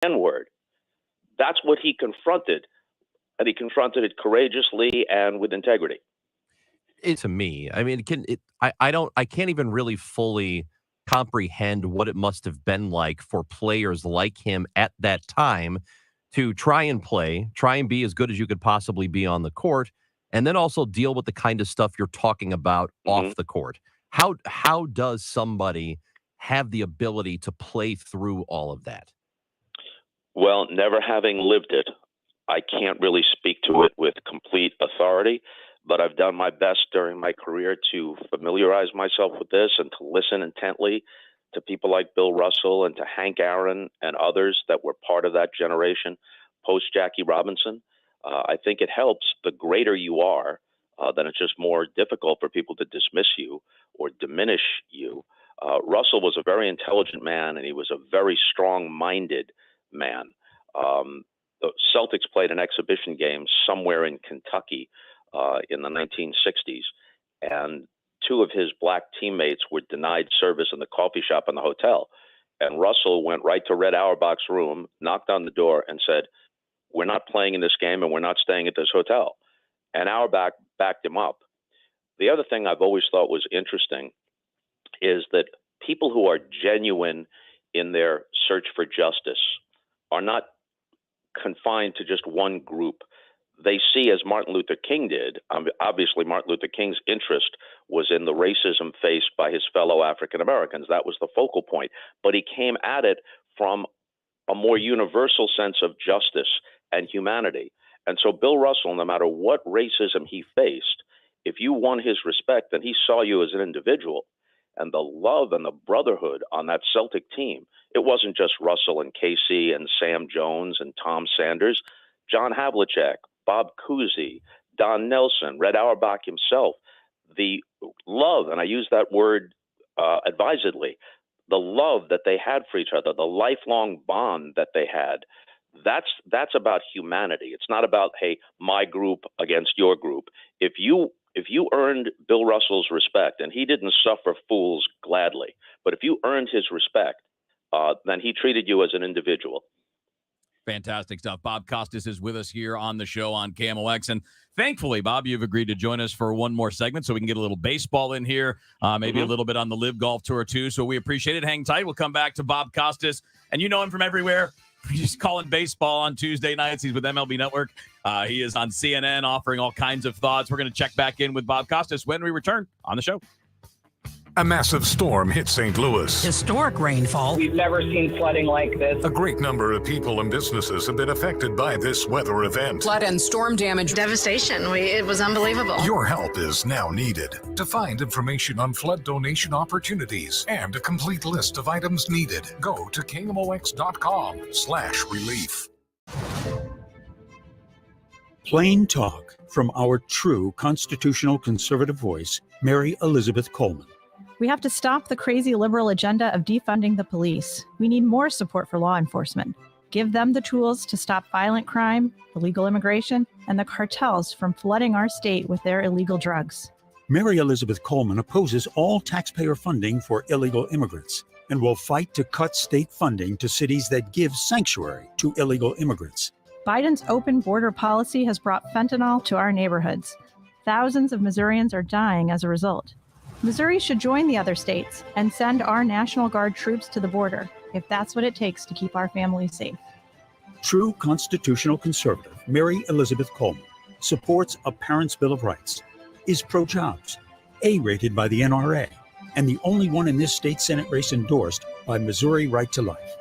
N-word. That's what he confronted, and he confronted it courageously and with integrity. To me, I mean, I can't even really fully comprehend what it must have been like for players like him at that time to try and be as good as you could possibly be on the court, and then also deal with the kind of stuff you're talking about off the court. How does somebody have the ability to play through all of that? Well, never having lived it, I can't really speak to it with complete authority, but I've done my best during my career to familiarize myself with this and to listen intently to people like Bill Russell and to Hank Aaron and others that were part of that generation post Jackie Robinson. I think it helps. The greater you are, then it's just more difficult for people to dismiss you or diminish you. Russell was a very intelligent man, and he was a very strong-minded man. The Celtics played an exhibition game somewhere in Kentucky in the 1960s, and two of his black teammates were denied service in the coffee shop in the hotel. And Russell went right to Red Auerbach's room, knocked on the door, and said, "We're not playing in this game, and we're not staying at this hotel." And Auerbach backed him up. The other thing I've always thought was interesting is that people who are genuine in their search for justice are not confined to just one group. They see, as Martin Luther King did, obviously Martin Luther King's interest was in the racism faced by his fellow African Americans. That was the focal point. But he came at it from a more universal sense of justice and humanity. And so Bill Russell, no matter what racism he faced, if you won his respect, then he saw you as an individual. And the love and the brotherhood on that Celtic team, it wasn't just Russell and Casey and Sam Jones and Tom Sanders. John Havlicek, Bob Cousy, Don Nelson, Red Auerbach himself, the love, and I use that word advisedly, the love that they had for each other, the lifelong bond that they had, that's about humanity. It's not about, hey, my group against your group. If you earned Bill Russell's respect, and he didn't suffer fools gladly, but if you earned his respect, then he treated you as an individual. Fantastic stuff. Bob Costas is with us here on the show on KMOX. And thankfully, Bob, you've agreed to join us for one more segment so we can get a little baseball in here, maybe a little bit on the Live Golf Tour, too. So we appreciate it. Hang tight. We'll come back to Bob Costas. And you know him from everywhere. He's calling baseball on Tuesday nights. He's with MLB Network. He is on CNN offering all kinds of thoughts. We're going to check back in with Bob Costas when we return on the show. A massive storm hit St. Louis. Historic rainfall. We've never seen flooding like this. A great number of people and businesses have been affected by this weather event. Flood and storm damage. Devastation. It was unbelievable. Your help is now needed. To find information on flood donation opportunities and a complete list of items needed, go to KMOX.com/relief. Plain talk from our true constitutional conservative voice, Mary Elizabeth Coleman. We have to stop the crazy liberal agenda of defunding the police. We need more support for law enforcement. Give them the tools to stop violent crime, illegal immigration, and the cartels from flooding our state with their illegal drugs. Mary Elizabeth Coleman opposes all taxpayer funding for illegal immigrants and will fight to cut state funding to cities that give sanctuary to illegal immigrants. Biden's open border policy has brought fentanyl to our neighborhoods. Thousands of Missourians are dying as a result. Missouri should join the other states and send our National Guard troops to the border if that's what it takes to keep our families safe. True constitutional conservative Mary Elizabeth Coleman supports a Parents' Bill of Rights, is pro-jobs, A-rated by the NRA, and the only one in this state Senate race endorsed by Missouri Right to Life.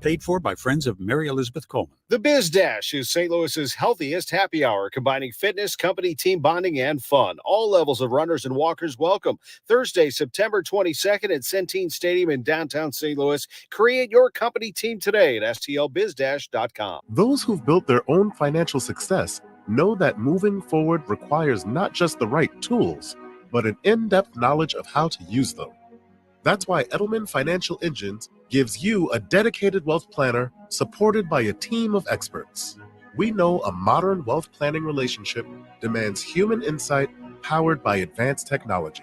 Paid for by friends of Mary Elizabeth Coleman. The Biz Dash is St. Louis's healthiest happy hour, combining fitness, company, team bonding, and fun. All levels of runners and walkers welcome. Thursday, September 22nd at Centene Stadium in downtown St. Louis. Create your company team today at stlbizdash.com. Those who've built their own financial success know that moving forward requires not just the right tools, but an in-depth knowledge of how to use them. That's why Edelman Financial Engines gives you a dedicated wealth planner supported by a team of experts. We know a modern wealth planning relationship demands human insight powered by advanced technology.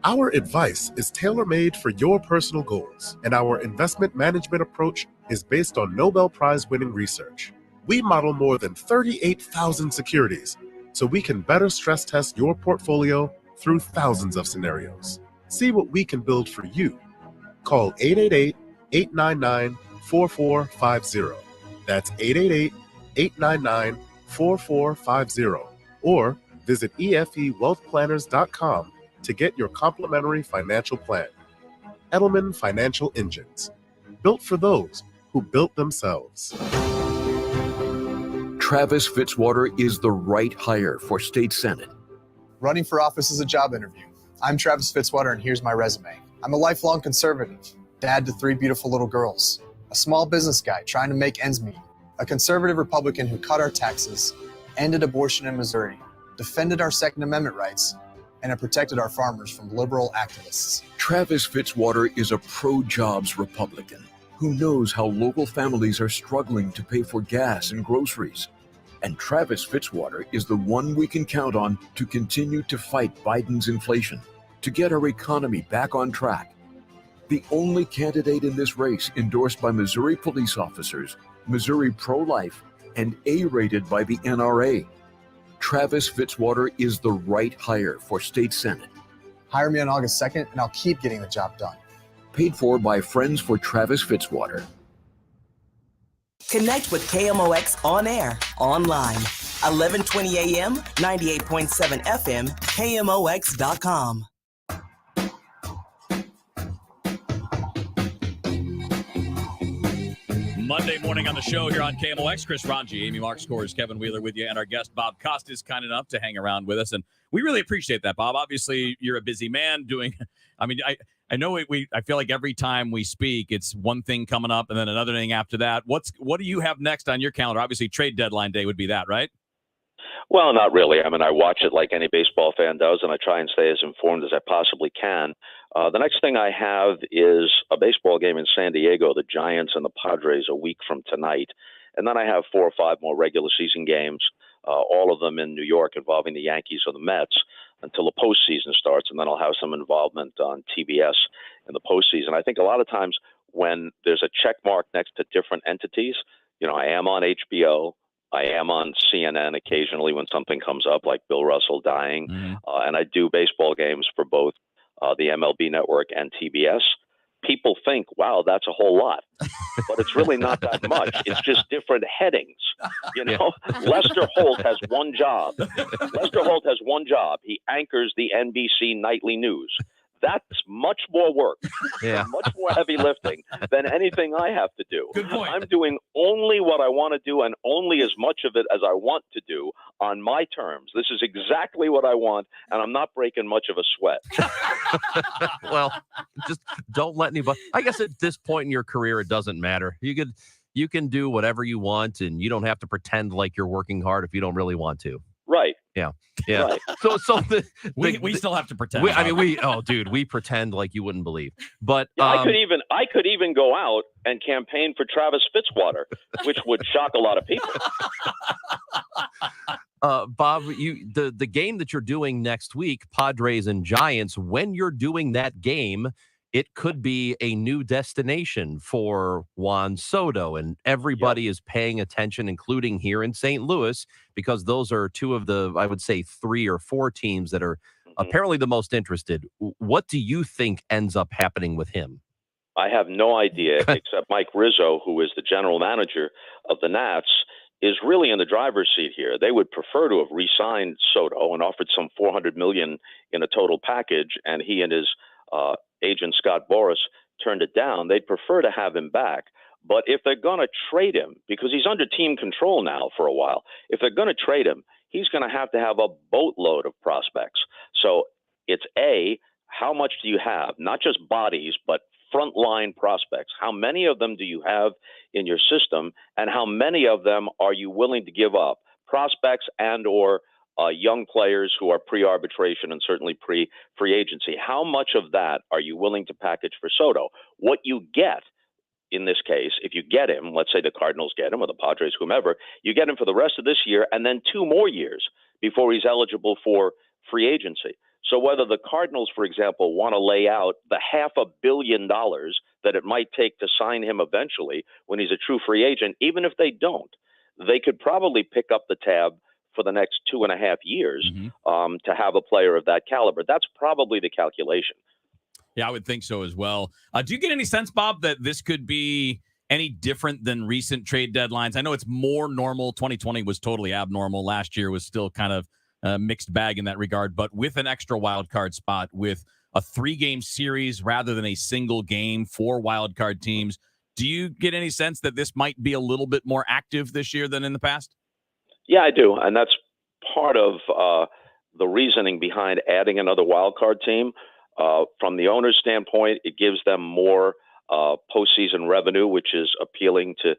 Our advice is tailor-made for your personal goals, and our investment management approach is based on Nobel Prize-winning research. We model more than 38,000 securities, so we can better stress test your portfolio through thousands of scenarios. See what we can build for you. Call 888-899-4450. That's 888-899-4450. Or visit efewealthplanners.com to get your complimentary financial plan. Edelman Financial Engines, built for those who built themselves. Travis Fitzwater is the right hire for state senate. Running for office is a job interview. I'm Travis Fitzwater, and here's my resume. I'm a lifelong conservative, dad to 3 beautiful little girls, a small business guy trying to make ends meet, a conservative Republican who cut our taxes, ended abortion in Missouri, defended our Second Amendment rights, and have protected our farmers from liberal activists. Travis Fitzwater is a pro-jobs Republican who knows how local families are struggling to pay for gas and groceries. And Travis Fitzwater is the one we can count on to continue to fight Biden's inflation, to get our economy back on track. The only candidate in this race endorsed by Missouri police officers, Missouri Pro-Life, and A-rated by the NRA. Travis Fitzwater is the right hire for state senate. Hire me on August 2nd, and I'll keep getting the job done. Paid for by Friends for Travis Fitzwater. Connect with KMOX on air, online, 1120 a.m., 98.7 FM, KMOX.com. Monday morning on the show here on KMOX. Chris Ranji, Amy Mark Scores, Kevin Wheeler with you, and our guest Bob Costa is kind enough to hang around with us, and we really appreciate that, Bob. Obviously, you're a busy man doing. I mean, I know I feel like every time we speak, it's one thing coming up and then another thing after that. What do you have next on your calendar? Obviously, trade deadline day would be that, right? Well, not really. I mean, I watch it like any baseball fan does, and I try and stay as informed as I possibly can. The next thing I have is a baseball game in San Diego, the Giants and the Padres, a week from tonight. And then I have 4 or 5 more regular season games, all of them in New York involving the Yankees or the Mets until the postseason starts. And then I'll have some involvement on TBS in the postseason. I think a lot of times when there's a check mark next to different entities, I am on HBO. I am on CNN occasionally when something comes up, like Bill Russell dying. And I do baseball games for both the MLB Network and TBS. People think, wow, that's a whole lot. But it's really not that much. It's just different headings. Lester Holt has one job. He anchors the NBC Nightly News. That's much more work, much more heavy lifting than anything I have to do. Good point. I'm doing only what I want to do and only as much of it as I want to do on my terms. This is exactly what I want, and I'm not breaking much of a sweat. Well, just don't let anybody. I guess at this point in your career, it doesn't matter. You can do whatever you want, and you don't have to pretend like you're working hard if you don't really want to. Right. Yeah. Right. So we still have to pretend. We pretend like you wouldn't believe. But I could even go out and campaign for Travis Fitzwater, which would shock a lot of people. Bob, the game that you're doing next week, Padres and Giants, when you're doing that game, it could be a new destination for Juan Soto, and everybody is paying attention, including here in St. Louis, because those are 2 of the, I would say, 3 or 4 teams that are apparently the most interested. What do you think ends up happening with him? I have no idea, except Mike Rizzo, who is the general manager of the Nats, is really in the driver's seat here. They would prefer to have re-signed Soto and offered some $400 million in a total package, and he and his agent Scott Boras turned it down. They'd prefer to have him back. But if they're going to trade him, because he's under team control now for a while, if they're going to trade him, he's going to have a boatload of prospects. So it's how much do you have? Not just bodies, but frontline prospects. How many of them do you have in your system, and how many of them are you willing to give up? Prospects and or young players who are pre-arbitration and certainly pre-free agency. How much of that are you willing to package for Soto? What you get in this case, if you get him, let's say the Cardinals get him or the Padres, whomever, you get him for the rest of this year and then 2 more years before he's eligible for free agency. So whether the Cardinals, for example, want to lay out the $500 million that it might take to sign him eventually when he's a true free agent, even if they don't, they could probably pick up the tab for the next 2.5 years to have a player of that caliber. That's probably the calculation. Yeah, I would think so as well. Do you get any sense, Bob, that this could be any different than recent trade deadlines? I know it's more normal. 2020 was totally abnormal. Last year was still kind of a mixed bag in that regard. But with an extra wild card spot, with a 3-game series rather than a single game for wild card teams, do you get any sense that this might be a little bit more active this year than in the past? Yeah, I do. And that's part of the reasoning behind adding another wild card team. From the owner's standpoint, it gives them more postseason revenue, which is appealing to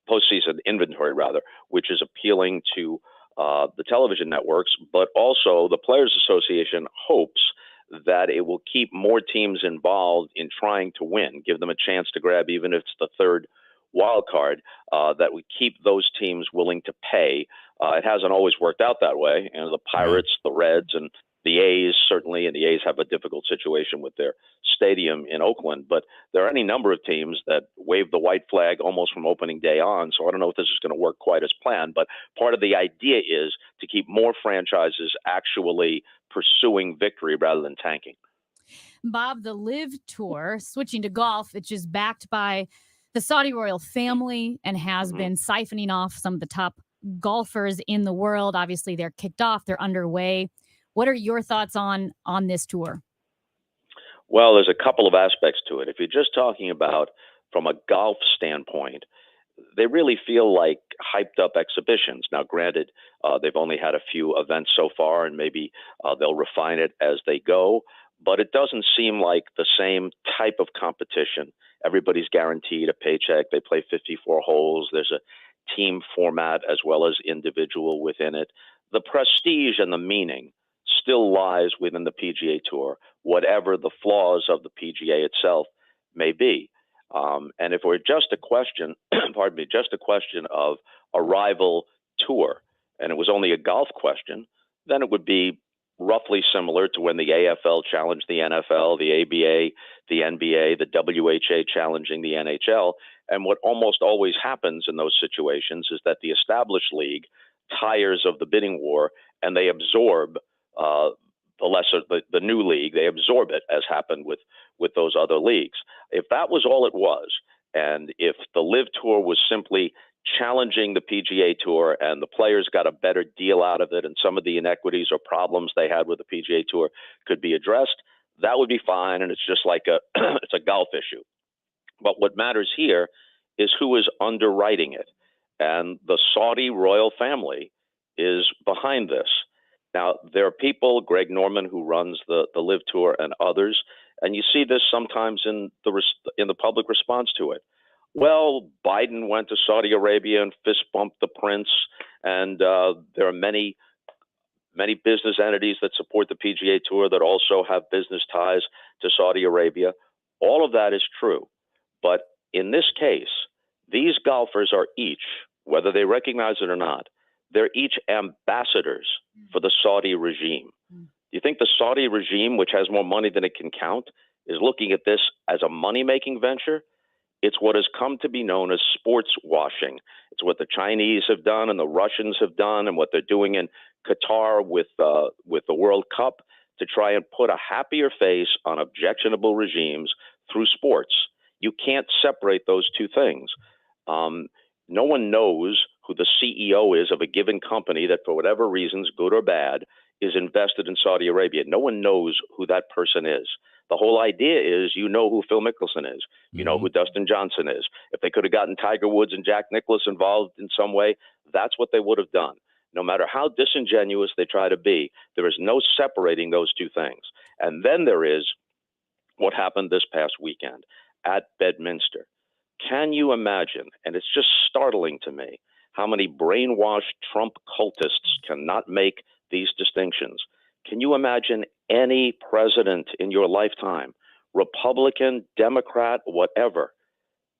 postseason inventory, rather, which is appealing to the television networks. But also the Players Association hopes that it will keep more teams involved in trying to win, give them a chance to grab, even if it's the third wild card, that would keep those teams willing to pay. It hasn't always worked out that way. You know, the Pirates, the Reds, and the A's certainly, and the A's have a difficult situation with their stadium in Oakland. But there are any number of teams that wave the white flag almost from opening day on. So I don't know if this is going to work quite as planned. But part of the idea is to keep more franchises actually pursuing victory rather than tanking. Bob, the Live Tour, switching to golf, it's just backed by the Saudi royal family and has been siphoning off some of the top golfers in the world. Obviously, they're kicked off. They're underway. What are your thoughts on this tour? Well, there's a couple of aspects to it. If you're just talking about from a golf standpoint, they really feel like hyped up exhibitions. Now, granted, they've only had a few events so far, and maybe they'll refine it as they go. But it doesn't seem like the same type of competition. Everybody's guaranteed a paycheck. They play 54 holes. There's a team format as well as individual within it. The prestige and the meaning still lies within the PGA Tour, whatever the flaws of the PGA itself may be. And if we're just a question, just a question of a rival tour, and it was only a golf question, then it would be roughly similar to when the AFL challenged the NFL, the ABA, the NBA, the WHA challenging the NHL. And what almost always happens in those situations is that the established league tires of the bidding war and they absorb the new league. They absorb it, as happened with those other leagues. If that was all it was, and if the Live Tour was simply challenging the PGA Tour and the players got a better deal out of it and some of the inequities or problems they had with the PGA Tour could be addressed, that would be fine. And it's just like it's a golf issue. But what matters here is who is underwriting it. And the Saudi royal family is behind this. Now, there are people, Greg Norman, who runs the Live Tour, and others, and you see this sometimes in the public response to it. Well, Biden went to Saudi Arabia and fist bumped the prince, and there are many business entities that support the PGA Tour that also have business ties to Saudi Arabia. All of that is true. But in this case, these golfers are each, whether they recognize it or not, they're each ambassadors for the Saudi regime. Do you think the Saudi regime, which has more money than it can count, is looking at this as a money-making venture? It's what has come to be known as sports washing. It's what the Chinese have done and the Russians have done and what they're doing in Qatar with the World Cup to try and put a happier face on objectionable regimes through sports. You can't separate those two things. No one knows who the CEO is of a given company that, for whatever reasons, good or bad, is invested in Saudi Arabia. No one knows who that person is. The whole idea is you know who Phil Mickelson is. You know who Dustin Johnson is. If they could have gotten Tiger Woods and Jack Nicklaus involved in some way, that's what they would have done. No matter how disingenuous they try to be, there is no separating those two things. And then there is what happened this past weekend at Bedminster. Can you imagine, and it's just startling to me, how many brainwashed Trump cultists cannot make these distinctions? Can you imagine any president in your lifetime, Republican, Democrat, whatever,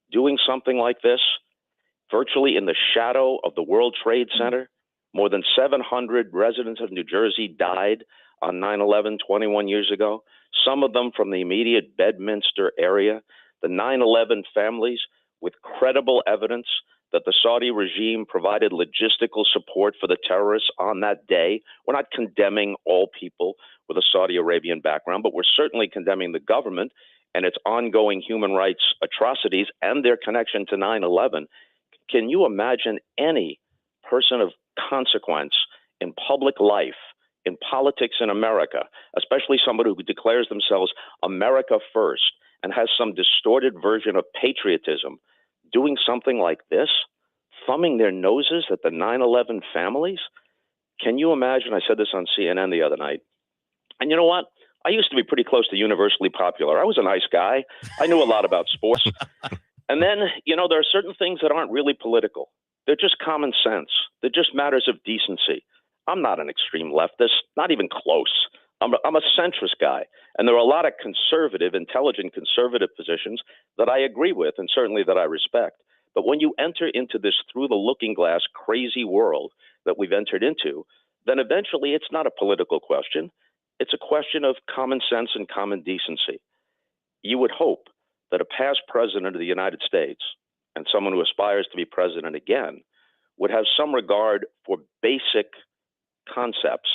doing something like this, virtually in the shadow of the World Trade Center? More than 700 residents of New Jersey died on 9/11 21 years ago, some of them from the immediate Bedminster area, the 9/11 families with credible evidence that the Saudi regime provided logistical support for the terrorists on that day. We're not condemning all people with a Saudi Arabian background, but we're certainly condemning the government and its ongoing human rights atrocities and their connection to 9/11. Can you imagine any person of consequence in public life, in politics in America, especially somebody who declares themselves America first and has some distorted version of patriotism, doing something like this, thumbing their noses at the 9/11 families? Can you imagine? I said this on CNN the other night. And you know what? I used to be pretty close to universally popular. I was a nice guy. I knew a lot about sports. And then, there are certain things that aren't really political. They're just common sense. They're just matters of decency. I'm not an extreme leftist, not even close. I'm a centrist guy. And there are a lot of conservative, intelligent conservative positions that I agree with and certainly that I respect. But when you enter into this through the looking glass crazy world that we've entered into, then eventually it's not a political question. It's a question of common sense and common decency. You would hope that a past president of the United States and someone who aspires to be president again would have some regard for basic concepts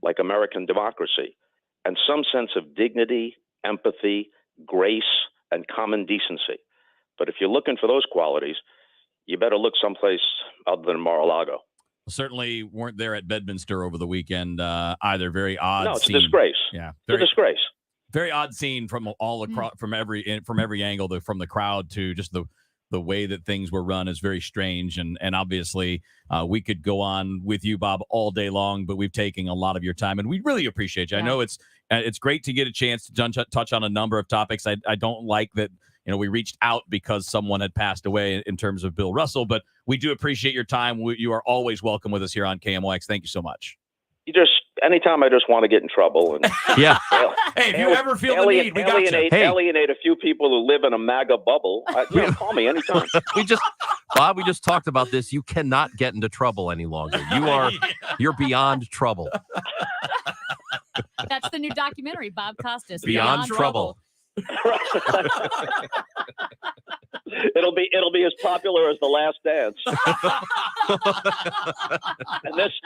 like American democracy and some sense of dignity, empathy, grace, and common decency. But if you're looking for those qualities, you better look someplace other than Mar-a-Lago. Certainly weren't there at Bedminster over the weekend either. Very odd. No, it's scene. a disgrace. Yeah, it's a disgrace. Very odd scene from all across, from every angle, from the crowd to just the way that things were run is very strange. And obviously we could go on with you, Bob, all day long, but we've taken a lot of your time and we really appreciate you. Yeah. I know it's great to get a chance to touch on a number of topics. I don't like that, we reached out because someone had passed away in terms of Bill Russell, but we do appreciate your time. You are always welcome with us here on KMOX. Thank you so much. Anytime I just want to get in trouble. And yeah. Hey, if you ever feel the need, we got you. Alienate a few people who live in a MAGA bubble. Call me anytime. Bob, we just talked about this. You cannot get into trouble any longer. You're beyond trouble. That's the new documentary, Bob Costas. Beyond trouble. It'll be as popular as The Last Dance.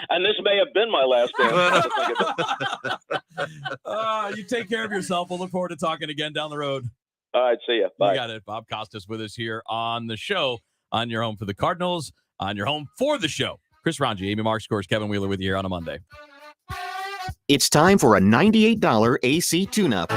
and this may have been my last dance. You take care of yourself. We'll look forward to talking again down the road. All right, see ya. Bye. We got it. Bob Costas with us here on the show, on your home for the Cardinals, on your home for the show. Chris Ranji, Amy Mark Scores, Kevin Wheeler with you here on a Monday. It's time for a $98 AC tune-up.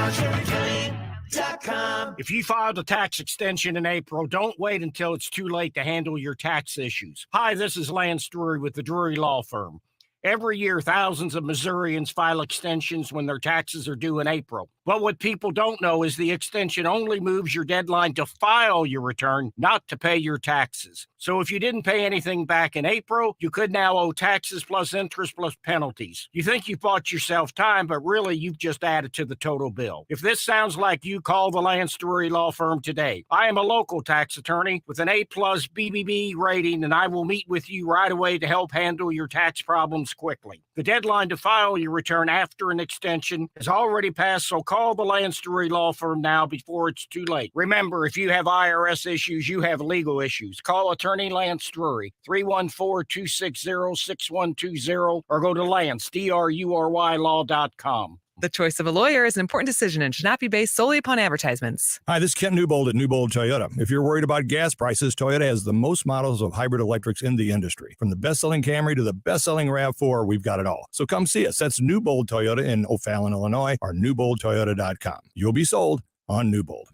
If you filed a tax extension in April, don't wait until it's too late to handle your tax issues. Hi, this is Lance Drury with the Drury Law Firm. Every year, thousands of Missourians file extensions when their taxes are due in April. But what people don't know is the extension only moves your deadline to file your return, not to pay your taxes. So if you didn't pay anything back in April, you could now owe taxes plus interest plus penalties. You think you've bought yourself time, but really you've just added to the total bill. If this sounds like you, call the Lance Drury Law Firm today. I am a local tax attorney with an A+ BBB rating, and I will meet with you right away to help handle your tax problems quickly. The deadline to file your return after an extension has already passed, so call the Lance Drury Law Firm now before it's too late. Remember, if you have IRS issues, you have legal issues. Call attorney Lance Drury, 314-260-6120, or go to Lance, DRURYlaw.com. The choice of a lawyer is an important decision and should not be based solely upon advertisements. Hi, this is Kent Newbold at Newbold Toyota. If you're worried about gas prices, Toyota has the most models of hybrid electrics in the industry. From the best-selling Camry to the best-selling RAV4, we've got it all. So come see us. That's Newbold Toyota in O'Fallon, Illinois, or newboldtoyota.com. You'll be sold on Newbold.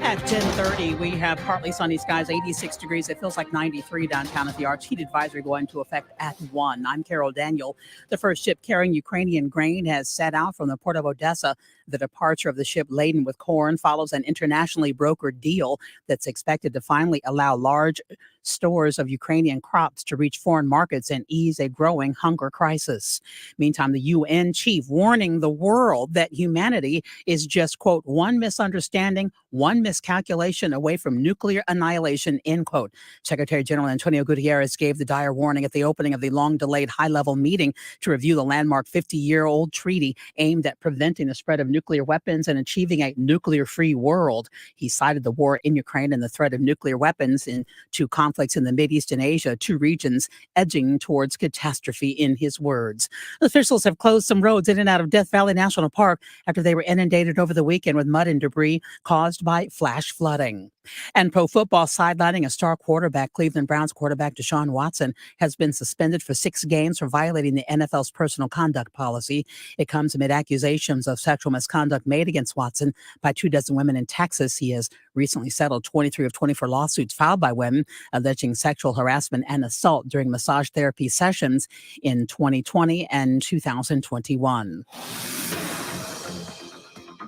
At 10:30, we have partly sunny skies, 86 degrees. It feels like 93 downtown at the Arch. Heat advisory going into effect at 1. I'm Carol Daniel. The first ship carrying Ukrainian grain has set out from the port of Odessa. The departure of the ship laden with corn follows an internationally brokered deal that's expected to finally allow large stores of Ukrainian crops to reach foreign markets and ease a growing hunger crisis. Meantime, the UN chief warning the world that humanity is just, quote, one misunderstanding, one miscalculation away from nuclear annihilation, end quote. Secretary General Antonio Guterres gave the dire warning at the opening of the long-delayed high-level meeting to review the landmark 50-year-old treaty aimed at preventing the spread of nuclear weapons and achieving a nuclear-free world. He cited the war in Ukraine and the threat of nuclear weapons into conflicts in the Mideast and Asia, two regions edging towards catastrophe, in his words. Officials have closed some roads in and out of Death Valley National Park after they were inundated over the weekend with mud and debris caused by flash flooding. And pro football sidelining a star quarterback, Cleveland Browns quarterback Deshaun Watson, has been suspended for 6 games for violating the NFL's personal conduct policy. It comes amid accusations of sexual misconduct made against Watson by 24 women in Texas. He has recently settled 23 of 24 lawsuits filed by women alleging sexual harassment and assault during massage therapy sessions in 2020 and 2021.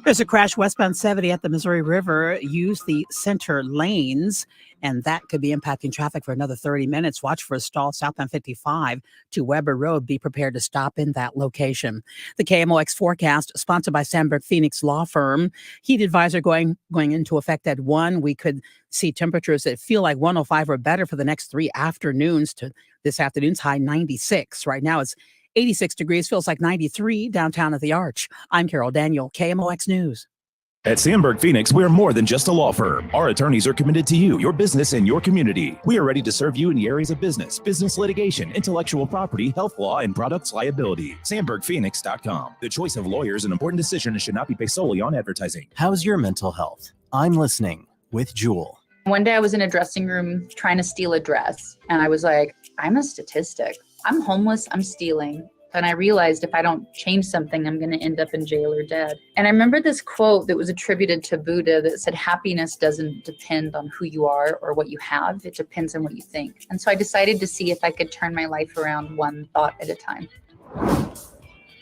There's a crash westbound 70 at the Missouri River. Use the center lanes, and that could be impacting traffic for another 30 minutes. Watch for a stall southbound 55 to Weber Road. Be prepared to stop in that location. The KMOX forecast, sponsored by Sandberg Phoenix Law Firm. Heat advisor going into effect at 1. We could see temperatures that feel like 105 or better for the next 3 afternoons to this afternoon's high 96. Right now it's 86 degrees, feels like 93 downtown at the Arch. I'm Carol Daniel, KMOX News. At Sandberg Phoenix, we're more than just a law firm. Our attorneys are committed to you, your business, and your community. We are ready to serve you in the areas of business litigation, intellectual property, health law, and products liability. SandbergPhoenix.com. The choice of lawyers is an important decision and should not be based solely on advertising. How's your mental health? I'm listening with Jewel. One day I was in a dressing room trying to steal a dress, and I was like, I'm a statistic. I'm homeless, I'm stealing. And I realized if I don't change something, I'm going to end up in jail or dead. And I remember this quote that was attributed to Buddha that said, happiness doesn't depend on who you are or what you have. It depends on what you think. And so I decided to see if I could turn my life around one thought at a time.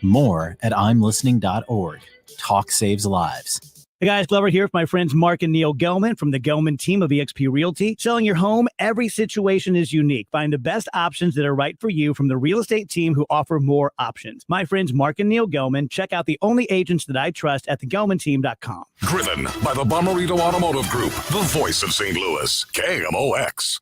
More at imlistening.org. Talk saves lives. Hey guys, Glover here with my friends Mark and Neil Gelman from the Gelman team of eXp Realty. Selling your home, every situation is unique. Find the best options that are right for you from the real estate team who offer more options. My friends Mark and Neil Gelman. Check out the only agents that I trust at thegelmanteam.com. Driven by the Bomarito Automotive Group, the voice of St. Louis, KMOX.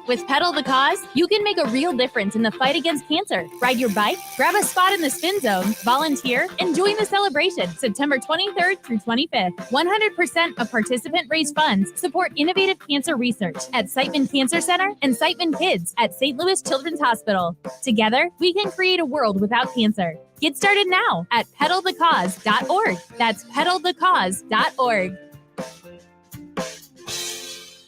With Pedal the Cause, you can make a real difference in the fight against cancer. Ride your bike, grab a spot in the spin zone, volunteer, and join the celebration September 23rd through 25th. 100% of participant raised funds support innovative cancer research at Siteman Cancer Center and Siteman Kids at St. Louis Children's Hospital. Together, we can create a world without cancer. Get started now at pedalthecause.org. That's pedalthecause.org.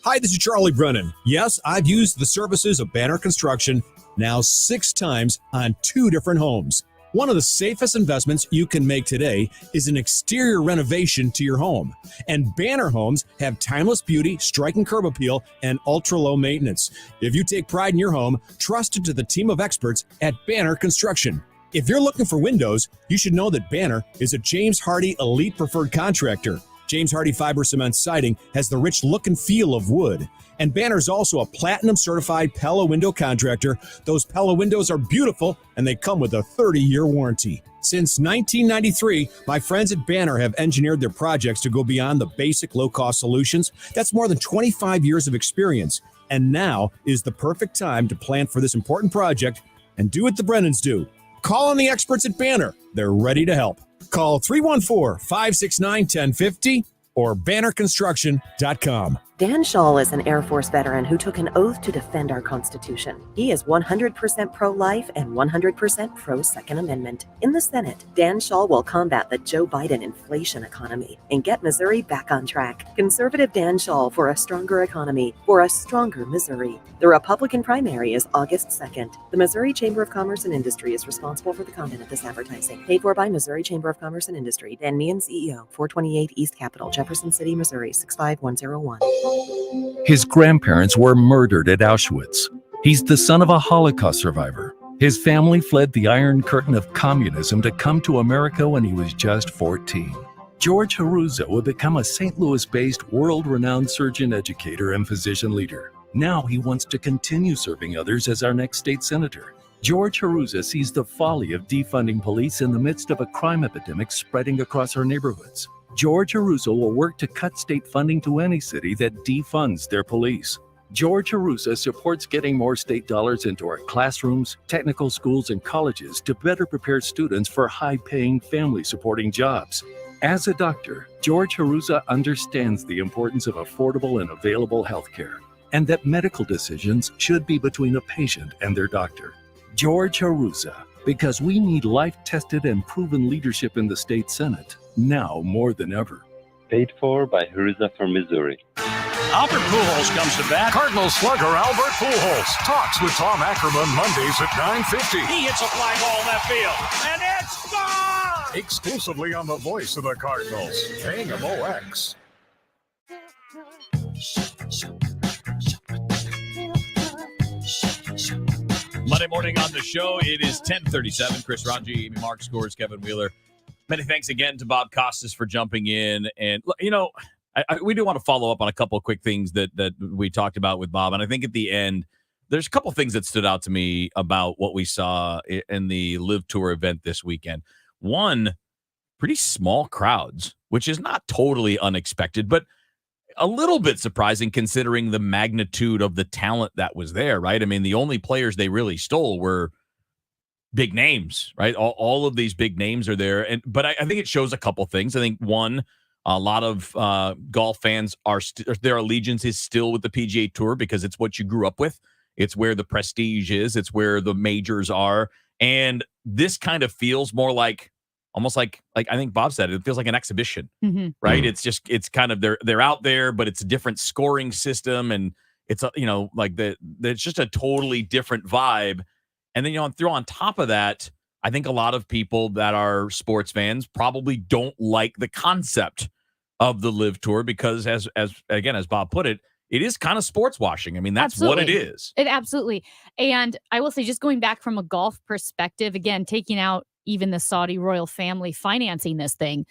Hi, this is Charlie Brennan. Yes, I've used the services of Banner Construction now 6 times on 2 different homes. One of the safest investments you can make today is an exterior renovation to your home. And Banner Homes have timeless beauty, striking curb appeal, and ultra-low maintenance. If you take pride in your home, trust it to the team of experts at Banner Construction. If you're looking for windows, you should know that Banner is a James Hardie Elite Preferred Contractor. James Hardie Fiber Cement Siding has the rich look and feel of wood. And Banner's also a Platinum Certified Pella Window Contractor. Those Pella windows are beautiful, and they come with a 30-year warranty. Since 1993, my friends at Banner have engineered their projects to go beyond the basic low-cost solutions. That's more than 25 years of experience. And now is the perfect time to plan for this important project and do what the Brennans do. Call on the experts at Banner. They're ready to help. Call 314-569-1050 or bannerconstruction.com. Dan Schall is an Air Force veteran who took an oath to defend our Constitution. He is 100% pro-life and 100% pro-Second Amendment. In the Senate, Dan Schall will combat the Joe Biden inflation economy and get Missouri back on track. Conservative Dan Schall for a stronger economy, for a stronger Missouri. The Republican primary is August 2nd. The Missouri Chamber of Commerce and Industry is responsible for the content of this advertising. Paid for by Missouri Chamber of Commerce and Industry. Dan Meehan, CEO, 428 East Capitol, Jefferson City, Missouri, 65101. His grandparents were murdered at Auschwitz. He's the son of a Holocaust survivor. His family fled the Iron Curtain of communism to come to America when he was just 14. George Haruza would become a St. Louis-based, world-renowned surgeon, educator, and physician leader. Now he wants to continue serving others as our next state senator. George Haruza sees the folly of defunding police in the midst of a crime epidemic spreading across our neighborhoods. George Haruza will work to cut state funding to any city that defunds their police. George Haruza supports getting more state dollars into our classrooms, technical schools, and colleges to better prepare students for high-paying, family-supporting jobs. As a doctor, George Haruza understands the importance of affordable and available health care, and that medical decisions should be between a patient and their doctor. George Haruza, because we need life-tested and proven leadership in the state Senate, now more than ever. Paid for by Haruza from Missouri. Albert Pujols comes to bat. Cardinals slugger Albert Pujols talks with Tom Ackerman Mondays at 9:50. He hits a fly ball left field, and it's gone! Exclusively on the voice of the Cardinals, KMOX. Monday morning on the show, it is 10:37. Chris Ranji, Amy Mark Scores, Kevin Wheeler. Many thanks again to Bob Costas for jumping in. And, you know, we do want to follow up on a couple of quick things that we talked about with Bob. And I think at the end, there's a couple of things that stood out to me about what we saw in the Live Tour event this weekend. One, pretty small crowds, which is not totally unexpected, but a little bit surprising considering the magnitude of the talent that was there, right? I mean, the only players they really stole were big names, right? All of these big names are there. But I think it shows a couple things. I think, one, a lot of golf fans their allegiance is still with the PGA Tour because it's what you grew up with. It's where the prestige is. It's where the majors are. And this kind of feels more like, almost like I think Bob said, it feels like an exhibition, right? Mm-hmm. It's kind of, they're out there, but it's a different scoring system. And it's, it's just a totally different vibe. And then, throw on top of that, I think a lot of people that are sports fans probably don't like the concept of the Live Tour because as Bob put it, it is kind of sports washing. I mean, that's what it is. It absolutely. And I will say, just going back from a golf perspective, again, taking out even the Saudi royal family financing this thing,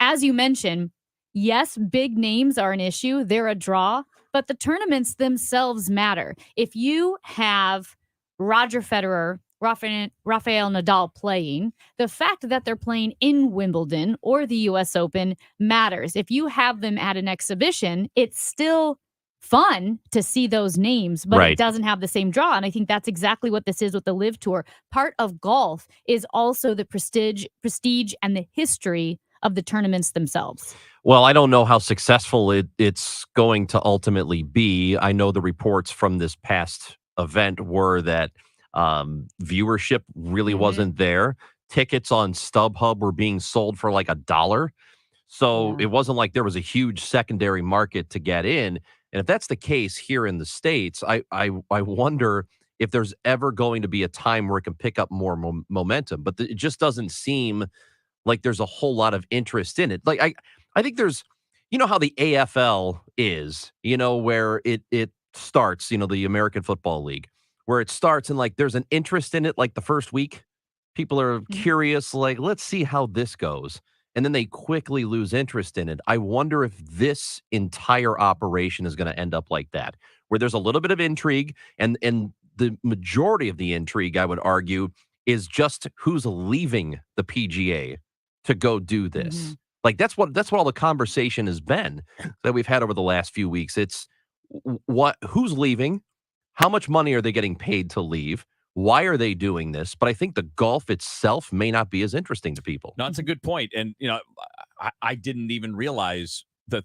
as you mentioned, yes, big names are an issue. They're a draw, but the tournaments themselves matter. If you have Roger Federer, Rafael Nadal playing, the fact that they're playing in Wimbledon or the U.S. Open matters. If you have them at an exhibition, it's still fun to see those names, but It doesn't have the same draw. And I think that's exactly what this is with the Live Tour. Part of golf is also the prestige and the history of the tournaments themselves. Well, I don't know how successful it's going to ultimately be. I know the reports from this past event were that viewership really wasn't there. Tickets on StubHub were being sold for like $1. So it wasn't like there was a huge secondary market to get in. And if that's the case here in the States, I wonder if there's ever going to be a time where it can pick up more momentum. But it just doesn't seem like there's a whole lot of interest in it. Like I think there's, how the AFL is, where it starts, the American Football League, where it starts and like there's an interest in it like the first week. People are curious, like, let's see how this goes. And then they quickly lose interest in it. I wonder if this entire operation is going to end up like that, where there's a little bit of intrigue, and the majority of the intrigue, I would argue, is just who's leaving the PGA to go do this. Like that's what all the conversation has been that we've had over the last few weeks. It's who's leaving, how much money are they getting paid to leave? Why are they doing this? But I think the golf itself may not be as interesting to people. No, that's a good point. And, I didn't even realize that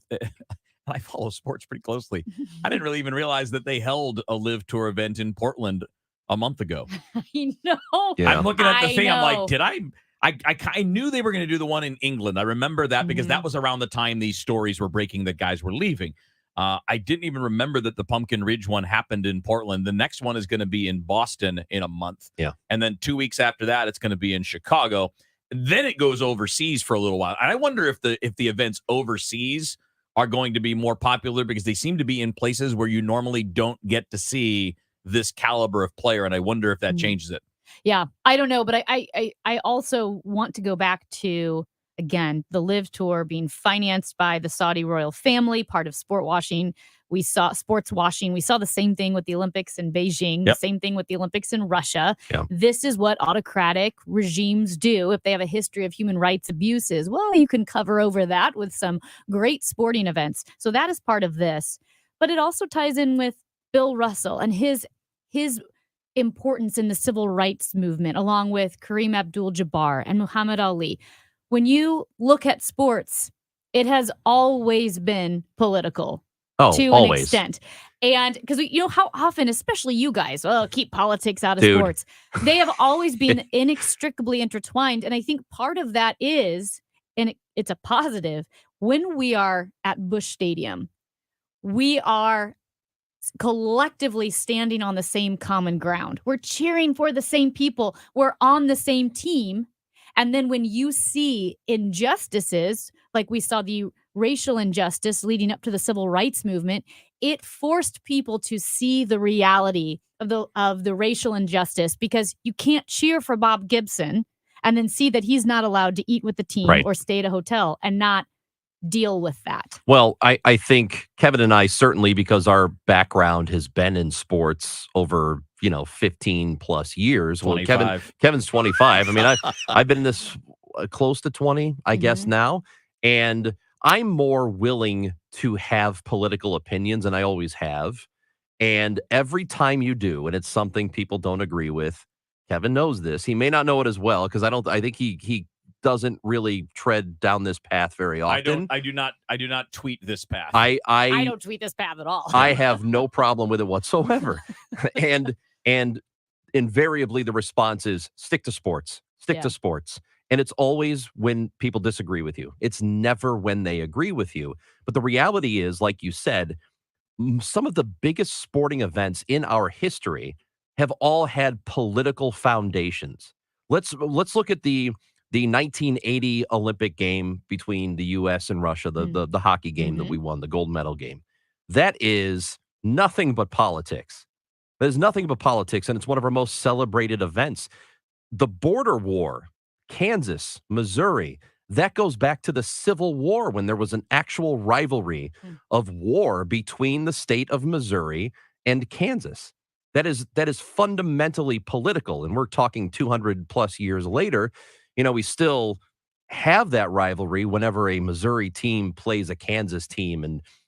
I follow sports pretty closely. I didn't really even realize that they held a Live Tour event in Portland a month ago. I know. Yeah. I'm looking at the thing. I'm like, did I knew they were going to do the one in England. I remember that because that was around the time these stories were breaking that guys were leaving. I didn't even remember that the Pumpkin Ridge one happened in Portland. The next one is going to be in Boston in a month. Yeah. And then 2 weeks after that, it's going to be in Chicago. Then it goes overseas for a little while. And I wonder if the events overseas are going to be more popular because they seem to be in places where you normally don't get to see this caliber of player. And I wonder if that changes it. Yeah, I don't know. But I also want to go back to again, the Live Tour being financed by the Saudi royal family, part of sports washing. We saw the same thing with the Olympics in Beijing, the same thing with the Olympics in Russia. Yep. This is what autocratic regimes do. If they have a history of human rights abuses, well, you can cover over that with some great sporting events. So that is part of this. But it also ties in with Bill Russell and his importance in the civil rights movement, along with Kareem Abdul-Jabbar and Muhammad Ali. When you look at sports, it has always been political to an extent. And because how often, especially you guys, keep politics out of sports. They have always been inextricably intertwined. And I think part of that is, and it's a positive, when we are at Busch Stadium, we are collectively standing on the same common ground. We're cheering for the same people. We're on the same team. And then when you see injustices, like we saw the racial injustice leading up to the civil rights movement, it forced people to see the reality of the racial injustice, because you can't cheer for Bob Gibson and then see that he's not allowed to eat with the team or stay at a hotel and not deal with that. Well, I think Kevin and I, certainly because our background has been in sports over 15 plus years. 25. Well, Kevin's 25. I mean, I've been in this close to 20, I guess now, and I'm more willing to have political opinions, and I always have. And every time you do, and it's something people don't agree with, Kevin knows this. He may not know it as well, because I think he doesn't really tread down this path very often. I do not tweet this path. I don't tweet this path at all. I have no problem with it whatsoever. and invariably the response is stick to sports. Stick to sports. And it's always when people disagree with you. It's never when they agree with you. But the reality is, like you said, some of the biggest sporting events in our history have all had political foundations. Let's look at the 1980 Olympic game between the U.S. and Russia, the hockey game that we won, the gold medal game. That is nothing but politics. There's nothing but politics, and it's one of our most celebrated events. The border war, Kansas, Missouri, that goes back to the Civil War, when there was an actual rivalry of war between the state of Missouri and Kansas. That is fundamentally political, and we're talking 200 plus years later. We still have that rivalry whenever a Missouri team plays a Kansas team,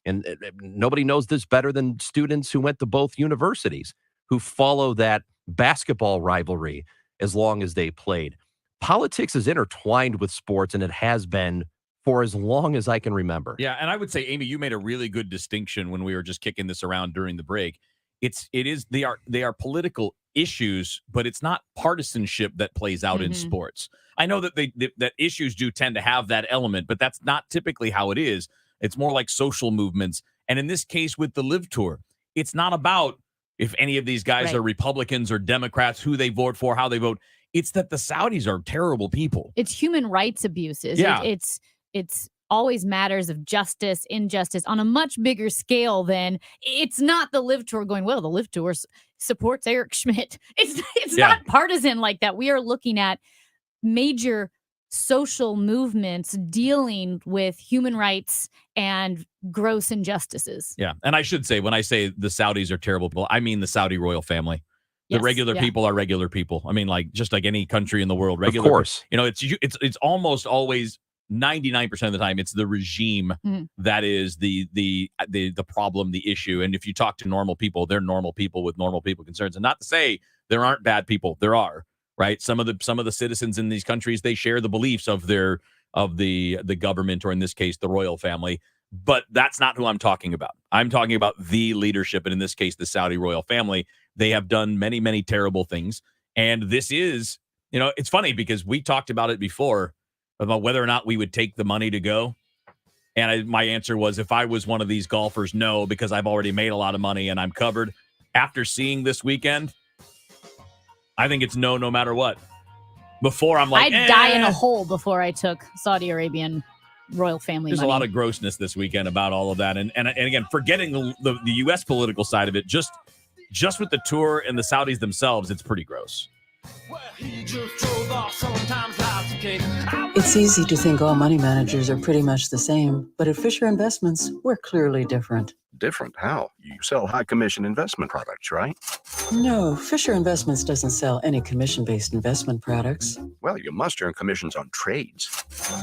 and nobody knows this better than students who went to both universities, who follow that basketball rivalry as long as they played. Politics is intertwined with sports, and it has been for as long as I can remember. Yeah, and I would say, Amy, you made a really good distinction when we were just kicking this around during the break. They are political issues, but it's not partisanship that plays out in sports. I know that that issues do tend to have that element, but that's not typically how it is. It's more like social movements. And in this case with the Live Tour, it's not about if any of these guys are Republicans or Democrats, who they vote for, how they vote. It's that the Saudis are terrible people. It's human rights abuses. Yeah. It's always matters of justice, injustice on a much bigger scale than it's not the Live Tour going, well, the Live Tour supports Eric Schmidt. It's not partisan like that. We are looking at major social movements dealing with human rights and gross injustices. Yeah. And I should say, when I say the Saudis are terrible people, I mean the Saudi royal family. The regular people are regular people. I mean, just like any country in the world, regular. Of course. It's almost always 99% of the time, it's the regime that is the problem, the issue. And if you talk to normal people, they're normal people with normal people concerns. And not to say there aren't bad people. There are, right? Some of the citizens in these countries, they share the beliefs of the government, or in this case, the royal family. But that's not who I'm talking about. I'm talking about the leadership, and in this case, the Saudi royal family. They have done many, many terrible things. And this is, it's funny because we talked about it before about whether or not we would take the money to go. And my answer was, if I was one of these golfers, no, because I've already made a lot of money and I'm covered. After seeing this weekend, I think it's no matter what. Before I'm like, I'd die in a hole before I took Saudi Arabian royal family There's money. a lot of grossness this weekend about all of that. And again, forgetting the U.S. political side of it, just with the tour and the Saudis themselves, it's pretty gross. It's easy to think all money managers are pretty much the same, but at Fisher Investments, we're clearly different. Different? How? You sell high commission investment products, right? No, Fisher Investments doesn't sell any commission-based investment products. Well, you must earn commissions on trades.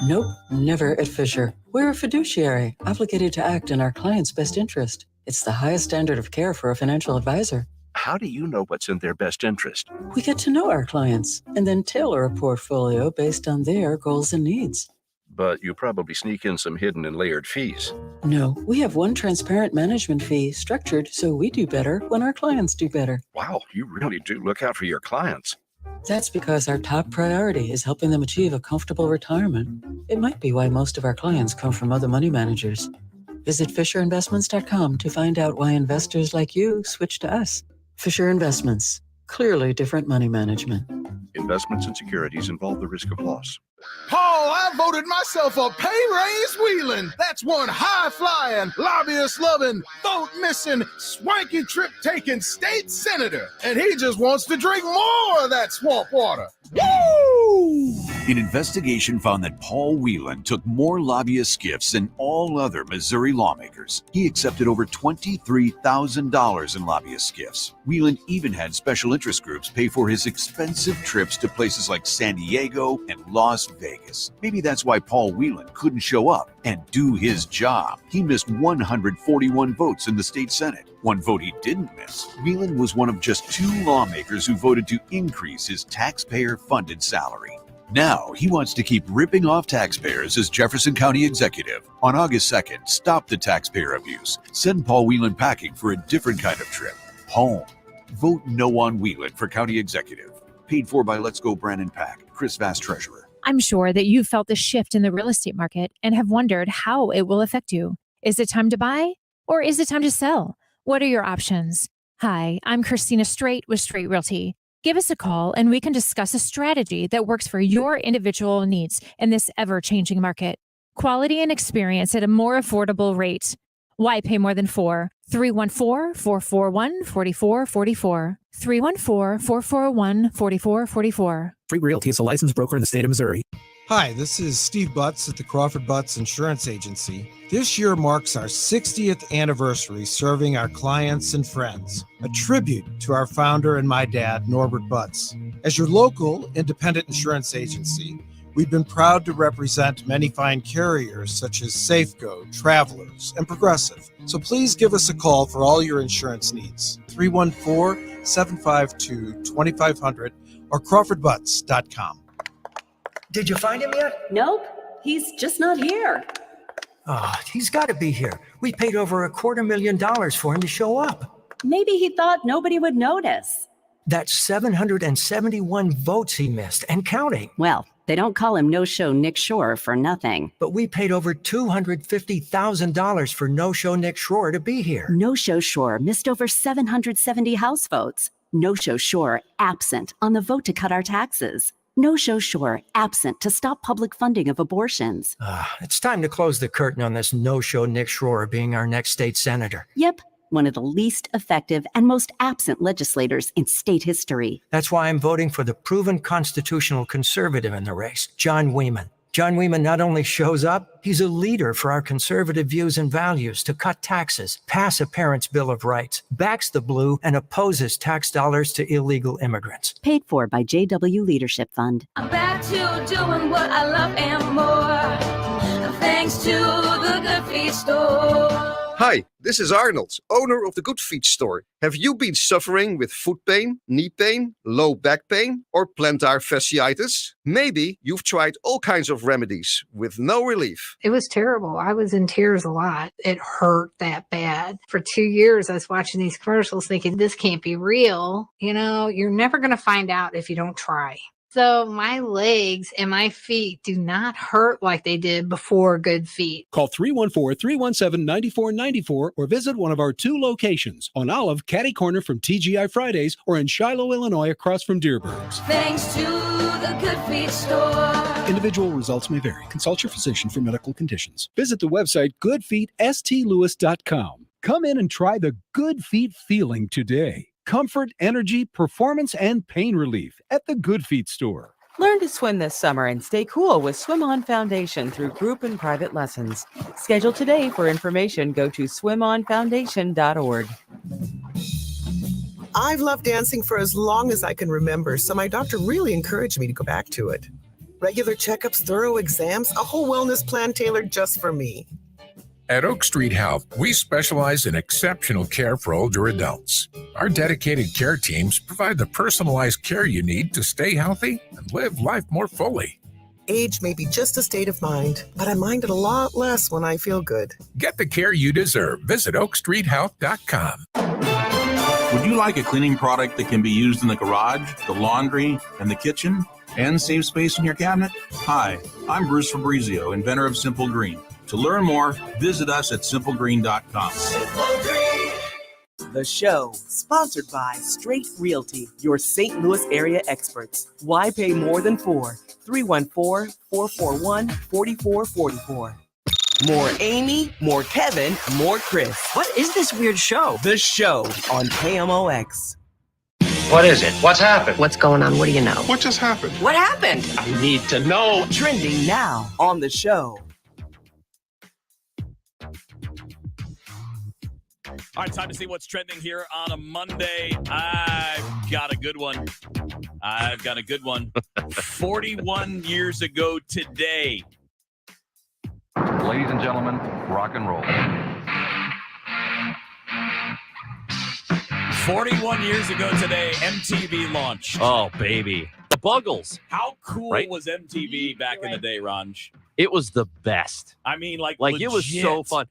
Nope, never at Fisher. We're a fiduciary, obligated to act in our client's best interest. It's the highest standard of care for a financial advisor. How do you know what's in their best interest? We get to know our clients and then tailor a portfolio based on their goals and needs. But you probably sneak in some hidden and layered fees. No, we have one transparent management fee structured so we do better when our clients do better. Wow, you really do look out for your clients. That's because our top priority is helping them achieve a comfortable retirement. It might be why most of our clients come from other money managers. Visit FisherInvestments.com to find out why investors like you switch to us. Fisher Investments. Clearly different money management. Investments and securities involve the risk of loss. Paul, I voted myself a pay raise wheeling. That's one high-flying, lobbyist-loving, vote-missing, swanky trip-taking state senator. And he just wants to drink more of that swamp water. Woo! An investigation found that Paul Whelan took more lobbyist gifts than all other Missouri lawmakers. He accepted over $23,000 in lobbyist gifts. Whelan even had special interest groups pay for his expensive trips to places like San Diego and Las Vegas. Maybe that's why Paul Whelan couldn't show up and do his job. He missed 141 votes in the state Senate. One vote he didn't miss. Whelan was one of just 2 lawmakers who voted to increase his taxpayer-funded salary. Now he wants to keep ripping off taxpayers as Jefferson County executive. On August 2nd, stop the taxpayer abuse. Send Paul Whelan packing for a different kind of trip. Home. Vote no on Whelan for county executive. Paid for by Let's Go Brandon Pack. Chris Vass, treasurer. I'm sure that you've felt the shift in the real estate market and have wondered how it will affect you. Is it time to buy or is it time to sell? What are your options? Hi, I'm Christina Straight with Straight Realty. Give us a call and we can discuss a strategy that works for your individual needs in this ever-changing market. Quality and experience at a more affordable rate. Why pay more than $4? 314-441-4444. 314-441-4444. Straight Realty is a licensed broker in the state of Missouri. Hi, this is Steve Butts at the Crawford Butts Insurance Agency. This year marks our 60th anniversary serving our clients and friends, a tribute to our founder and my dad, Norbert Butts. As your local independent insurance agency, we've been proud to represent many fine carriers such as Safeco, Travelers, and Progressive. So please give us a call for all your insurance needs. 314-752-2500 or crawfordbutts.com. Did you find him yet? Nope, he's just not here. Oh, he's got to be here. We paid over $250,000 for him to show up. Maybe he thought nobody would notice. That's 771 votes he missed and counting. Well, they don't call him No-Show Nick Shore for nothing. But we paid over $250,000 for No-Show Nick Shore to be here. No-Show Shore missed over 770 House votes. No-Show Shore absent on the vote to cut our taxes. No-Show Shore absent to stop public funding of abortions. It's time to close the curtain on this No-Show Nick Shore being our next state senator. Yep, one of the least effective and most absent legislators in state history. That's why I'm voting for the proven constitutional conservative in the race, John Wieman. John Wieman not only shows up, he's a leader for our conservative views and values to cut taxes, pass a parent's Bill of Rights, backs the blue, and opposes tax dollars to illegal immigrants. Paid for by JW Leadership Fund. I'm back to doing what I love and more, thanks to the Good Feet store. Hi, this is Arnold, owner of the Good Feet store. Have you been suffering with foot pain, knee pain, low back pain, or plantar fasciitis? Maybe you've tried all kinds of remedies with no relief. It was terrible. I was in tears a lot. It hurt that bad. For 2 years, I was watching these commercials thinking, this can't be real. You know, you're never going to find out if you don't try. So my legs and my feet do not hurt like they did before Good Feet. Call 314-317-9494 or visit one of our 2 locations on Olive, Catty Corner from TGI Fridays, or in Shiloh, Illinois, across from Dearborn's. Thanks to the Good Feet store. Individual results may vary. Consult your physician for medical conditions. Visit the website goodfeetstlewis.com. Come in and try the Good Feet feeling today. Comfort, energy, performance, and pain relief at the Good Feet store. Learn to swim this summer and stay cool with Swim On Foundation through group and private lessons. Schedule today. For information, go to swimonfoundation.org. I've loved dancing for as long as I can remember, so my doctor really encouraged me to go back to it. Regular checkups, thorough exams, a whole wellness plan tailored just for me. At Oak Street Health, we specialize in exceptional care for older adults. Our dedicated care teams provide the personalized care you need to stay healthy and live life more fully. Age may be just a state of mind, but I mind it a lot less when I feel good. Get the care you deserve. Visit oakstreethealth.com. Would you like a cleaning product that can be used in the garage, the laundry, and the kitchen, and save space in your cabinet? Hi, I'm Bruce Fabrizio, inventor of Simple Green. To learn more, visit us at simplegreen.com. The show, sponsored by Straight Realty, your St. Louis area experts. Why pay more than 314-441-4444. More Amy, more Kevin, more Chris. What is this weird show? The Show on KMOX. What is it? What's happened? What's going on? What do you know? What just happened? What happened? I need to know. Trending now on The Show. All right, time to see what's trending here on a Monday. I've got a good one. 41 years ago today. Ladies and gentlemen, rock and roll. 41 years ago today, MTV launched. Oh, baby. The Buggles. How cool Right? was MTV back in the day, Ranj? It was the best. I mean, like it was so legit. fun.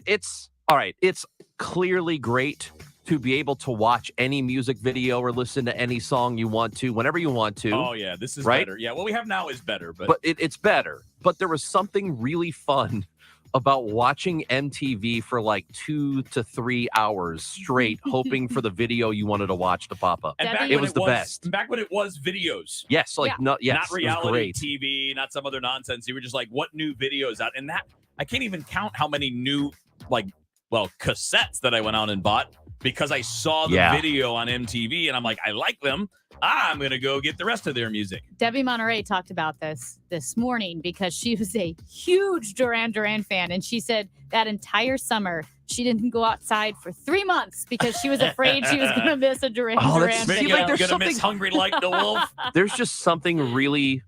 It's all right. It's clearly great to be able to watch any music video or listen to any song you want to, whenever you want to. Oh, yeah, this is right? better. Yeah, what we have now is better. But it's better. But there was something really fun about watching MTV for like 2 to 3 hours straight, hoping for the video you wanted to watch to pop up. And back It when was the best. Back when it was videos. Yes, not it was reality great. TV, not some other nonsense. You were just like, what new videos out? And that I can't even count how many new cassettes that I went out and bought because I saw the video on MTV and I'm like, I like them. I'm gonna go get the rest of their music. Debbie Monterey talked about this morning because she was a huge Duran Duran fan, and she said that entire summer she didn't go outside for 3 months because she was afraid she was going to miss a Duran Duran Maybe show. I'm gonna miss Hungry Like the Wolf. There's just something really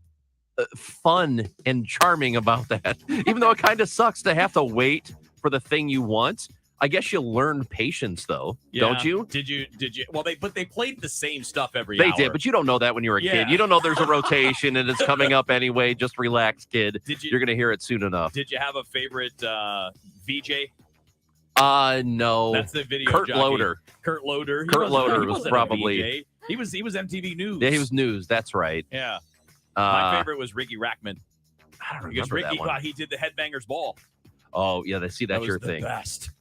fun and charming about that. Even though it kind of sucks to have to wait for the thing you want. I guess you learn patience, though, don't you? Did you? Well, they played the same stuff every They hour. did, but you don't know that when you're a Yeah. kid. You don't know there's a rotation and it's coming up anyway. Just relax, kid. Did you- You're going to hear it soon enough. Did you have a favorite VJ? No. That's the video Kurt jockey. Loder. Kurt Loder. He Kurt wasn't- Loder he was wasn't a probably- VJ. He was MTV News. Yeah, he was news. That's right. Yeah. My Uh, favorite was Ricky Rackman. I don't Because remember Ricky, that one. he did the Headbangers Ball. Oh, yeah, that's That was your the thing. best.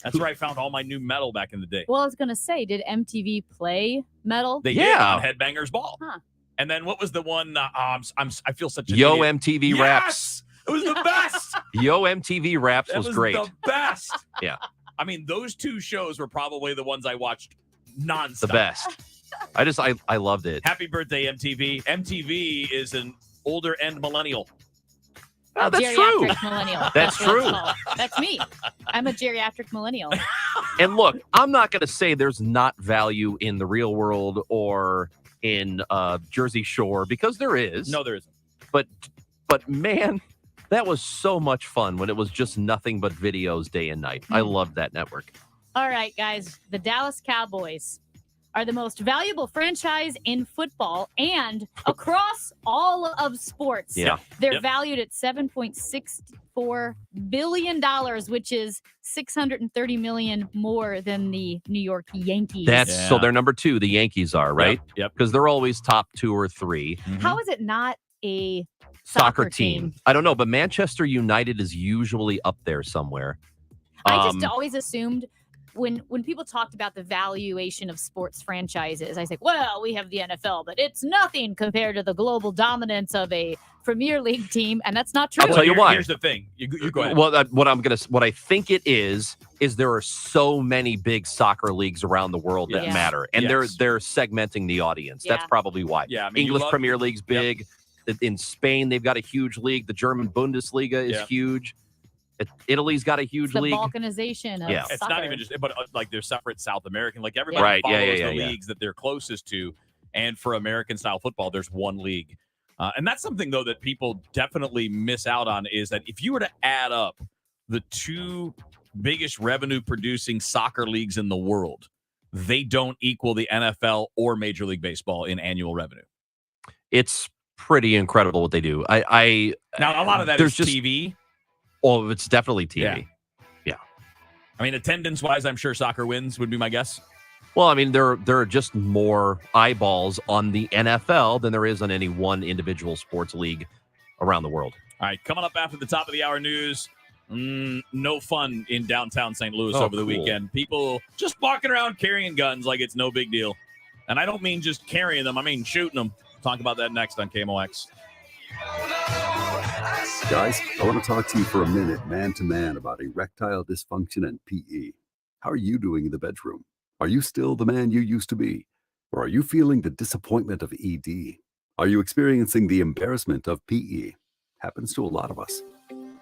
That's where I found all my new metal back in the day. Well, I was going to say, did MTV play metal? They did on Headbangers Ball. Huh. And then what was the one? I feel such an Yo idiot. MTV Yes! Raps. It was the best. Yo MTV Raps That was great. the best. Yeah, I mean, those two shows were probably the ones I watched nonstop. the best. I loved it. Happy birthday, MTV. MTV is an older end millennial. Oh, that's Geriatric true. millennial. That's what it's true. called. That's me. I'm a geriatric millennial. And look, I'm not going to say there's not value in the real world or in Jersey Shore because there is. No, there isn't. But man, that was so much fun when it was just nothing but videos day and night. I loved that network. All right, guys. The Dallas Cowboys are the most valuable franchise in football and across all of sports. Yeah. They're Yep. valued at $7.64 billion, which is $630 million more than the New York Yankees. So they're number 2. The Yankees are, right? Yep. Because they're always top 2 or 3. How is it not a Soccer team. I don't know, but Manchester United is usually up there somewhere. I just always assumed when people talked about the valuation of sports franchises, I said, well, we have the NFL, but it's nothing compared to the global dominance of a Premier League team, and that's not true. I'll tell you why. Here's the thing. You go ahead. Well, what I think it is is there are so many big soccer leagues around the world that Yes. matter, and Yes. they're segmenting the audience. That's Yeah. probably why. Yeah, I mean, you English love- Premier League's big. In Spain, they've got a huge league. The German Bundesliga is Yeah. huge. Italy's got a huge It's the league. balkanization of Yeah. soccer. It's not even just, but like they're separate South American. Like everybody Right, yeah, follows yeah, the yeah. leagues that they're closest to. And for American style football, there's one league. And that's something, though, that people definitely miss out on is that if you were to add up the two biggest revenue producing soccer leagues in the world, they don't equal the NFL or Major League Baseball in annual revenue. It's pretty incredible what they do. I Now, a lot of that there's is just TV. Oh, it's definitely TV. Yeah. I mean, attendance wise, I'm sure soccer wins would be my guess. Well, I mean, there are just more eyeballs on the NFL than there is on any one individual sports league around the world. All right, coming up after the top of the hour news. No fun in downtown St. Louis Oh, over the cool. weekend. People just walking around carrying guns like it's no big deal. And I don't mean just carrying them, I mean shooting them. Talk about that next on KMOX. Guys, I want to talk to you for a minute, man to man, about erectile dysfunction and PE. How are you doing in the bedroom? Are you still the man you used to be? Or are you feeling the disappointment of ED? Are you experiencing the embarrassment of PE? Happens to a lot of us.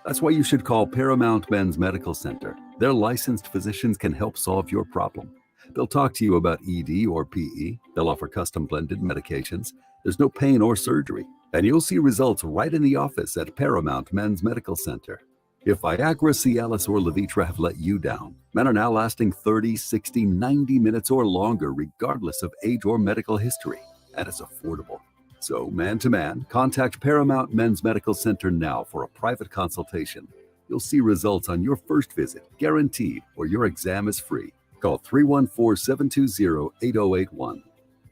That's why you should call Paramount Men's Medical Center. Their licensed physicians can help solve your problem. They'll talk to you about ED or PE. They'll offer custom blended medications. There's no pain or surgery. And you'll see results right in the office at Paramount Men's Medical Center. If Viagra, Cialis, or Levitra have let you down, men are now lasting 30, 60, 90 minutes or longer, regardless of age or medical history. And it's affordable. So, man to man, contact Paramount Men's Medical Center now for a private consultation. You'll see results on your first visit, guaranteed, or your exam is free. Call 314-720-8081.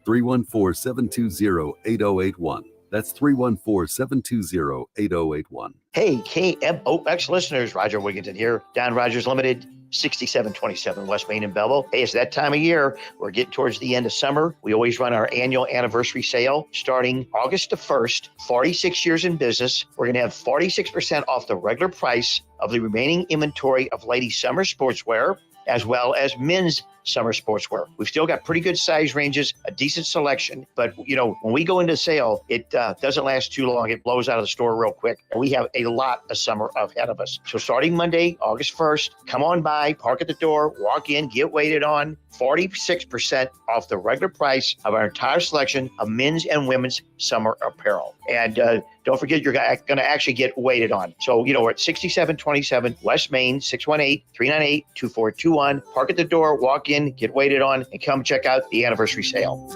314-720-8081. That's 314-720-8081. Hey, KMOX listeners, Roger Wigginton here, Don Rogers Limited, 6727 West Main in Belleville. Hey, it's that time of year. We're getting towards the end of summer. We always run our annual anniversary sale starting August the 1st, 46 years in business. We're going to have 46% off the regular price of the remaining inventory of ladies' summer sportswear, as well as men's summer sportswear. We've still got pretty good size ranges, a decent selection, but when we go into sale, it doesn't last too long. It blows out of the store real quick, and we have a lot of summer ahead of us. So starting Monday, August 1st, come on by, park at the door, walk in, get waited on, 46% off the regular price of our entire selection of men's and women's summer apparel. And don't forget, you're going to actually get waited on. So, we're at 6727 West Main, 618-398-2421. Park at the door, walk in, get waited on, and come check out the anniversary sale.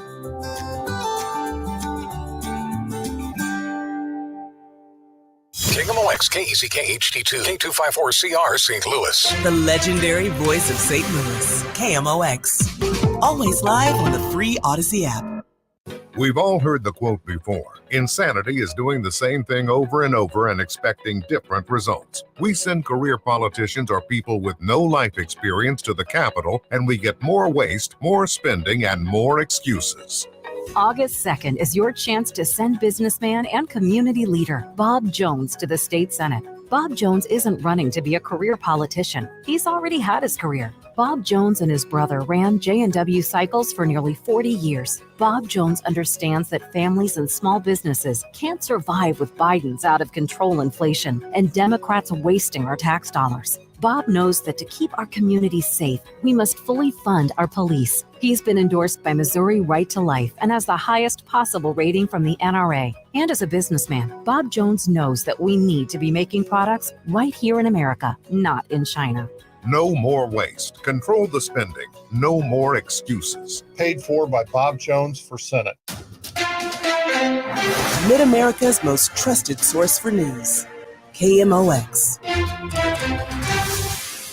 KMOX, KECK HD2, K254CR St. Louis. The legendary voice of St. Louis, KMOX. Always live on the free Odyssey app. We've all heard the quote before. Insanity is doing the same thing over and over and expecting different results. We send career politicians or people with no life experience to the Capitol, and we get more waste, more spending, and more excuses. August 2nd is your chance to send businessman and community leader Bob Jones to the state Senate. Bob Jones isn't running to be a career politician. He's already had his career. Bob Jones and his brother ran J&W Cycles for nearly 40 years. Bob Jones understands that families and small businesses can't survive with Biden's out-of-control inflation and Democrats wasting our tax dollars. Bob knows that to keep our communities safe, we must fully fund our police. He's been endorsed by Missouri Right to Life and has the highest possible rating from the NRA. And as a businessman, Bob Jones knows that we need to be making products right here in America, not in China. No more waste. Control the spending. No more excuses. Paid for by Bob Jones for Senate. Mid-America's most trusted source for news, KMOX.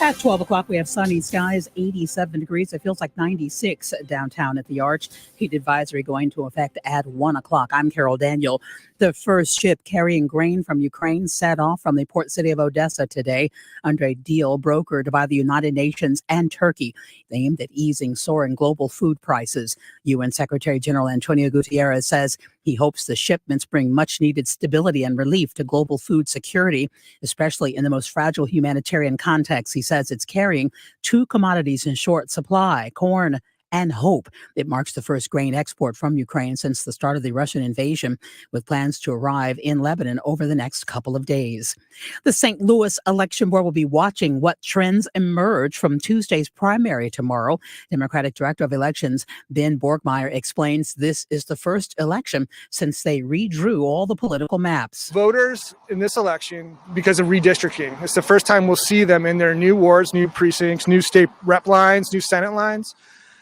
At 12 o'clock, we have sunny skies, 87 degrees. It feels like 96 downtown at the Arch. Heat advisory going into effect at 1 o'clock. I'm Carol Daniel. The first ship carrying grain from Ukraine set off from the port city of Odessa today under a deal brokered by the United Nations and Turkey, aimed at easing soaring global food prices. UN Secretary General Antonio Guterres says he hopes the shipments bring much-needed stability and relief to global food security, especially in the most fragile humanitarian context, he says it's carrying two commodities in short supply: corn and hope. It marks the first grain export from Ukraine since the start of the Russian invasion, with plans to arrive in Lebanon over the next couple of days. The St. Louis Election Board will be watching what trends emerge from Tuesday's primary tomorrow. Democratic Director of Elections Ben Borgmeyer explains this is the first election since they redrew all the political maps. Voters in this election, because of redistricting, it's the first time we'll see them in their new wards, new precincts, new state rep lines, new Senate lines.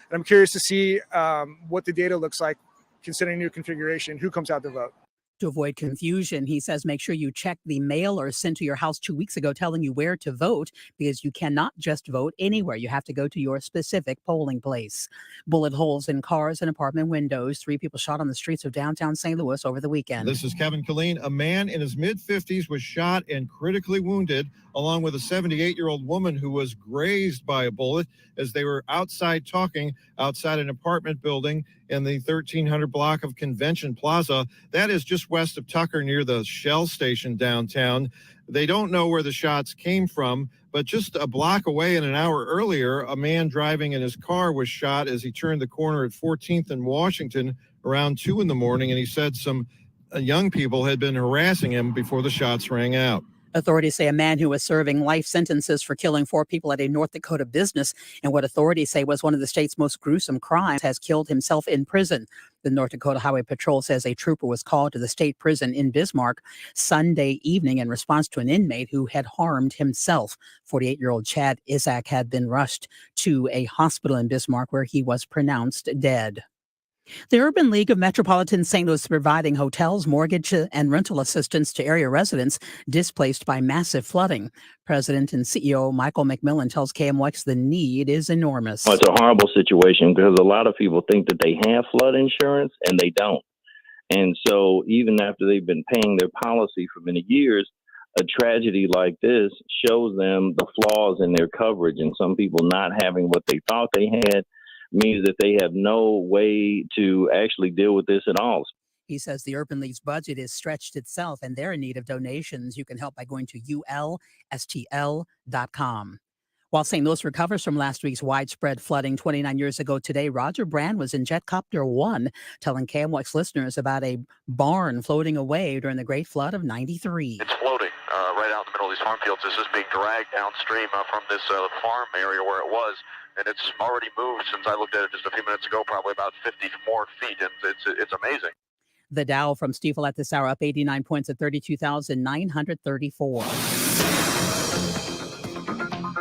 And I'm curious to see what the data looks like considering new configuration, who comes out to vote. To avoid confusion, he says make sure you check the mailer sent to your house 2 weeks ago telling you where to vote, because you cannot just vote anywhere. You have to go to your specific polling place. Bullet holes in cars and apartment windows. 3 people shot on the streets of downtown St. Louis over the weekend. This is Kevin Killeen. A man in his mid-50s was shot and critically wounded, along with a 78-year-old woman who was grazed by a bullet as they were outside talking outside an apartment building in the 1300 block of Convention Plaza. That is just west of Tucker near the Shell station downtown. They don't know where the shots came from, but just a block away and an hour earlier, a man driving in his car was shot as he turned the corner at 14th and Washington around 2 in the morning, and he said some young people had been harassing him before the shots rang out. Authorities say a man who was serving life sentences for killing 4 people at a North Dakota business and what authorities say was one of the state's most gruesome crimes has killed himself in prison. The North Dakota Highway Patrol says a trooper was called to the state prison in Bismarck Sunday evening in response to an inmate who had harmed himself. 48-year-old Chad Isaac had been rushed to a hospital in Bismarck where he was pronounced dead. The Urban League of Metropolitan St. Louis is providing hotels, mortgage, and rental assistance to area residents displaced by massive flooding. President and CEO Michael McMillan tells KMOX the need is enormous. Well, it's a horrible situation because a lot of people think that they have flood insurance and they don't. And so even after they've been paying their policy for many years, a tragedy like this shows them the flaws in their coverage, and some people not having what they thought they had means that they have no way to actually deal with this at all. He says the Urban League's budget is stretched itself and they're in need of donations. You can help by going to ulstl.com. While St. Louis recovers from last week's widespread flooding 29 years ago today, Roger Brand was in Jetcopter 1 telling KMOX listeners about a barn floating away during the Great Flood of '93. It's floating right out in the middle of these farm fields. This is being dragged downstream from this farm area where it was. And it's already moved since I looked at it just a few minutes ago, probably about 50 more feet. And it's amazing. The Dow from Stifel at this hour up 89 points at 32,934.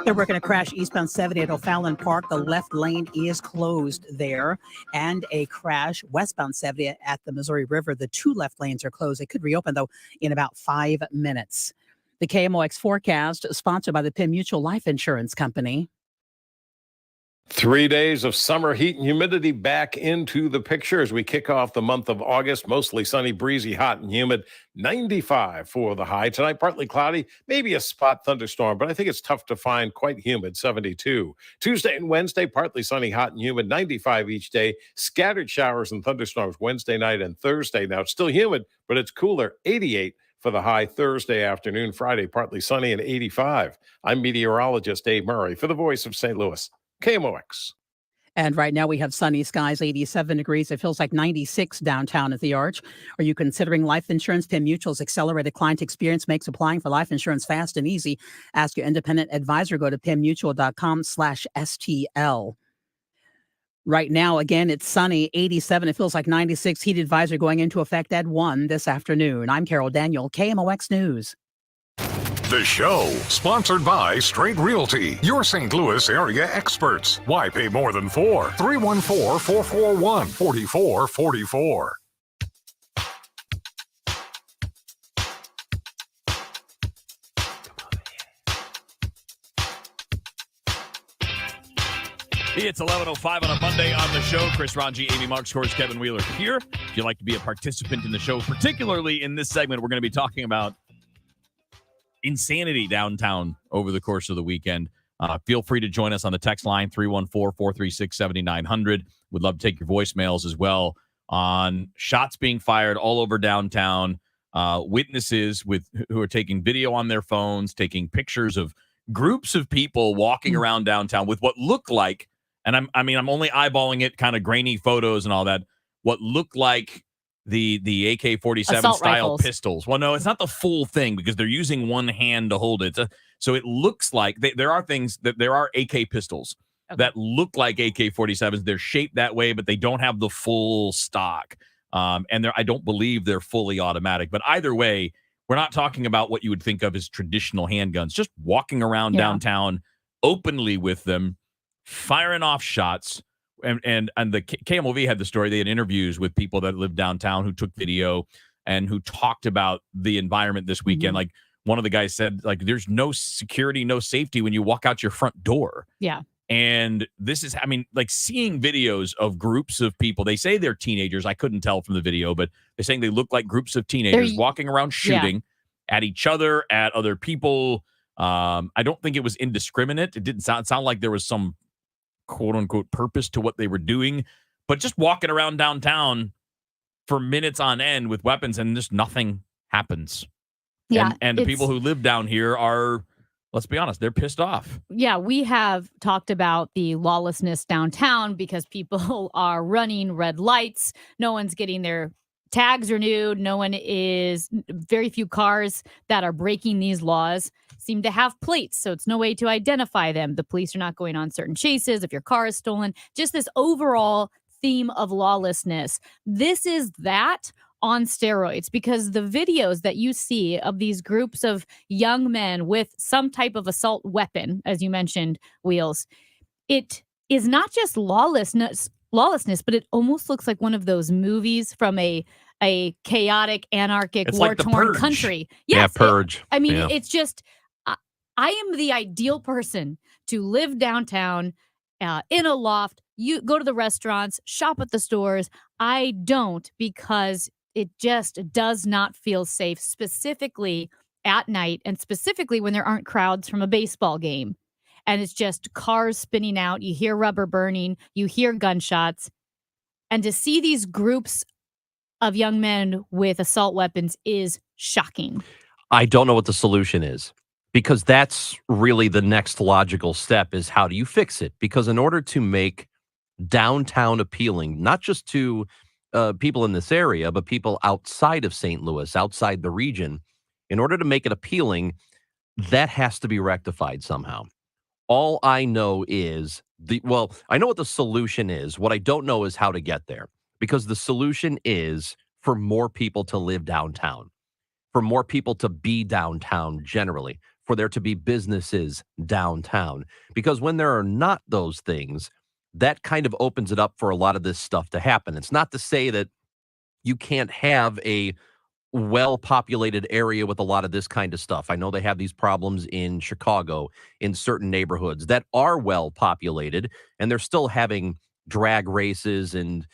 They're working a crash eastbound 70 at O'Fallon Park. The left lane is closed there. And a crash westbound 70 at the Missouri River. The 2 left lanes are closed. They could reopen, though, in about 5 minutes. The KMOX forecast, sponsored by the Penn Mutual Life Insurance Company. 3 days of summer heat and humidity back into the picture as we kick off the month of August. Mostly sunny, breezy, hot and humid. 95 for the high. Tonight, partly cloudy, maybe a spot thunderstorm, but I think it's tough to find. Quite humid, 72. Tuesday and Wednesday, partly sunny, hot and humid. 95 each day. Scattered showers and thunderstorms Wednesday night and Thursday. Now, it's still humid, but it's cooler. 88 for the high Thursday afternoon. Friday, partly sunny and 85. I'm meteorologist Dave Murray for the Voice of St. Louis. KMOX. And right now we have sunny skies, 87 degrees. It feels like 96 downtown at the Arch. Are you considering life insurance? Penn Mutual's accelerated client experience makes applying for life insurance fast and easy. Ask your independent advisor. Go to pennmutual.com/STL. Right now, again, it's sunny, 87. It feels like 96. Heat advisory going into effect at 1 this afternoon. I'm Carol Daniel, KMOX News. The show, sponsored by Straight Realty, your St. Louis area experts. Why pay more than 4? 314-441-4444. It's 11:05 on a Monday on the show. Chris Ranji, Amy Marks, Course, Kevin Wheeler here. If you'd like to be a participant in the show, particularly in this segment, we're going to be talking about insanity downtown over the course of the weekend. Feel free to join us on the text line 314-436-7900. Would love to take your voicemails as well on shots being fired all over downtown, witnesses who are taking video on their phones, taking pictures of groups of people walking around downtown with what look like, and I'm only eyeballing it, kind of grainy photos and all that, what look like the AK-47 Assault style rifles. pistols. Well, no, it's not the full thing because they're using one hand to hold it. So it looks like there are AK pistols that look like AK-47s. They're shaped that way, but they don't have the full stock. And I don't believe they're fully automatic. But either way, we're not talking about what you would think of as traditional handguns. Just walking around downtown openly with them, firing off shots. And the KMOV had the story. They had interviews with people that lived downtown who took video and who talked about the environment this weekend. Like one of the guys said, like, there's no security, no safety when you walk out your front door. Yeah. And this is, like seeing videos of groups of people. They say they're teenagers. I couldn't tell from the video, but they're saying they look like groups of teenagers walking around shooting at each other, at other people. I don't think it was indiscriminate. It didn't sound like there was some quote unquote purpose to what they were doing, but just walking around downtown for minutes on end with weapons and just nothing happens. Yeah. And the people who live down here are, let's be honest, they're pissed off. Yeah, we have talked about the lawlessness downtown because people are running red lights. No one's getting their tags renewed. Very few cars that are breaking these laws seem to have plates, so it's no way to identify them. The police are not going on certain chases if your car is stolen. Just this overall theme of lawlessness. This is that on steroids, because the videos that you see of these groups of young men with some type of assault weapon, as you mentioned, Wheels, it is not just lawlessness, but it almost looks like one of those movies from a chaotic, anarchic, war-torn country. Yes, Purge. It's just, I am the ideal person to live downtown in a loft. You go to the restaurants, shop at the stores. I don't, because it just does not feel safe, specifically at night and specifically when there aren't crowds from a baseball game. And it's just cars spinning out. You hear rubber burning. You hear gunshots. And to see these groups of young men with assault weapons is shocking. I don't know what the solution is, because that's really the next logical step, is how do you fix it? Because in order to make downtown appealing, not just to people in this area, but people outside of St. Louis, outside the region, in order to make it appealing, that has to be rectified somehow. All I know is I know what the solution is. What I don't know is how to get there, because the solution is for more people to live downtown, for more people to be downtown generally, for there to be businesses downtown. Because when there are not those things, that kind of opens it up for a lot of this stuff to happen. It's not to say that you can't have a well-populated area with a lot of this kind of stuff. I know they have these problems in Chicago, in certain neighborhoods that are well-populated, and they're still having drag races and,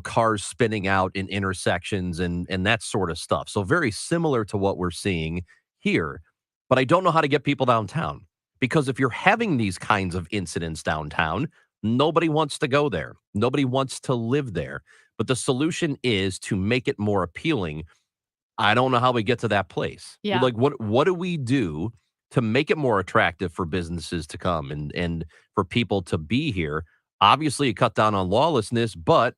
cars spinning out in intersections and that sort of stuff. So very similar to what we're seeing here. But I don't know how to get people downtown, because if you're having these kinds of incidents downtown, nobody wants to go there. Nobody wants to live there. But the solution is to make it more appealing. I don't know how we get to that place. Yeah. Like, what do we do to make it more attractive for businesses to come and for people to be here? Obviously, you cut down on lawlessness, but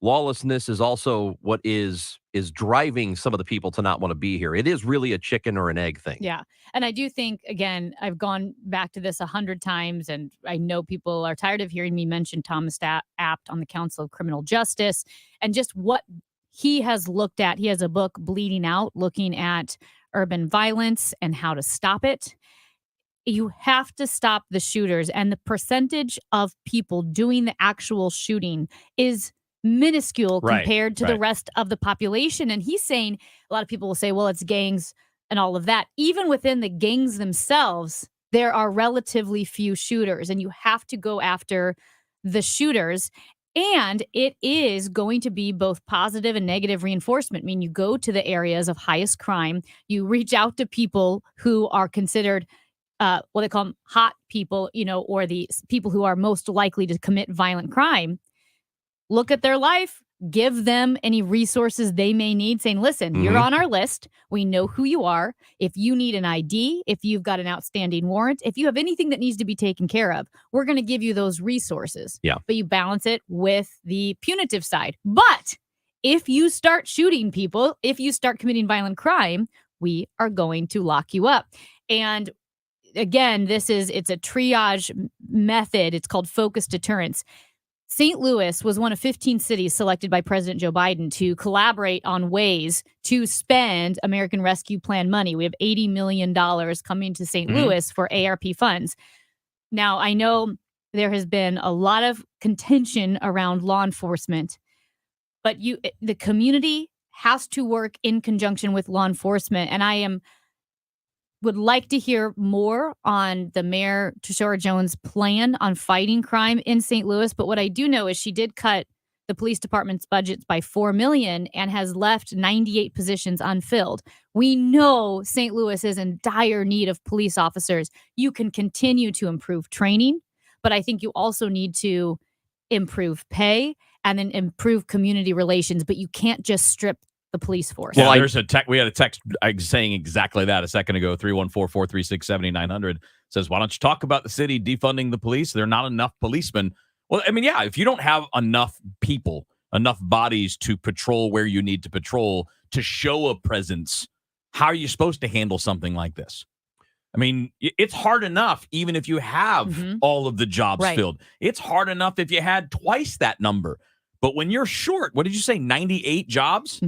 lawlessness is also what is driving some of the people to not want to be here. It is really a chicken or an egg thing. Yeah. And I do think, again, I've gone back to this 100 times, and I know people are tired of hearing me mention Thomas Apt on the Council of Criminal Justice and just what he has looked at. He has a book, Bleeding Out, looking at urban violence and how to stop it. You have to stop the shooters, and the percentage of people doing the actual shooting is minuscule compared to the rest of the population. And he's saying, a lot of people will say, well, it's gangs and all of that. Even within the gangs themselves, there are relatively few shooters, and you have to go after the shooters. And it is going to be both positive and negative reinforcement. I mean, you go to the areas of highest crime, you reach out to people who are considered what they call them hot people, or the people who are most likely to commit violent crime. Look at their life. give them any resources they may need, saying, listen, you're on our list. We know who you are. If you need an ID, if you've got an outstanding warrant, if you have anything that needs to be taken care of, we're going to give you those resources. Yeah. But you balance it with the punitive side. But if you start shooting people, if you start committing violent crime, we are going to lock you up. And again, it's a triage method. It's called focused deterrence. St. Louis was one of 15 cities selected by President Joe Biden to collaborate on ways to spend American Rescue Plan money. We have $80 million coming to St. Louis for ARP funds. Now, I know there has been a lot of contention around law enforcement, but the community has to work in conjunction with law enforcement. And would like to hear more on the Mayor Tishaura Jones' plan on fighting crime in St. Louis. But what I do know is she did cut the police department's budget by $4 million and has left 98 positions unfilled. We know St. Louis is in dire need of police officers. You can continue to improve training, but I think you also need to improve pay and then improve community relations. But you can't just strip the police force. Well, we had a text saying exactly that a second ago. 314-436-7900 says, why don't you talk about the city defunding the police? There are not enough policemen. Well, I mean, yeah, if you don't have enough people, enough bodies to patrol where you need to patrol, to show a presence, how are you supposed to handle something like this? I mean, it's hard enough even if you have all of the jobs filled. It's hard enough if you had twice that number. But when you're short, what did you say, 98 jobs?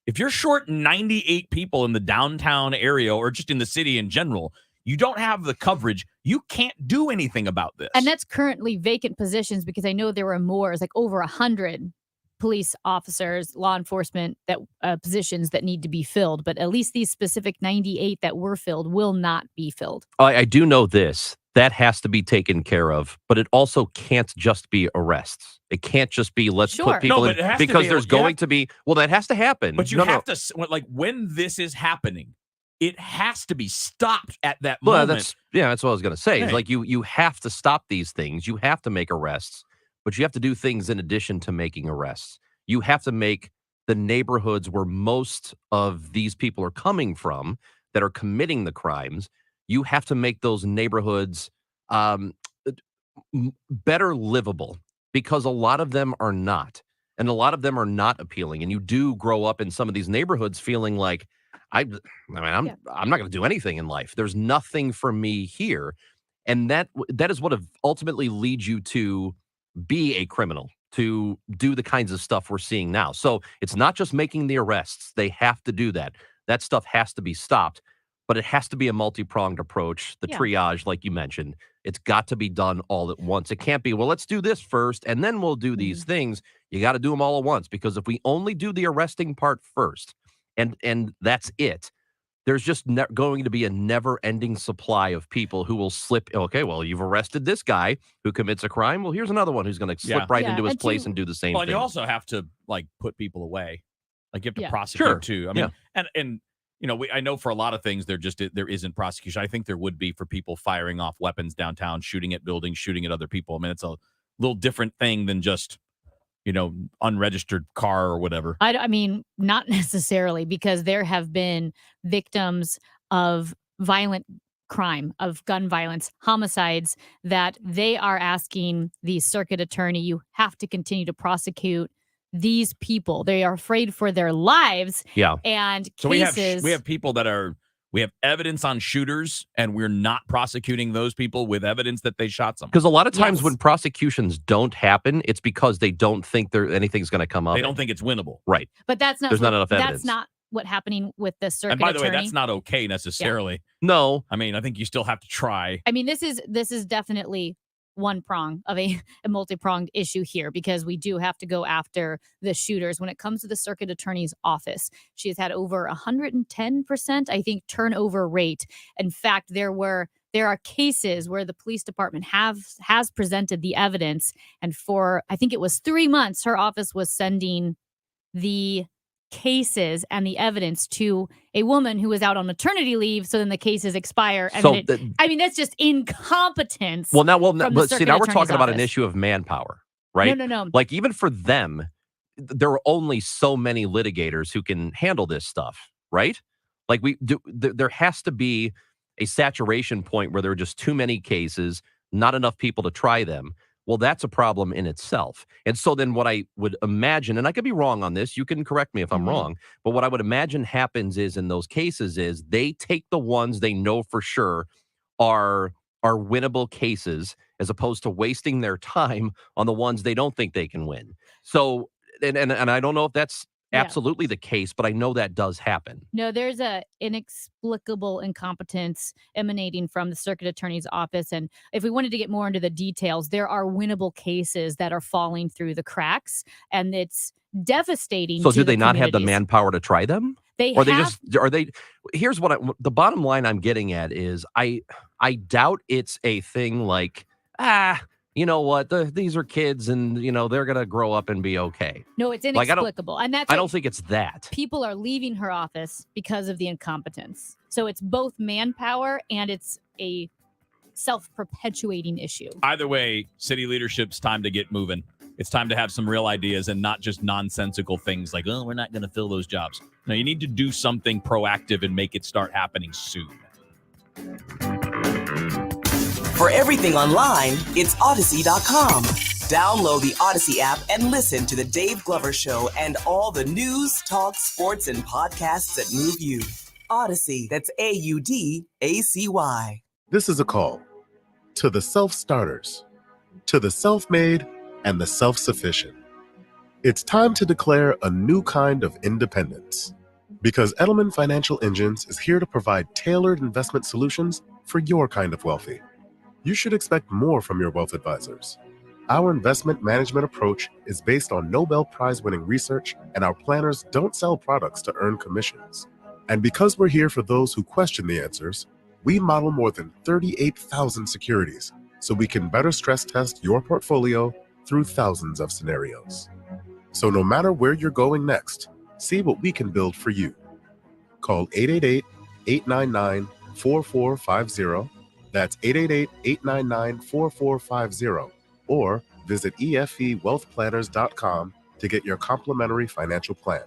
If you're short 98 people in the downtown area or just in the city in general, you don't have the coverage. You can't do anything about this. And that's currently vacant positions, because I know there were more. It's like over 100 police officers, law enforcement positions that need to be filled. But at least these specific 98 that were filled will not be filled. I do know this. That has to be taken care of, but it also can't just be arrests. It can't just be put people in, because there's going to be, that has to happen. But you have to, like, when this is happening, it has to be stopped at that moment. That's what I was going to say. It's like you have to stop these things. You have to make arrests, but you have to do things in addition to making arrests. You have to make the neighborhoods where most of these people are coming from that are committing the crimes, you have to make those neighborhoods better livable, because a lot of them are not. And a lot of them are not appealing. And you do grow up in some of these neighborhoods feeling like, I'm not going to do anything in life. There's nothing for me here. And that is what ultimately leads you to be a criminal, to do the kinds of stuff we're seeing now. So it's not just making the arrests. They have to do that. That stuff has to be stopped. But it has to be a multi-pronged approach. The triage, like you mentioned, it's got to be done all at once. It can't be, let's do this first, and then we'll do these things. You got to do them all at once, because if we only do the arresting part first, and that's it, there's just going to be a never-ending supply of people who will slip. Okay, well, you've arrested this guy who commits a crime. Well, here's another one who's going to slip right into his place and do the same thing. And you also have to, like, put people away. Like, you have to prosecute, too. I mean, and you know, I know for a lot of things there isn't prosecution. I think there would be for people firing off weapons downtown, shooting at buildings, shooting at other people. I mean, it's a little different thing than just, unregistered car or whatever. I mean, not necessarily, because there have been victims of violent crime, of gun violence, homicides, that they are asking the circuit attorney, you have to continue to prosecute these people. They are afraid for their lives. Yeah. And so cases, we have people we have evidence on shooters, and we're not prosecuting those people with evidence that they shot someone. Because a lot of times when prosecutions don't happen, it's because they don't think anything's going to come up. They don't think it's winnable. Right. But that's not. There's not enough evidence. That's not what's happening with the circuit And by the way, attorney. that's not okay necessarily. No. I mean, I think you still have to try. I mean, this is definitely one prong of a multi-pronged issue here, because we do have to go after the shooters. When it comes to the circuit attorney's office, she has had over 110%, I think, turnover rate. In fact, there are cases where the police department has presented the evidence, and for, I think it was 3 months, her office was sending the cases and the evidence to a woman who was out on maternity leave, so then the cases expire. And So I mean, that's just incompetence. But see, now we're circuit talking attorney's about an office. issue of manpower, right? No. Like, even for them, there are only so many litigators who can handle this stuff, right? Like there has to be a saturation point where there are just too many cases, not enough people to try them. Well, that's a problem in itself. And so then what I would imagine, and I could be wrong on this, you can correct me if I'm wrong, but what I would imagine happens is in those cases is they take the ones they know for sure are winnable cases as opposed to wasting their time on the ones they don't think they can win. So, and I don't know if that's absolutely the case, but I know that does happen. No, there's a inexplicable incompetence emanating from the circuit attorney's office. And if we wanted to get more into the details, there are winnable cases that are falling through the cracks, and it's devastating. So to do they the not have the communities. manpower to try them? They or have. Here's what the bottom line I'm getting at is I doubt it's a thing like, you know what, these are kids and, you know, they're going to grow up and be okay. No, it's Like, inexplicable. And that's I what don't think it's that. people are leaving her office because of the incompetence. So it's both manpower and it's a self-perpetuating issue. Either way, city leadership's time to get moving. It's time to have some real ideas and not just nonsensical things like, oh, we're not going to fill those jobs. No, you need to do something proactive and make it start happening soon. For everything online, it's Odyssey.com. Download the Odyssey app and listen to The Dave Glover Show and all the news, talk, sports, and podcasts that move you. Odyssey, that's AUDACY. This is a call to the self-starters, to the self-made, and the self-sufficient. It's time to declare a new kind of independence, because Edelman Financial Engines is here to provide tailored investment solutions for your kind of wealthy. You should expect more from your wealth advisors. Our investment management approach is based on Nobel Prize-winning research, and our planners don't sell products to earn commissions. And because we're here for those who question the answers, we model more than 38,000 securities so we can better stress test your portfolio through thousands of scenarios. So no matter where you're going next, see what we can build for you. Call 888-899-4450. That's 888-899-4450. Or visit EFEWealthPlanners.com to get your complimentary financial plan.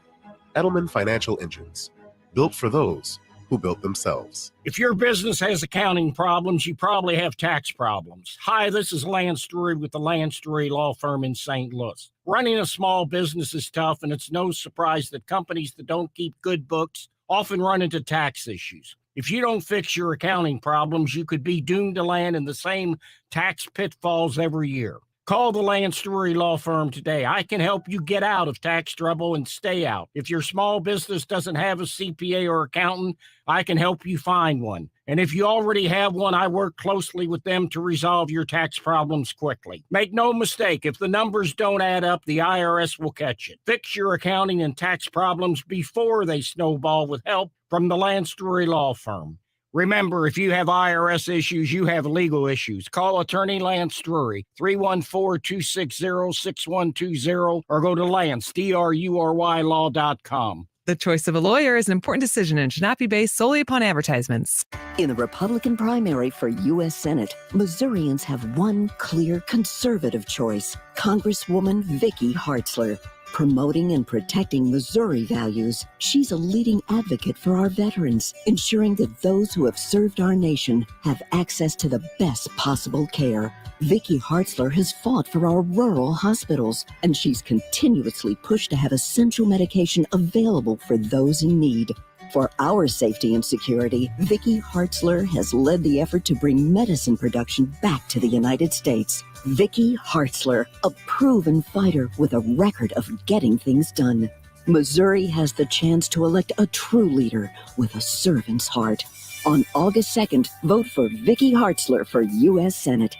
Edelman Financial Engines, built for those who built themselves. If your business has accounting problems, you probably have tax problems. Hi, this is Lance Drury with the Lance Drury Law Firm in St. Louis. Running a small business is tough, and it's no surprise that companies that don't keep good books often run into tax issues. If you don't fix your accounting problems, you could be doomed to land in the same tax pitfalls every year. Call the Lance Drury Law Firm today. I can help you get out of tax trouble and stay out. If your small business doesn't have a CPA or accountant, I can help you find one. And if you already have one, I work closely with them to resolve your tax problems quickly. Make no mistake, if the numbers don't add up, the IRS will catch it. Fix your accounting and tax problems before they snowball with help from the Lance Drury Law Firm. Remember, if you have IRS issues, you have legal issues. Call attorney Lance Drury, 314-260-6120, or go to Lance, DRURYlaw.com. The choice of a lawyer is an important decision and should not be based solely upon advertisements. In the Republican primary for U.S. Senate, Missourians have one clear conservative choice, Congresswoman Vicky Hartzler. Promoting and protecting Missouri values, she's a leading advocate for our veterans, ensuring that those who have served our nation have access to the best possible care. Vicky Hartzler has fought for our rural hospitals, and she's continuously pushed to have essential medication available for those in need. For our safety and security, Vicky Hartzler has led the effort to bring medicine production back to the United States. Vicky Hartzler, a proven fighter with a record of getting things done. Missouri has the chance to elect a true leader with a servant's heart. On August 2nd, vote for Vicky Hartzler for U.S. Senate.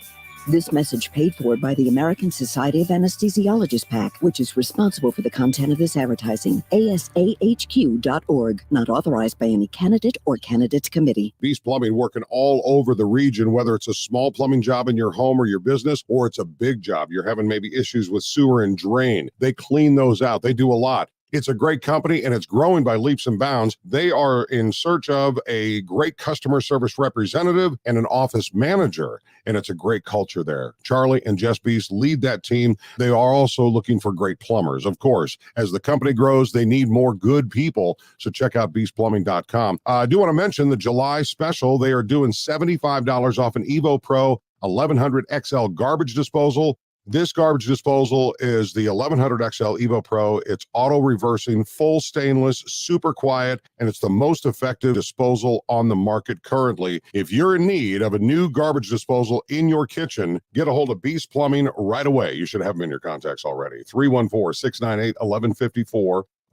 This message paid for by the American Society of Anesthesiologists PAC, which is responsible for the content of this advertising. ASAHQ.org, not authorized by any candidate or candidates committee. Beast Plumbing working all over the region, whether it's a small plumbing job in your home or your business, or it's a big job. You're having maybe issues with sewer and drain. They clean those out. They do a lot. It's a great company and it's growing by leaps and bounds. They are in search of a great customer service representative and an office manager, and it's a great culture there. Charlie and Jess Beast lead that team. They are also looking for great plumbers. Of course, as the company grows, they need more good people. So check out beastplumbing.com. I do want to mention the July special. They are doing $75 off an Evo Pro 1100 XL garbage disposal. This garbage disposal is the 1100 XL Evo Pro. It's auto reversing, full stainless, super quiet, and it's the most effective disposal on the market currently. If you're in need of a new garbage disposal in your kitchen, get a hold of Beast Plumbing right away. You should have them in your contacts already. 314-698-1154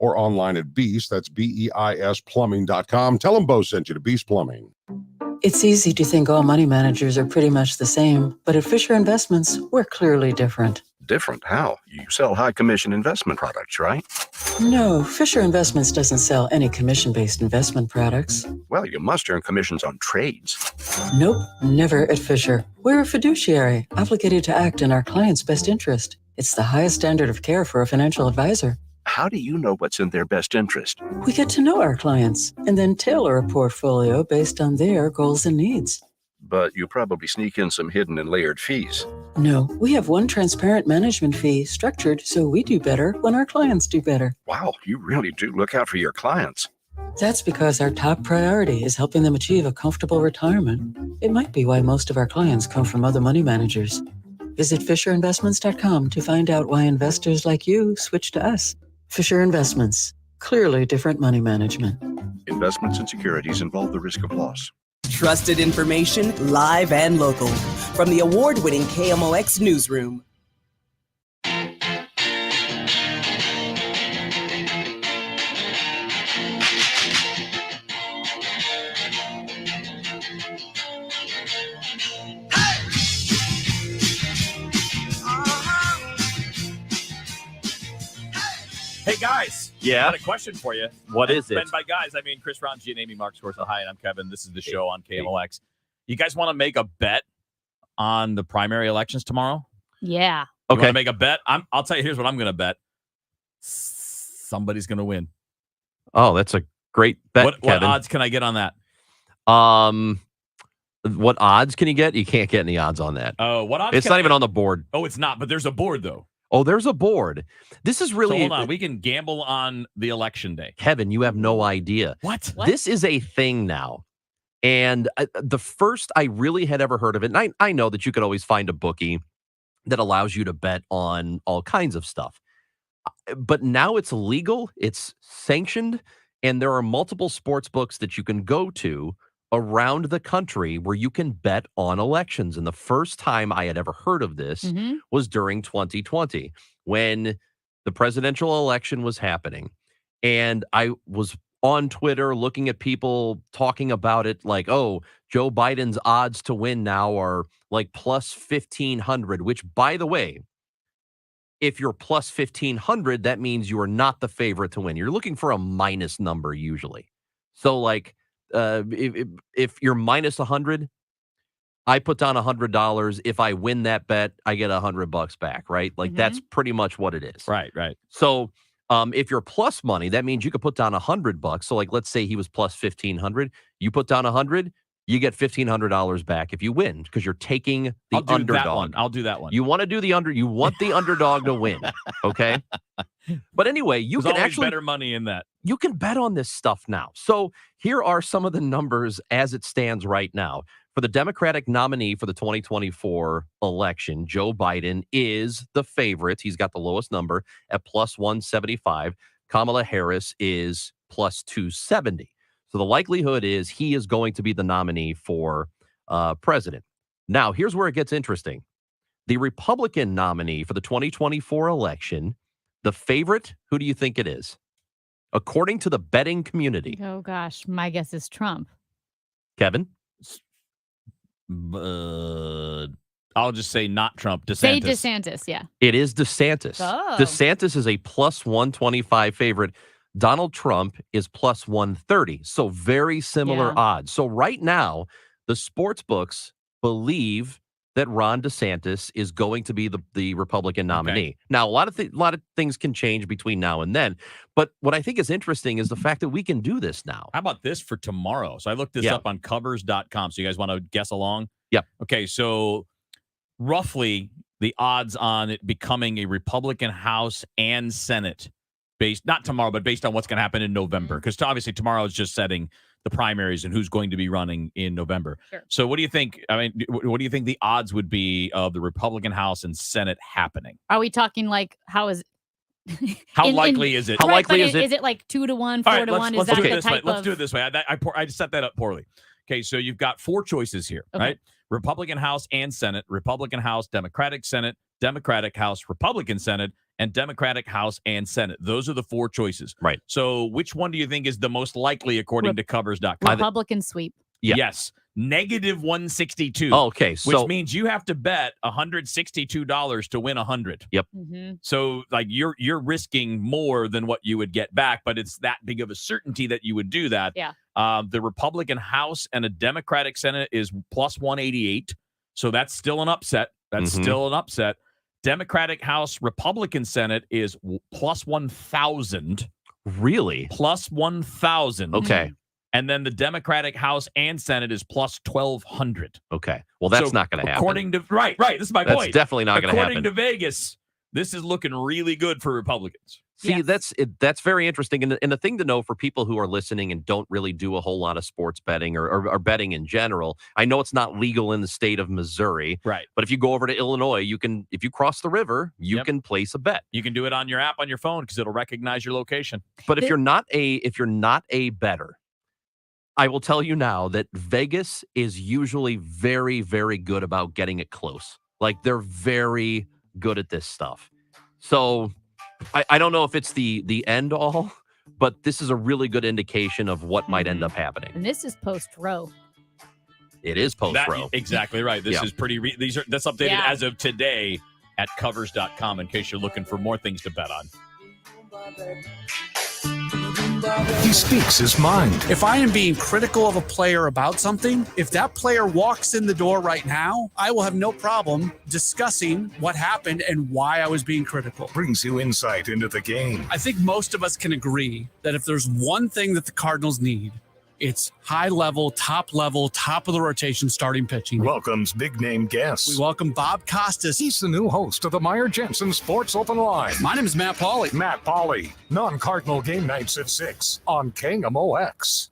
or online at Beast. That's BEIS plumbing.com. Tell them Bo sent you to Beast Plumbing. It's easy to think all money managers are pretty much the same, but at Fisher Investments, we're clearly different. Different? How? You sell high commission investment products, right? No, Fisher Investments doesn't sell any commission-based investment products. Well, you must earn commissions on trades. Nope, never at Fisher. We're a fiduciary, obligated to act in our client's best interest. It's the highest standard of care for a financial advisor. How do you know what's in their best interest? We get to know our clients and then tailor a portfolio based on their goals and needs. But you probably sneak in some hidden and layered fees. No, we have one transparent management fee structured so we do better when our clients do better. Wow, you really do look out for your clients. That's because our top priority is helping them achieve a comfortable retirement. It might be why most of our clients come from other money managers. Visit FisherInvestments.com to find out why investors like you switch to us. Fisher Investments. Clearly different money management. Investments and securities involve the risk of loss. Trusted information, live and local. From the award-winning KMOX Newsroom. Hey, guys. Yeah? Got a question for you. What is it? And by guys, I mean Chris Ron, G, and Amy Mark Scorsa. Hi, and I'm Kevin. This is the show on KMOX. You guys want to make a bet on the primary elections tomorrow? Yeah. You want to make a bet? I'll tell you, here's what I'm going to bet. Somebody's going to win. Oh, that's a great bet, What Kevin. odds can I get on that? What odds can you get? You can't get any odds on that. Oh, what odds? It's can not I even get? on the board. Oh, it's not, but there's a board, though. Oh, there's a board. This is really... So hold on. We can gamble on the election day. Kevin, you have no idea. What? This is a thing now. And the first I really had ever heard of it, and I know that you could always find a bookie that allows you to bet on all kinds of stuff. But now it's legal, it's sanctioned, and there are multiple sports books that you can go to around the country where you can bet on elections. And the first time I had ever heard of this was during 2020 when the presidential election was happening. And I was on Twitter looking at people talking about it like, oh, Joe Biden's odds to win now are like plus 1,500, which, by the way, if you're plus 1,500, that means you are not the favorite to win. You're looking for a minus number usually. So like, if you're minus 100, I put down $100. If I win that bet, I get $100 back, right? Like that's pretty much what it is. Right, right. So if you're plus money, that means you could put down $100. So like, let's say he was plus 1,500. You put down 100, you get $1,500 back if you win because you're taking the underdog. I'll do that one. You want to do you want the underdog to win, okay? But anyway, you There's can always actually better money in that. You can bet on this stuff now. So here are some of the numbers as it stands right now. For the Democratic nominee for the 2024 election, Joe Biden is the favorite. He's got the lowest number at plus 175. Kamala Harris is plus 270. So the likelihood is he is going to be the nominee for president. Now, here's where it gets interesting. The Republican nominee for the 2024 election, the favorite, who do you think it is? According to the betting community. Oh, gosh. My guess is Trump. Kevin? I'll just say not Trump. DeSantis. Say DeSantis, yeah. It is DeSantis. Oh. DeSantis is a plus 125 favorite. Donald Trump is plus 130. So very similar odds. So right now, the sports books believe that Ron DeSantis is going to be the Republican nominee. Now, a lot of things can change between now and then, but what I think is interesting is the fact that we can do this now. How about this for tomorrow? So I looked this up on covers.com. So you guys want to guess along? Yep. Okay, so roughly the odds on it becoming a Republican House and Senate, based not tomorrow, but based on what's going to happen in November, because obviously tomorrow is just setting the primaries and who's going to be running in November. Sure. So what do you think? I mean, what do you think the odds would be of the Republican House and Senate happening? Are we talking like how is How likely is it? How likely is it? Is it like 2 to 1, 4 to 1? Is that the type Let's do it this way. I set that up poorly. Okay, so you've got 4 choices here, right? Republican House and Senate, Republican House, Democratic Senate, Democratic House, Republican Senate, and Democratic House and Senate. Those are the 4 choices. Right. So which one do you think is the most likely according to covers.com? Republican sweep. Yeah. Yes. Negative 162. Oh, okay. Which So means you have to bet $162 to win 100. Yep. So like you're risking more than what you would get back, but it's that big of a certainty that you would do that. Yeah. The Republican House and a Democratic Senate is plus 188. So that's still an upset. That's still an upset. Democratic House, Republican Senate is plus 1,000. Really? Plus 1,000. Okay. And then the Democratic House and Senate is plus 1,200. Okay. Well, that's not going to happen. According to right. This is my point. That's definitely not going to happen. According to Vegas, this is looking really good for Republicans. See, that's very interesting. And the thing to know for people who are listening and don't really do a whole lot of sports betting or betting in general, I know it's not legal in the state of Missouri. Right. But if you go over to Illinois, you can, if you cross the river, you can place a bet. You can do it on your app on your phone because it'll recognize your location. But if you're not a bettor, I will tell you now that Vegas is usually very, very good about getting it close. Like they're very good at this stuff. So I don't know if it's the end all, but this is a really good indication of what might end up happening. And this is post row. It is post row. Exactly right. This is pretty. That's updated as of today at covers.com in case you're looking for more things to bet on. He speaks his mind. If I am being critical of a player about something, if that player walks in the door right now, I will have no problem discussing what happened and why I was being critical. Brings you insight into the game. I think most of us can agree that if there's one thing that the Cardinals need, it's high level, top of the rotation starting pitching. Welcomes big name guests. We welcome Bob Costas. He's the new host of the Meyer Jensen Sports Open Line. My name is Matt Pauley. Matt Pauley. Non-Cardinal game nights at 6 on KMOX.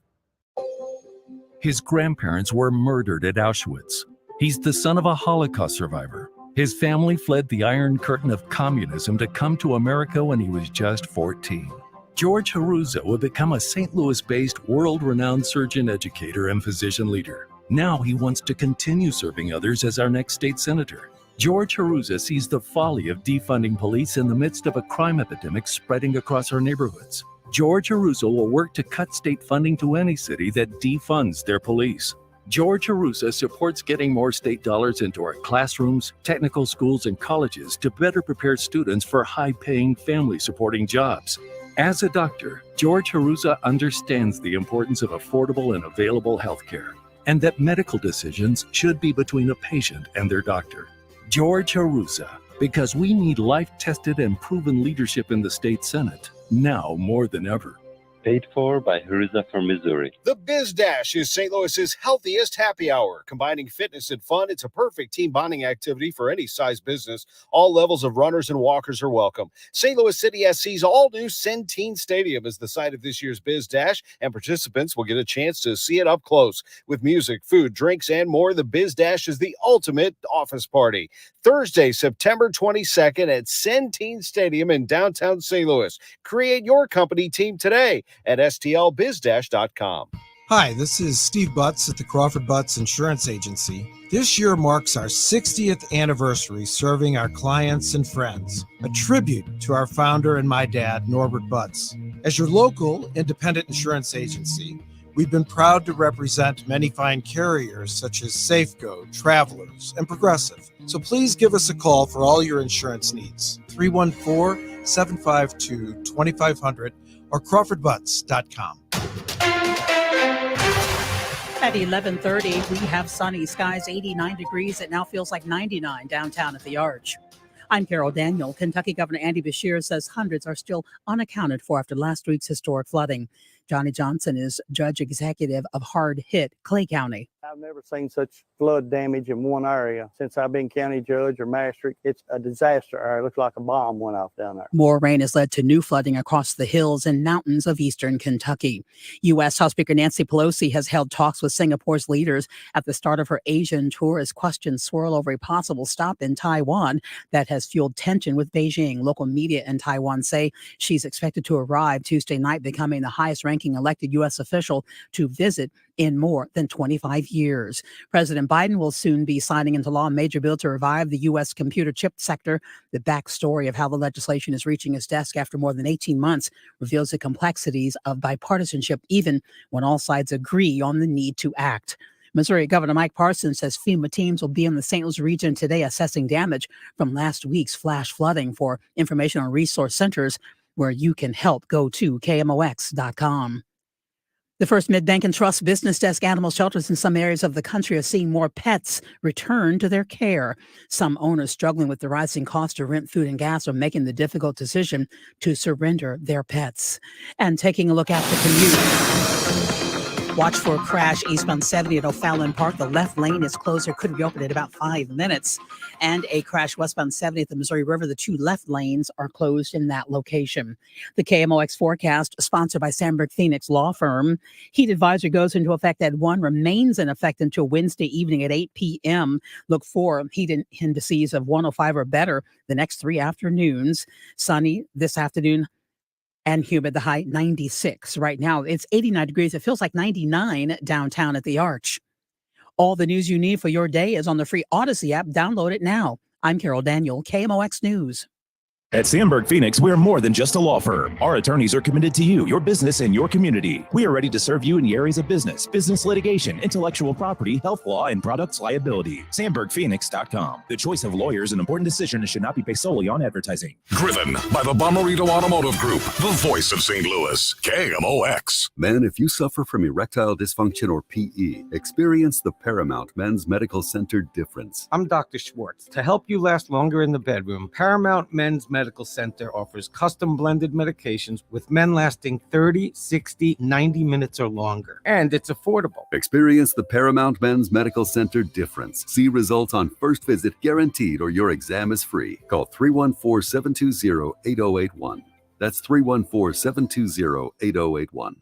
His grandparents were murdered at Auschwitz. He's the son of a Holocaust survivor. His family fled the Iron Curtain of communism to come to America when he was just 14. George Haruza would become a St. Louis-based, world-renowned surgeon educator and physician leader. Now he wants to continue serving others as our next state senator. George Haruza sees the folly of defunding police in the midst of a crime epidemic spreading across our neighborhoods. George Haruza will work to cut state funding to any city that defunds their police. George Haruza supports getting more state dollars into our classrooms, technical schools, and colleges to better prepare students for high-paying, family-supporting jobs. As a doctor, George Haruza understands the importance of affordable and available health care, and that medical decisions should be between a patient and their doctor. George Haruza, because we need life-tested and proven leadership in the state Senate, now more than ever. Paid for by Haruza from Missouri. The Biz Dash is St. Louis's healthiest happy hour. Combining fitness and fun, it's a perfect team bonding activity for any size business. All levels of runners and walkers are welcome. St. Louis City SC's all-new Centene Stadium is the site of this year's Biz Dash, and participants will get a chance to see it up close. With music, food, drinks, and more, the Biz Dash is the ultimate office party. Thursday, September 22nd at Centene Stadium in downtown St. Louis. Create your company team today at stlbizdash.com. Hi, this is Steve Butts at the Crawford Butts Insurance Agency. This year marks our 60th anniversary serving our clients and friends, a tribute to our founder and my dad, Norbert Butts. As your local independent insurance agency, we've been proud to represent many fine carriers such as Safeco, Travelers, and Progressive. So please give us a call for all your insurance needs. 314-752-2500 or crawfordbutts.com. At 11:30, we have sunny skies, 89 degrees. It now feels like 99 downtown at the Arch. I'm Carol Daniel. Kentucky Governor Andy Beshear says hundreds are still unaccounted for after last week's historic flooding. Johnny Johnson is judge executive of hard-hit Clay County. I've never seen such flood damage in one area since I've been county judge or magistrate. It's a disaster area. It looks like a bomb went off down there. More rain has led to new flooding across the hills and mountains of eastern Kentucky. U.S. House Speaker Nancy Pelosi has held talks with Singapore's leaders at the start of her Asian tour as questions swirl over a possible stop in Taiwan that has fueled tension with Beijing. Local media in Taiwan say she's expected to arrive Tuesday night, becoming the highest-ranking elected U.S. official to visit in more than 25 years. President Biden will soon be signing into law a major bill to revive the U.S. computer chip sector. The backstory of how the legislation is reaching his desk after more than 18 months reveals the complexities of bipartisanship, even when all sides agree on the need to act. Missouri Governor Mike Parson says FEMA teams will be in the St. Louis region today assessing damage from last week's flash flooding. For information on resource centers where you can help, go to KMOX.com. The First Mid-Bank and Trust Business Desk animal shelters in some areas of the country are seeing more pets return to their care. Some owners struggling with the rising cost of rent, food, and gas are making the difficult decision to surrender their pets. And taking a look at the commute. Watch for a crash eastbound 70 at O'Fallon Park. The left lane is closed. It could reopen in about 5 minutes. And a crash westbound 70 at the Missouri River. The two left lanes are closed in that location. The KMOX forecast, sponsored by Sandberg Phoenix Law Firm. Heat advisory goes into effect at 1, remains in effect until Wednesday evening at 8 p.m. Look for heat indices of 105 or better the next 3 afternoons. Sunny this afternoon and humid, the high 96. Right now, it's 89 degrees. It feels like 99 downtown at the Arch. All the news you need for your day is on the free Odyssey app. Download it now. I'm Carol Daniel, KMOX News. At Sandberg Phoenix, we're more than just a law firm. Our attorneys are committed to you, your business, and your community. We are ready to serve you in the areas of business litigation, intellectual property, health law, and products liability. SandbergPhoenix.com. The choice of lawyers and important decisions should not be based solely on advertising. Driven by the Bomarito Automotive Group, the voice of St. Louis, KMOX. Men, if you suffer from erectile dysfunction or PE, experience the Paramount Men's Medical Center difference. I'm Dr. Schwartz. To help you last longer in the bedroom, Paramount Men's Medical Center offers custom blended medications with men lasting 30, 60, 90 minutes or longer. And it's affordable. Experience the Paramount Men's Medical Center difference. See results on first visit guaranteed or your exam is free. Call 314-720-8081. That's 314-720-8081.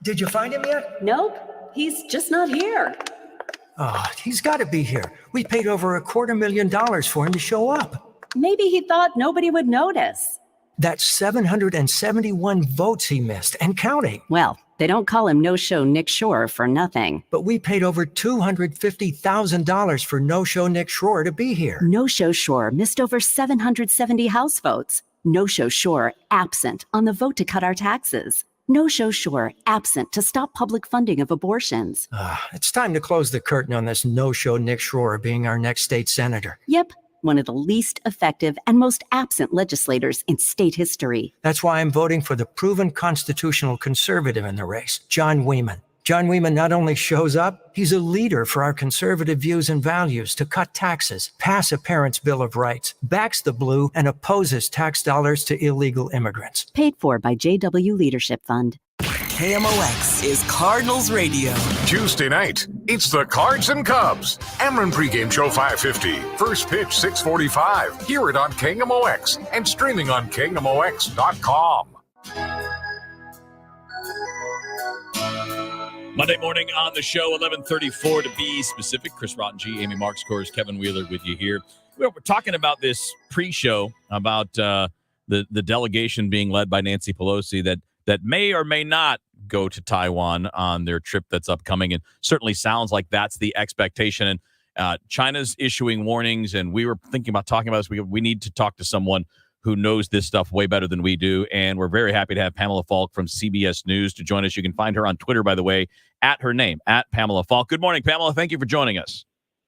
Did you find him yet? Nope. He's just not here. He's got to be here. We paid over $250,000 for him to show up. Maybe he thought nobody would notice. That's 771 votes he missed and counting. Well, they don't call him No-Show Nick Shore for nothing. But we paid over $250,000 for No-Show Nick Shore to be here. No-Show Shore missed over 770 House votes. No-Show Shore absent on the vote to cut our taxes. No-Show Shore absent to stop public funding of abortions. It's time to close the curtain on this No-Show Nick Shore being our next state senator. Yep. One of the least effective and most absent legislators in state history. That's why I'm voting for the proven constitutional conservative in the race, John Wieman. John Wieman not only shows up, he's a leader for our conservative views and values to cut taxes, pass a parent's Bill of Rights, backs the blue, and opposes tax dollars to illegal immigrants. Paid for by JW Leadership Fund. KMOX is Cardinals Radio. Tuesday night, it's the Cards and Cubs. Ameren pregame show 5:50. First pitch 6:45. Hear it on KMOX and streaming on KMOX.com. Monday morning on the show, 11:34 to be specific. Chris Rottengy, Amy Markscores, Kevin Wheeler with you here. We're talking about this pre-show about the delegation being led by Nancy Pelosi that may or may not go to Taiwan on their trip that's upcoming, and certainly sounds like that's the expectation. And China's issuing warnings, and we were thinking about talking about this. We need to talk to someone who knows this stuff way better than we do, and we're very happy to have Pamela Falk from CBS News to join us. You can find her on Twitter, by the way, at her name, at Pamela Falk. Good morning, Pamela. Thank you for joining us.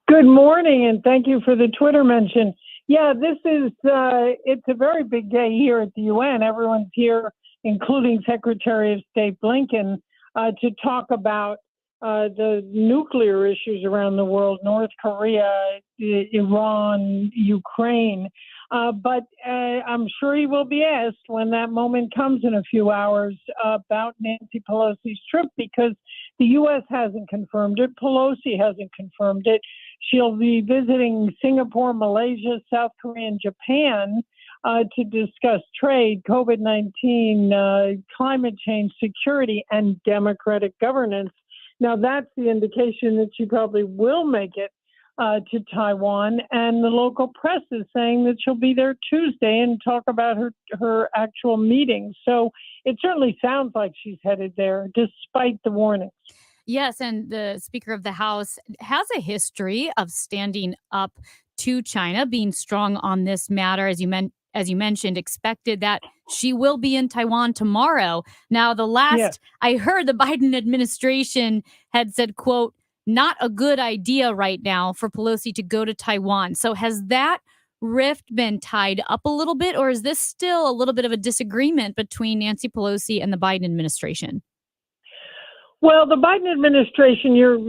Good morning, and thank you for the Twitter mention. Yeah, this is it's a very big day here at the UN. Everyone's here, including Secretary of State Blinken, to talk about the nuclear issues around the world, North Korea, Iran, Ukraine. But I'm sure he will be asked when that moment comes in a few hours about Nancy Pelosi's trip, because the U.S. hasn't confirmed it. Pelosi hasn't confirmed it. She'll be visiting Singapore, Malaysia, South Korea, and Japan to discuss trade, COVID-19, climate change, security, and democratic governance. Now, that's the indication that she probably will make it to Taiwan, and the local press is saying that she'll be there Tuesday and talk about her actual meeting. So it certainly sounds like she's headed there, despite the warnings. Yes, and the Speaker of the House has a history of standing up to China, being strong on this matter. As you mentioned, expected that she will be in Taiwan tomorrow. Now, the last I heard, the Biden administration had said, quote, not a good idea right now for Pelosi to go to Taiwan. So has that rift been tied up a little bit, or is this still a little bit of a disagreement between Nancy Pelosi and the Biden administration? Well, the Biden administration, you're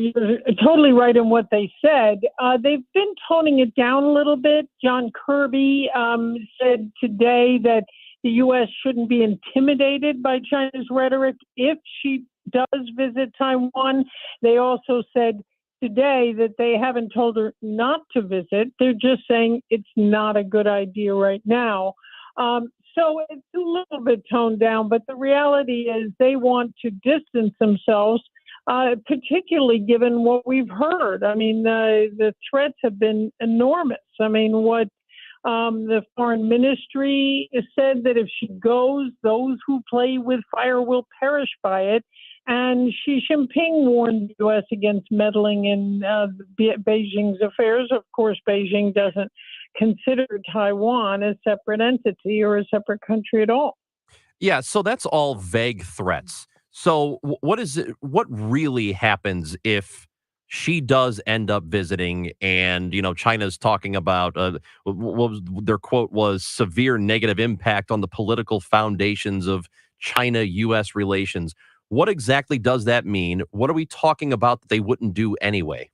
totally right in what they said. They've been toning it down a little bit. John Kirby said today that the U.S. shouldn't be intimidated by China's rhetoric if she does visit Taiwan. They also said today that they haven't told her not to visit. They're just saying it's not a good idea right now. So it's a little bit toned down, but the reality is they want to distance themselves, particularly given what we've heard. I mean, the threats have been enormous. I mean, what the foreign ministry said, that if she goes, those who play with fire will perish by it. And Xi Jinping warned the U.S. against meddling in Beijing's affairs. Of course, Beijing doesn't consider Taiwan a separate entity or a separate country at all. Yeah, so that's all vague threats. So what really happens if she does end up visiting and, China's talking about what was their quote was severe negative impact on the political foundations of China-U.S. relations. What exactly does that mean? What are we talking about that they wouldn't do anyway?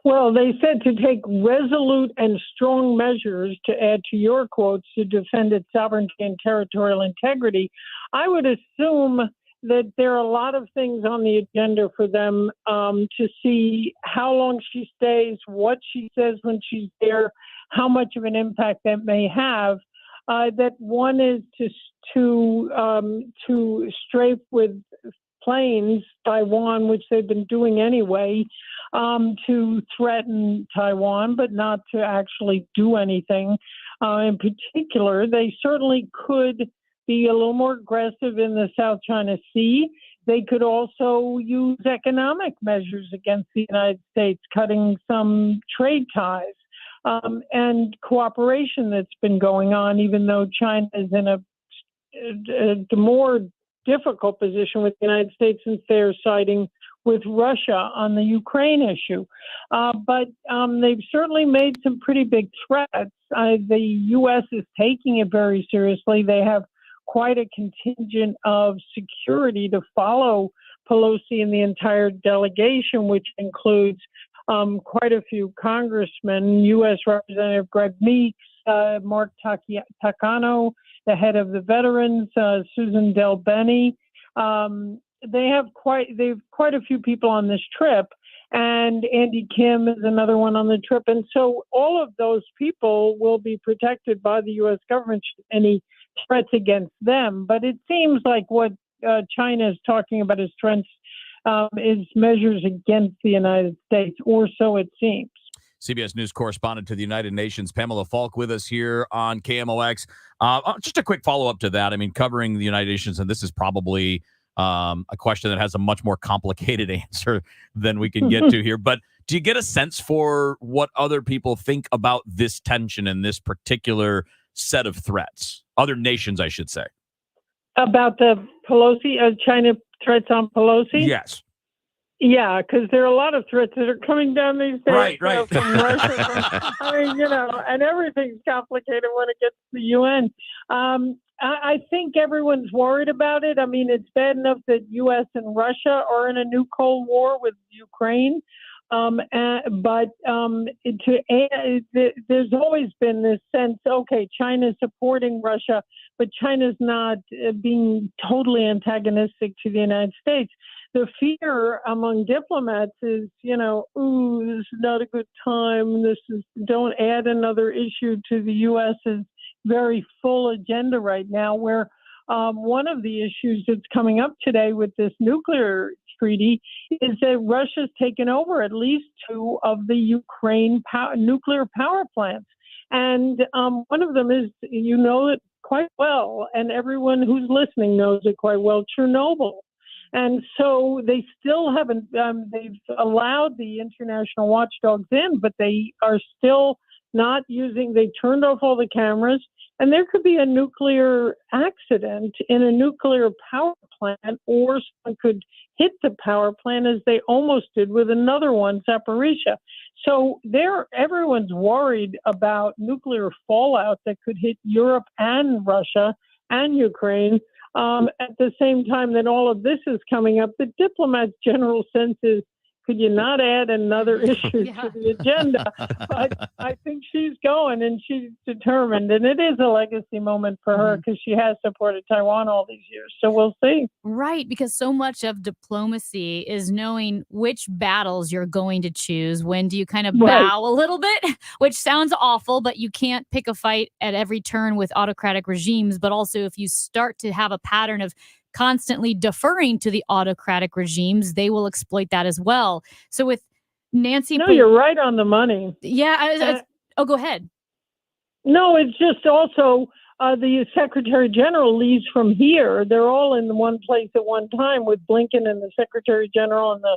Well, they said to take resolute and strong measures, to add to your quotes, to defend its sovereignty and territorial integrity. I would assume that there are a lot of things on the agenda for them to see how long she stays, what she says when she's there, how much of an impact that may have. That one is to strafe with planes Taiwan, which they've been doing anyway, to threaten Taiwan, but not to actually do anything. In particular, they certainly could be a little more aggressive in the South China Sea. They could also use economic measures against the United States, cutting some trade ties. And cooperation that's been going on, even though China is in a more difficult position with the United States since they're siding with Russia on the Ukraine issue. But they've certainly made some pretty big threats. The U.S. is taking it very seriously. They have quite a contingent of security to follow Pelosi and the entire delegation, which includes quite a few congressmen, U.S. Representative Greg Meeks, Mark Takano, the head of the veterans, Susan Del Bene. They have quite a few people on this trip, and Andy Kim is another one on the trip. And so all of those people will be protected by the U.S. government should any threats against them. But it seems like what China is talking about as threats is measures against the United States, or so it seems. CBS News correspondent to the United Nations, Pamela Falk, with us here on KMOX. Just a quick follow-up to that. I mean, covering the United Nations, and this is probably a question that has a much more complicated answer than we can get to here. But do you get a sense for what other people think about this tension and this particular set of threats? Other nations, I should say. About the Pelosi, China threats on Pelosi? Yes. Yeah, because there are a lot of threats that are coming down these days. Right. From Russia. I mean, and everything's complicated when it gets to the UN. I think everyone's worried about it. I mean, it's bad enough that U.S. and Russia are in a new Cold War with Ukraine. But there's always been this sense, okay, China's supporting Russia, but China's not being totally antagonistic to the United States. The fear among diplomats is, ooh, this is not a good time. Don't add another issue to the U.S.'s very full agenda right now, where one of the issues that's coming up today with this nuclear treaty is that Russia's taken over at least 2 of the Ukraine nuclear power plants. And one of them is, you know it quite well, and everyone who's listening knows it quite well, Chernobyl. And so they still haven't, they've allowed the international watchdogs in, but they are still not using, they turned off all the cameras. And there could be a nuclear accident in a nuclear power plant, or someone could hit the power plant as they almost did with another one, Zaporizhzhia. So everyone's worried about nuclear fallout that could hit Europe and Russia and Ukraine. At the same time that all of this is coming up, the diplomats' general sense is, could you not add another issue to the agenda? But I think she's going, and she's determined. And it is a legacy moment for her because she has supported Taiwan all these years. So we'll see. Right, because so much of diplomacy is knowing which battles you're going to choose. When do you kind of bow a little bit, which sounds awful, but you can't pick a fight at every turn with autocratic regimes. But also, if you start to have a pattern of constantly deferring to the autocratic regimes, they will exploit that as well. So with Nancy... No, you're right on the money. Yeah. Go ahead. No, it's just also the Secretary General leaves from here. They're all in one place at one time with Blinken and the Secretary General and the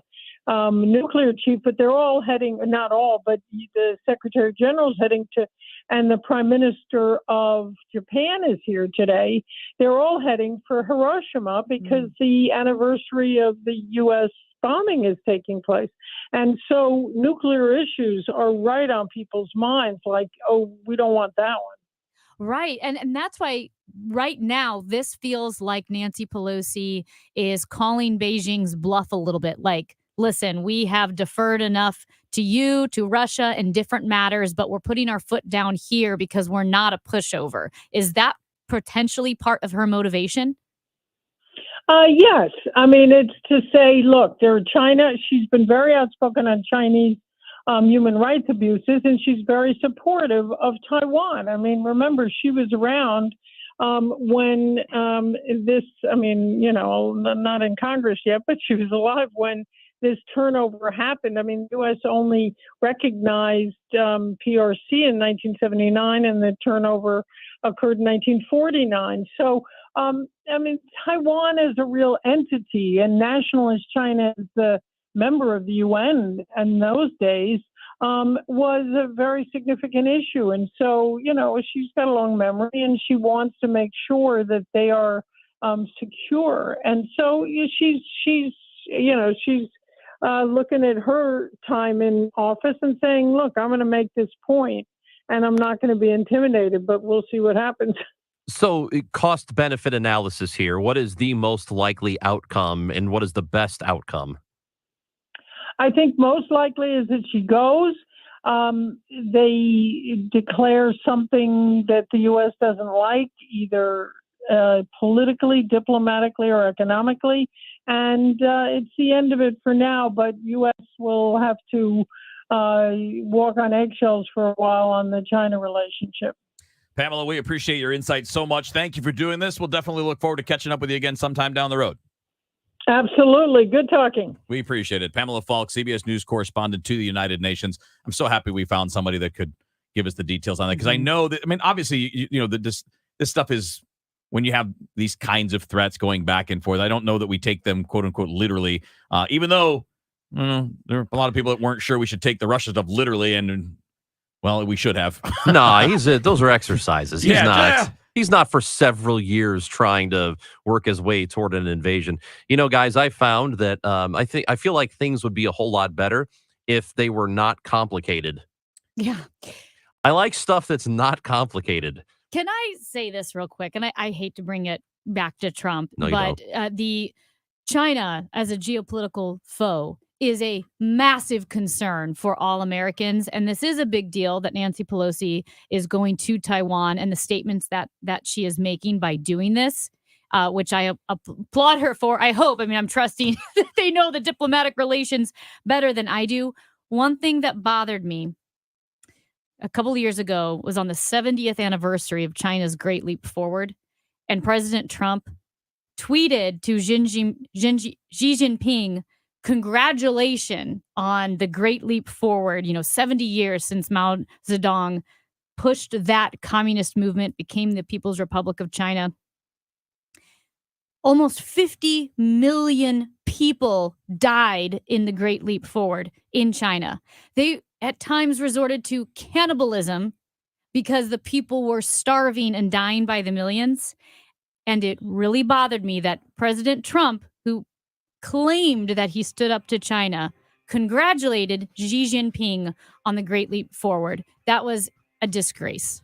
nuclear chief, but they're all heading, not all, but the Secretary General's heading to, and the Prime Minister of Japan is here today. They're all heading for Hiroshima because the anniversary of the U.S. bombing is taking place. And so nuclear issues are right on people's minds, like, oh, we don't want that one. Right. And that's why right now this feels like Nancy Pelosi is calling Beijing's bluff a little bit. Like, listen, we have deferred enough to you, to Russia in different matters, but we're putting our foot down here because we're not a pushover. Is that potentially part of her motivation? Yes. I mean, it's to say, look, China, she's been very outspoken on Chinese human rights abuses, and she's very supportive of Taiwan. I mean, remember, she was around when not in Congress yet, but she was alive when this turnover happened. I mean, the U.S. only recognized PRC in 1979, and the turnover occurred in 1949. So, Taiwan is a real entity, and nationalist China as the member of the UN in those days was a very significant issue. And so, she's got a long memory, and she wants to make sure that they are secure. And so she's looking at her time in office and saying, look, I'm going to make this point, and I'm not going to be intimidated, but we'll see what happens. So cost benefit analysis here. What is the most likely outcome, and what is the best outcome? I think most likely is that she goes. They declare something that the U.S. doesn't like, either politically, diplomatically, or economically. And it's the end of it for now, but U.S. will have to walk on eggshells for a while on the China relationship. Pamela, we appreciate your insight so much. Thank you for doing this. We'll definitely look forward to catching up with you again sometime down the road. Absolutely. Good talking. We appreciate it. Pamela Falk, CBS News correspondent to the United Nations. I'm so happy we found somebody that could give us the details on that, because I know that, obviously, this stuff is, when you have these kinds of threats going back and forth, I don't know that we take them, quote unquote, literally, even though there are a lot of people that weren't sure we should take the Russia stuff literally, and well, we should have. Those are exercises. He's not for several years trying to work his way toward an invasion. Guys, I found that I feel like things would be a whole lot better if they were not complicated. Yeah. I like stuff that's not complicated. Can I say this real quick? And I hate to bring it back to Trump, No, you but the China as a geopolitical foe is a massive concern for all Americans. And this is a big deal that Nancy Pelosi is going to Taiwan, and the statements that she is making by doing this, which I applaud her for. I hope. I mean, I'm trusting that they know the diplomatic relations better than I do. One thing that bothered me a couple of years ago was on the 70th anniversary of China's Great Leap Forward, and President Trump tweeted to Xi Jinping, congratulations on the Great Leap Forward, 70 years since Mao Zedong pushed that communist movement, became the People's Republic of China. Almost 50 million people died in the Great Leap Forward in China. They at times resorted to cannibalism because the people were starving and dying by the millions. And it really bothered me that President Trump, who claimed that he stood up to China, congratulated Xi Jinping on the Great Leap Forward. That was a disgrace.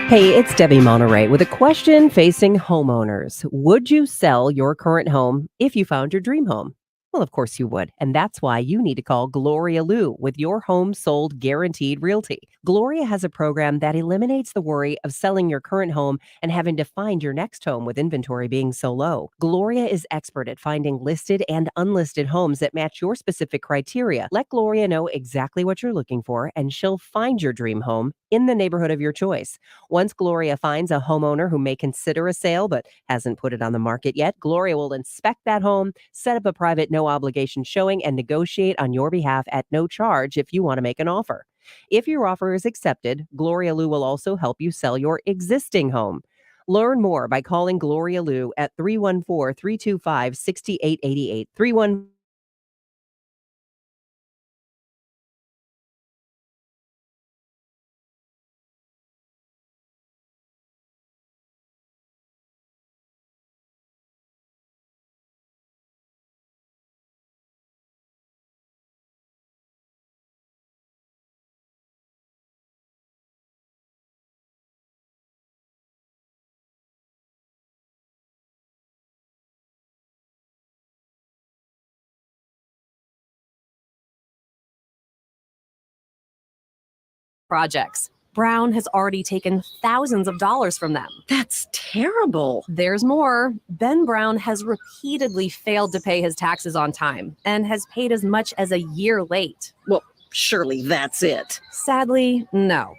Hey, it's Debbie Monterey with a question facing homeowners. Would you sell your current home if you found your dream home? Well, of course you would. And that's why you need to call Gloria Liu with your home sold guaranteed realty. Gloria has a program that eliminates the worry of selling your current home and having to find your next home with inventory being so low. Gloria is expert at finding listed and unlisted homes that match your specific criteria. Let Gloria know exactly what you're looking for, and she'll find your dream home in the neighborhood of your choice. Once Gloria finds a homeowner who may consider a sale but hasn't put it on the market yet, Gloria will inspect that home, set up a private no obligation showing, and negotiate on your behalf at no charge if you want to make an offer. If your offer is accepted, Gloria Liu will also help you sell your existing home. Learn more by calling Gloria Liu at 314-325-6888. 314 projects. Brown has already taken thousands of dollars from them. That's terrible. There's more. Ben Brown has repeatedly failed to pay his taxes on time and has paid as much as a year late. Well, surely that's it. Sadly, no.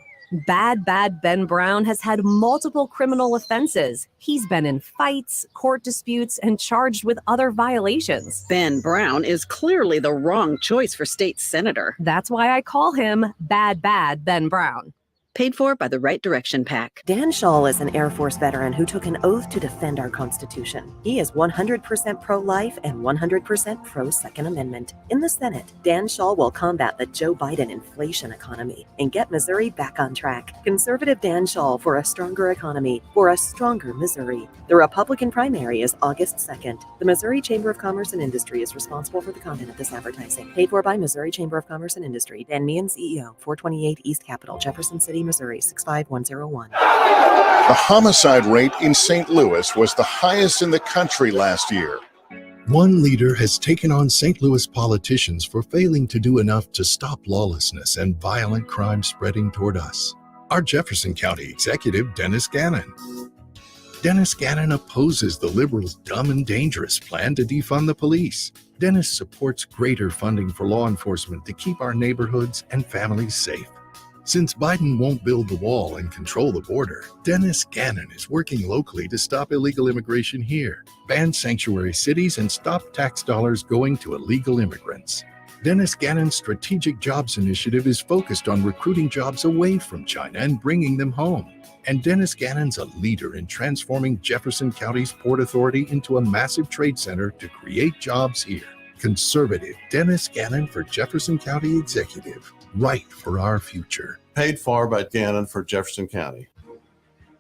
Bad Ben Brown has had multiple criminal offenses. He's been in fights, court disputes, and charged with other violations. Ben Brown is clearly the wrong choice for state senator. That's why I call him Bad Ben Brown. Paid for by the Right Direction PAC. Dan Schall is an Air Force veteran who took an oath to defend our Constitution. He is 100% pro-life and 100% pro-Second Amendment. In the Senate, Dan Schall will combat the Joe Biden inflation economy and get Missouri back on track. Conservative Dan Schall for a stronger economy, for a stronger Missouri. The Republican primary is August 2nd. The Missouri Chamber of Commerce and Industry is responsible for the content of this advertising. Paid for by Missouri Chamber of Commerce and Industry. Dan Meehan, CEO, 428 East Capitol, Jefferson City, Missouri, 65101. The homicide rate in St. Louis was the highest in the country last year. One leader has taken on St. Louis politicians for failing to do enough to stop lawlessness and violent crime spreading toward us. Our Jefferson County Executive, Dennis Gannon. Dennis Gannon opposes the Liberals' dumb and dangerous plan to defund the police. Dennis supports greater funding for law enforcement to keep our neighborhoods and families safe. Since Biden won't build the wall and control the border, Dennis Gannon is working locally to stop illegal immigration here, ban sanctuary cities, and stop tax dollars going to illegal immigrants. Dennis Gannon's Strategic Jobs Initiative is focused on recruiting jobs away from China and bringing them home. And Dennis Gannon's a leader in transforming Jefferson County's Port Authority into a massive trade center to create jobs here. Conservative Dennis Gannon for Jefferson County Executive. Right for our future. Paid for by Gannon for Jefferson County.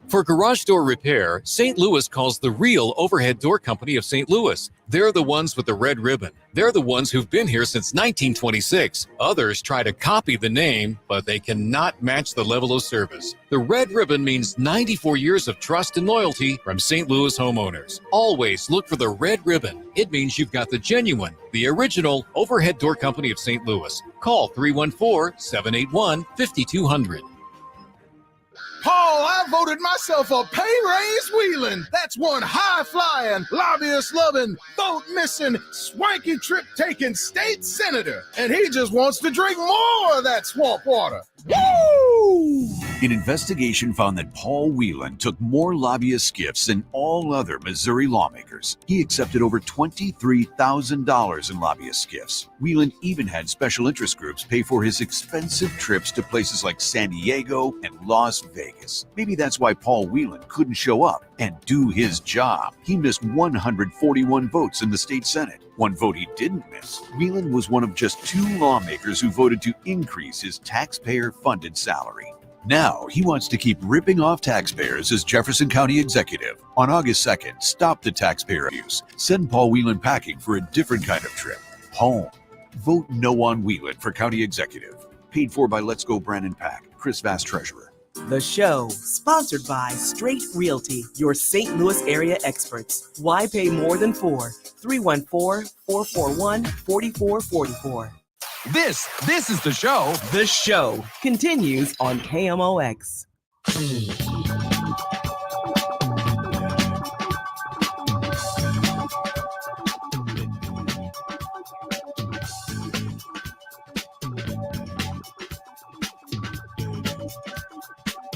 For garage door repair, St. Louis calls the real Overhead Door Company of St. Louis. They're the ones with the red ribbon. They're the ones who've been here since 1926. Others try to copy the name, but they cannot match the level of service. The red ribbon means 94 years of trust and loyalty from St. Louis homeowners. Always look for the red ribbon. It means you've got the genuine, the original Overhead Door Company of St. Louis. Call 314-781-5200. Paul, I voted myself a pay raise wheeling. That's one high-flying, lobbyist-loving, vote-missing, swanky trip-taking state senator. And he just wants to drink more of that swamp water. Woo! An investigation found that Paul Whelan took more lobbyist gifts than all other Missouri lawmakers. He accepted over $23,000 in lobbyist gifts. Whelan even had special interest groups pay for his expensive trips to places like San Diego and Las Vegas. Maybe that's why Paul Whelan couldn't show up and do his job. He missed 141 votes in the state Senate. One vote he didn't miss. Whelan was one of just 2 lawmakers who voted to increase his taxpayer-funded salary. Now, he wants to keep ripping off taxpayers as Jefferson County executive. On August 2nd, stop the taxpayer abuse. Send Paul Whelan packing for a different kind of trip. Home. Vote no on Whelan for county executive. Paid for by Let's Go Brandon Pack. Chris Vass, treasurer. The show, sponsored by Straight Realty, your St. Louis area experts. Why pay more than 4? 314-441-4444. This is the show. The show continues on KMOX.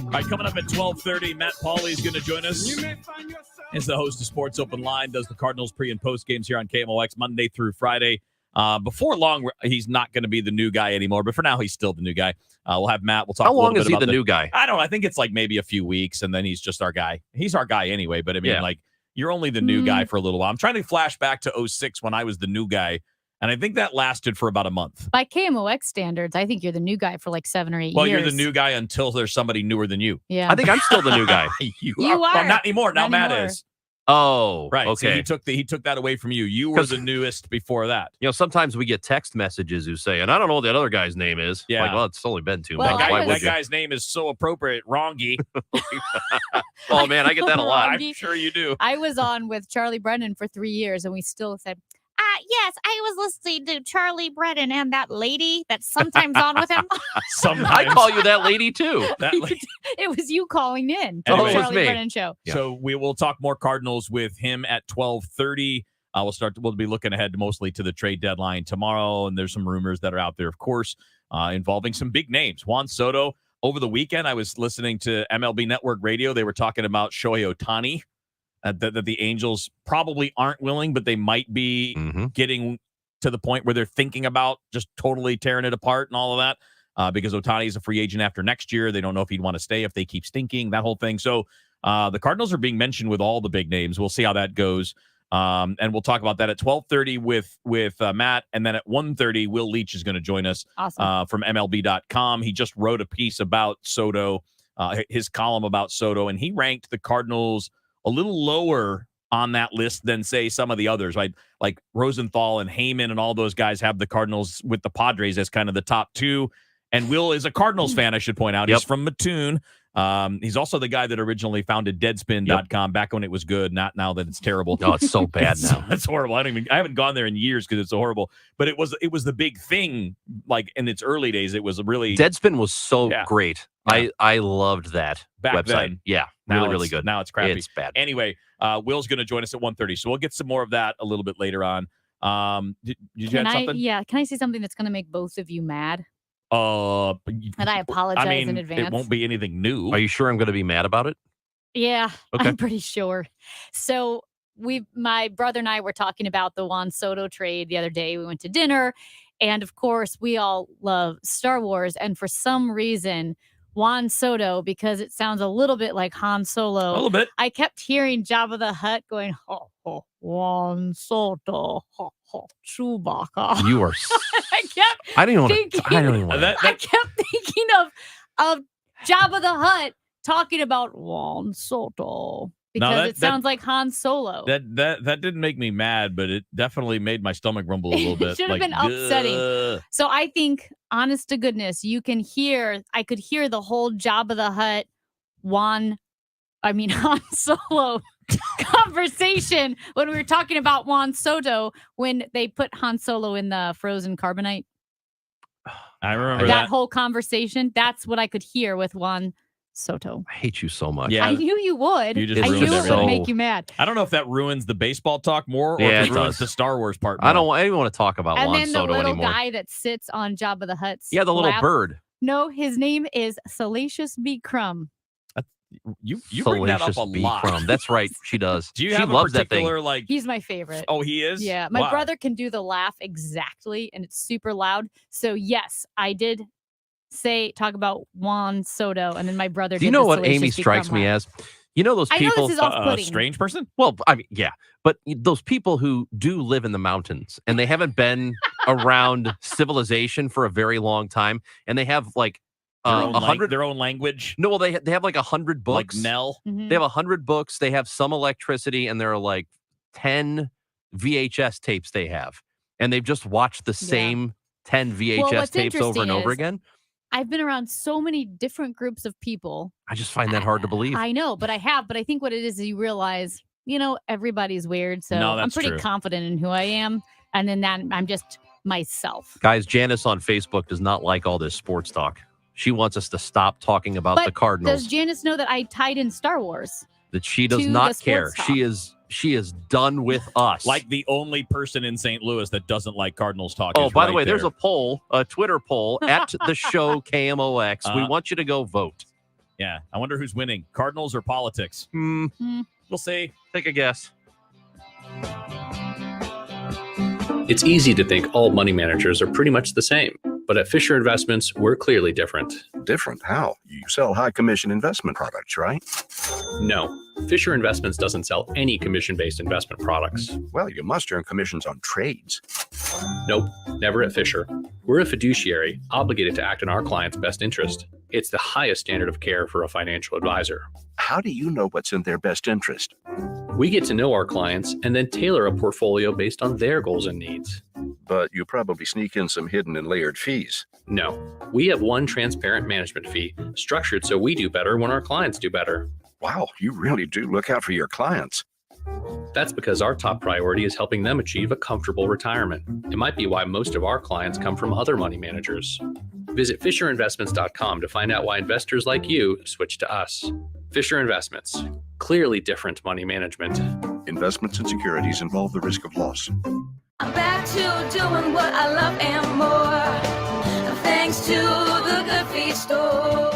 All right, coming up at 12:30, Matt Pauley is going to join us. As the host of Sports Open Line, does the Cardinals pre- and post games here on KMOX Monday through Friday. Before long, he's not going to be the new guy anymore, but for now, he's still the new guy. We'll have Matt. We'll talk. How a little long bit is he about the new guy? I don't know. I think it's like maybe a few weeks, and then he's just our guy. He's our guy anyway, but I mean, like, you're only the new guy for a little while. I'm trying to flash back to 2006 when I was the new guy, and I think that lasted for about a month. By KMOX standards, I think you're the new guy for like 7 or 8 years. Well, you're the new guy until there's somebody newer than you. Yeah. I think I'm still the new guy. you are. Well, not anymore. Now Not Matt anymore. is. Oh, Right. okay. So he took that away from you. You were the newest before that. You know, sometimes we get text messages who say, and I don't know what that other guy's name is. Yeah. Like, well, it's only been 2 Well, months. Why That would you? guy's name is so appropriate, Rongy. Oh, man, I get that a lot. I'm sure you do. I was on with Charlie Brennan for 3 years, and we still said, yes, I was listening to Charlie Brennan and that lady that's sometimes on with him. I call you that lady, too. It was you calling in to Anyway. the It was Charlie me. Brennan show. So we will talk more Cardinals with him at 12:30. We'll be looking ahead mostly to the trade deadline tomorrow, and there's some rumors that are out there, of course, involving some big names. Juan Soto. Over the weekend, I was listening to MLB Network Radio. They were talking about Shohei Ohtani. That the Angels probably aren't willing, but they might be getting to the point where they're thinking about just totally tearing it apart and all of that, because Ohtani is a free agent after next year. They don't know if he'd want to stay if they keep stinking, that whole thing. So the Cardinals are being mentioned with all the big names. We'll see how that goes, and we'll talk about that at 12:30 with Matt, and then at 1:30, Will Leach is going to join us from MLB.com. He just wrote a piece about Soto, his column about Soto, and he ranked the Cardinals a little lower on that list than, say, some of the others, right? Like Rosenthal and Heyman and all those guys have the Cardinals with the Padres as kind of the top 2. And Will is a Cardinals fan, I should point out. He's from Mattoon. He's also the guy that originally founded Deadspin.com back when it was good, not now that it's terrible. Oh, it's so bad now. It's horrible. I haven't gone there in years because it's so horrible. But it was the big thing, like in its early days. It was really Deadspin was so great. Yeah. I loved that back website. then. Yeah, Now really it's- good. Now it's crappy. It's bad. Anyway, Will's going to join us at 1:30, so we'll get some more of that a little bit later on. Did you Can have I? something? Yeah. Can I say something that's going to make both of you mad? And I apologize in advance. It won't be anything new. Are you sure I'm going to be mad about it? Yeah, Okay. I'm pretty sure. So my brother and I were talking about the Juan Soto trade the other day. We went to dinner, and of course, we all love Star Wars. And for some reason, Juan Soto, because it sounds a little bit like Han Solo. A little bit. I kept hearing Jabba the Hutt going, ho, ho, Juan Soto, ho, ho, Chewbacca. You are. I I don't even want thinking, to. I don't even want to. I kept thinking of Jabba the Hutt talking about Juan Soto Now because it sounds like Han Solo. That didn't make me mad, but it definitely made my stomach rumble a little bit. It should have been upsetting. So I think, honest to goodness, I could hear the whole Jabba the Hutt, Han Solo conversation when we were talking about Juan Soto when they put Han Solo in the frozen carbonite. I remember that whole conversation. That's what I could hear with Juan Soto. I hate you so much. Yeah. I knew you would. You just I ruined knew it everything. would make you mad. I don't know if that ruins the baseball talk more or Yeah, if it it ruins does. the Star Wars part more. I don't even want to talk about And Juan then the Soto little anymore. guy that sits on Jabba the Hutt's Yeah, the little lap. bird. No, his name is Salacious B. Crumb. You bring that up a Salacious B. lot. Crumb. That's right. She does. Do you she have loves a particular that thing. like? He's my favorite. Oh, he is. Yeah, my Wow. brother can do the laugh exactly, and it's super loud. So yes, I did talk about Juan Soto, and then my brother. Do you did know the what Salacious Amy B. strikes Crumb me laugh. as? You know those I know people. this is off-putting. Strange person? Well, I mean, yeah, but those people who do live in the mountains and they haven't been around civilization for a very long time, and they have like their own language. No, well, they have like 100 books. Like Nell. Mm-hmm. They have 100 books. They have some electricity, and there are like 10 VHS tapes they have, and they've just watched the same 10 VHS what's tapes over and interesting over is again. I've been around so many different groups of people. I just find that hard to believe. I know, but I think what it is you realize, everybody's weird. So No, I'm that's pretty true. confident in who I am. And then I'm just myself. Guys, Janice on Facebook does not like all this sports talk. She wants us to stop talking about But the Cardinals. does Janice know that I tied in Star Wars? That she does to the not sports care. talk? She is done with us. Like the only person in St. Louis that doesn't like Cardinals talk. Oh, is by the right way, there's there. a poll, a Twitter poll at the show KMOX. We Uh-huh. want you to go vote. Yeah, I wonder who's winning, Cardinals or politics. We'll see. Take a guess. It's easy to think all money managers are pretty much the same, but at Fisher Investments, we're clearly different. Different? How? You sell high commission investment products, right? No, Fisher Investments doesn't sell any commission-based investment products. Well, you must earn commissions on trades. Nope, never at Fisher. We're a fiduciary, obligated to act in our client's best interest. It's the highest standard of care for a financial advisor. How do you know what's in their best interest? We get to know our clients and then tailor a portfolio based on their goals and needs. But you probably sneak in some hidden and layered fees. No, we have one transparent management fee, structured so we do better when our clients do better. Wow, you really do look out for your clients. That's because our top priority is helping them achieve a comfortable retirement. It might be why most of our clients come from other money managers. Visit FisherInvestments.com to find out why investors like you switch to us. Fisher Investments. Clearly different money management. Investments and securities involve the risk of loss. I'm back to doing what I love and more. Thanks to the Good Feet Store.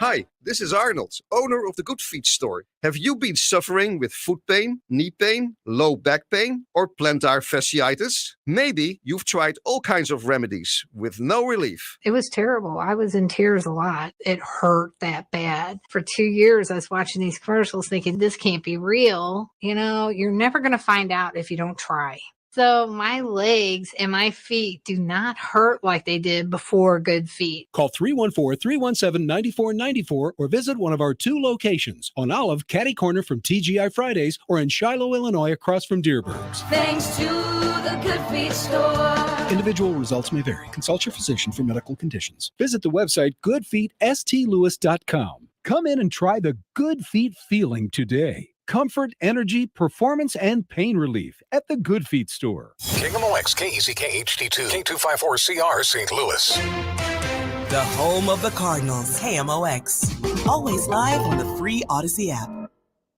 Hi, this is Arnold, owner of the Good Feet store. Have you been suffering with foot pain, knee pain, low back pain, or plantar fasciitis? Maybe you've tried all kinds of remedies with no relief. It was terrible. I was in tears a lot. It hurt that bad. For 2 years, I was watching these commercials thinking, this can't be real. You're never going to find out if you don't try. So my legs and my feet do not hurt like they did before Good Feet. Call 314-317-9494 or visit one of our 2 locations on Olive, Catty Corner from TGI Fridays, or in Shiloh, Illinois, across from Deerbergs. Thanks to the Good Feet store. Individual results may vary. Consult your physician for medical conditions. Visit the website goodfeetstlewis.com. Come in and try the Good Feet feeling today. Comfort, energy, performance, and pain relief at the Good Feet store. KMOX, KEZK HD2, K254CR, St. Louis. The home of the Cardinals, KMOX. Always live on the free Odyssey app.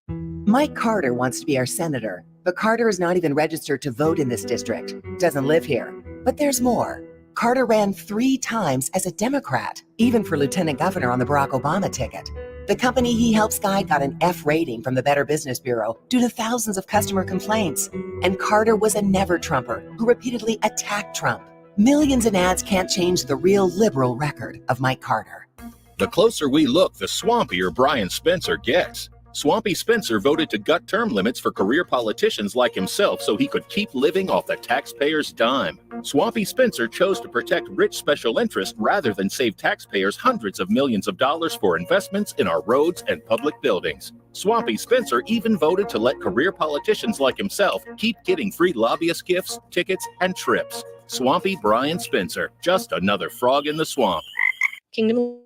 Mike Carter wants to be our senator, but Carter is not even registered to vote in this district. Doesn't live here. But there's more. Carter ran 3 times as a Democrat, even for lieutenant governor on the Barack Obama ticket. The company he helps guide got an F rating from the Better Business Bureau due to thousands of customer complaints. And Carter was a never-Trumper who repeatedly attacked Trump. Millions in ads can't change the real liberal record of Mike Carter. The closer we look, the swampier Brian Spencer gets. Swampy Spencer voted to gut term limits for career politicians like himself so he could keep living off the taxpayers' dime. Swampy Spencer chose to protect rich special interests rather than save taxpayers hundreds of millions of dollars for investments in our roads and public buildings. Swampy Spencer even voted to let career politicians like himself keep getting free lobbyist gifts, tickets, and trips. Swampy Brian Spencer, just another frog in the swamp. Kingdom.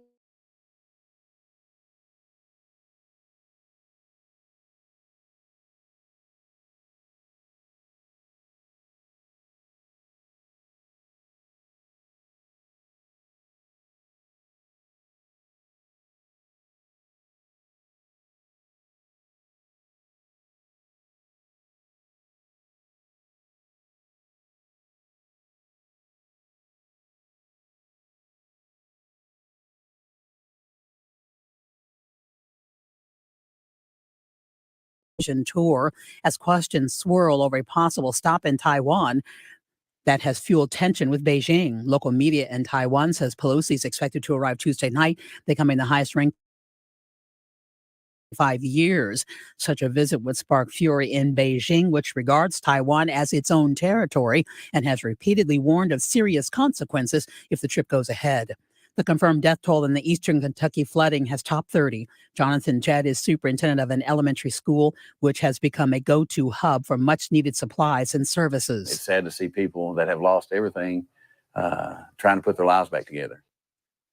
Tour as questions swirl over a possible stop in Taiwan that has fueled tension with Beijing. Local media in Taiwan says Pelosi is expected to arrive Tuesday night, becoming the highest ranked 5 years. Such a visit would spark fury in Beijing, which regards Taiwan as its own territory and has repeatedly warned of serious consequences if the trip goes ahead. The confirmed death toll in the eastern Kentucky flooding has topped 30. Jonathan Jett is superintendent of an elementary school, which has become a go-to hub for much-needed supplies and services. It's sad to see people that have lost everything trying to put their lives back together.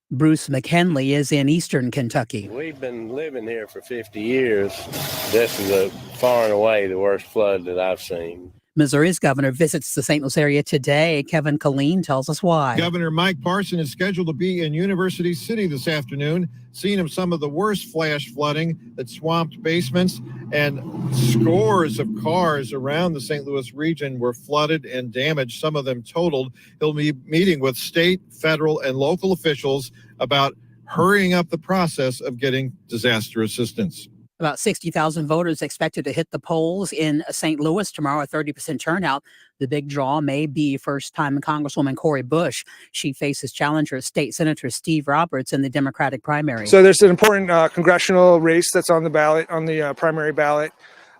Bruce McKinley is in eastern Kentucky. We've been living here for 50 years. This is far and away the worst flood that I've seen. Missouri's governor visits the St. Louis area today. Kevin Killeen tells us why. Governor Mike Parson is scheduled to be in University City this afternoon, seeing of some of the worst flash flooding that swamped basements, and scores of cars around the St. Louis region were flooded and damaged, some of them totaled. He'll be meeting with state, federal, and local officials about hurrying up the process of getting disaster assistance. About 60,000 voters expected to hit the polls in St. Louis tomorrow, a 30% turnout. The big draw may be first-time Congresswoman Cori Bush. She faces challenger State Senator Steve Roberts in the Democratic primary. So there's an important congressional race that's on the ballot, on the primary ballot.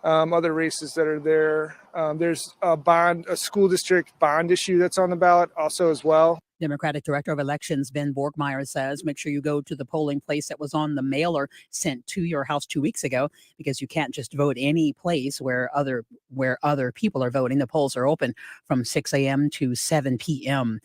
Other races that are there. There's a school district bond issue that's on the ballot also as well. Democratic Director of Elections Ben Borgmeyer says, make sure you go to the polling place that was on the mailer sent to your house 2 weeks ago, because you can't just vote any place where other people are voting. The polls are open from 6 a.m. to 7 p.m.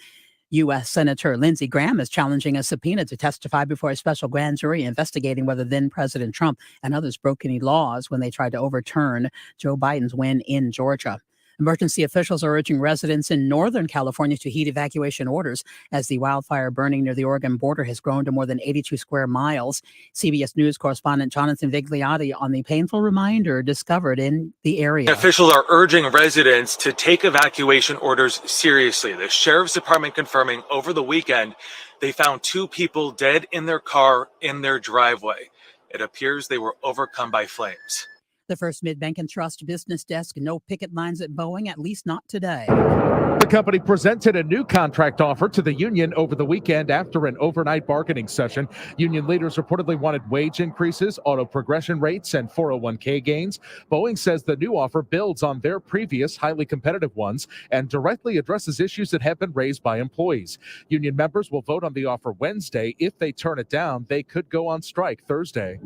U.S. Senator Lindsey Graham is challenging a subpoena to testify before a special grand jury investigating whether then President Trump and others broke any laws when they tried to overturn Joe Biden's win in Georgia. Emergency officials are urging residents in Northern California to heed evacuation orders as the wildfire burning near the Oregon border has grown to more than 82 square miles. CBS News correspondent Jonathan Vigliotti on the painful reminder discovered in the area. Officials are urging residents to take evacuation orders seriously. The sheriff's department confirming over the weekend they found 2 people dead in their car in their driveway. It appears they were overcome by flames. The First Mid-Bank and Trust business desk, no picket lines at Boeing, at least not today. The company presented a new contract offer to the union over the weekend after an overnight bargaining session. Union leaders reportedly wanted wage increases, auto progression rates, and 401k gains. Boeing says the new offer builds on their previous highly competitive ones and directly addresses issues that have been raised by employees. Union members will vote on the offer Wednesday. If they turn it down, they could go on strike Thursday.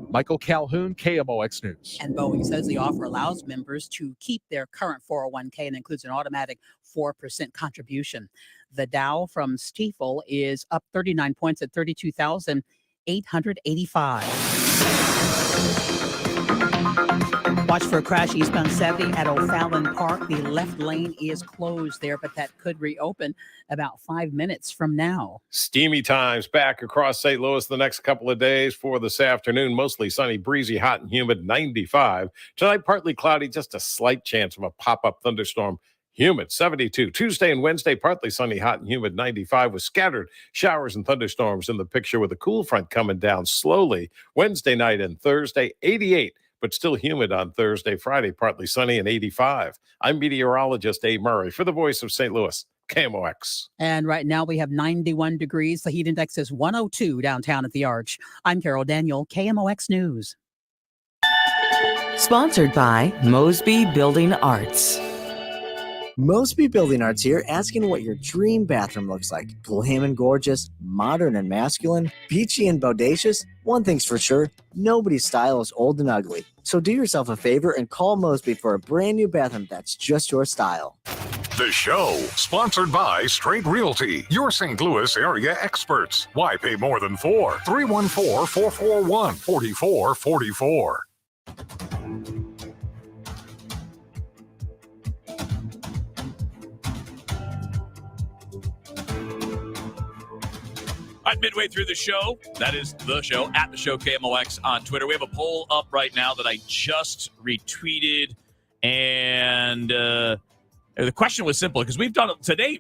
Michael Calhoun, KMOX News. And Boeing says the offer allows members to keep their current 401k and includes an automatic 4% contribution. The Dow from Stifel is up 39 points at 32,885. Watch for a crash eastbound 70 at O'Fallon Park. The left lane is closed there, but that could reopen about 5 minutes from now. Steamy times back across St. Louis the next couple of days. For this afternoon, mostly sunny, breezy, hot and humid, 95. Tonight, partly cloudy, just a slight chance of a pop-up thunderstorm. Humid, 72. Tuesday and Wednesday, partly sunny, hot and humid, 95, with scattered showers and thunderstorms in the picture, with a cool front coming down slowly. Wednesday night and Thursday, 88. But still humid on Thursday, Friday, partly sunny and 85. I'm meteorologist Abe Murray for the Voice of St. Louis, KMOX. And right now we have 91 degrees. The heat index is 102 downtown at the Arch. I'm Carol Daniel, KMOX News. Sponsored by Mosby Building Arts. Mosby Building Arts here, asking what your dream bathroom looks like. Glam and gorgeous, modern and masculine, beachy and bodacious. One thing's for sure, nobody's style is old and ugly. So do yourself a favor and call Mosby for a brand new bathroom that's just your style. The show, sponsored by Straight Realty, your St. Louis area experts. Why pay more than 4? 314-441-4444. All right, midway through the show, that is the show, at the show KMOX on Twitter. We have a poll up right now that I just retweeted. And the question was simple because we've done it today,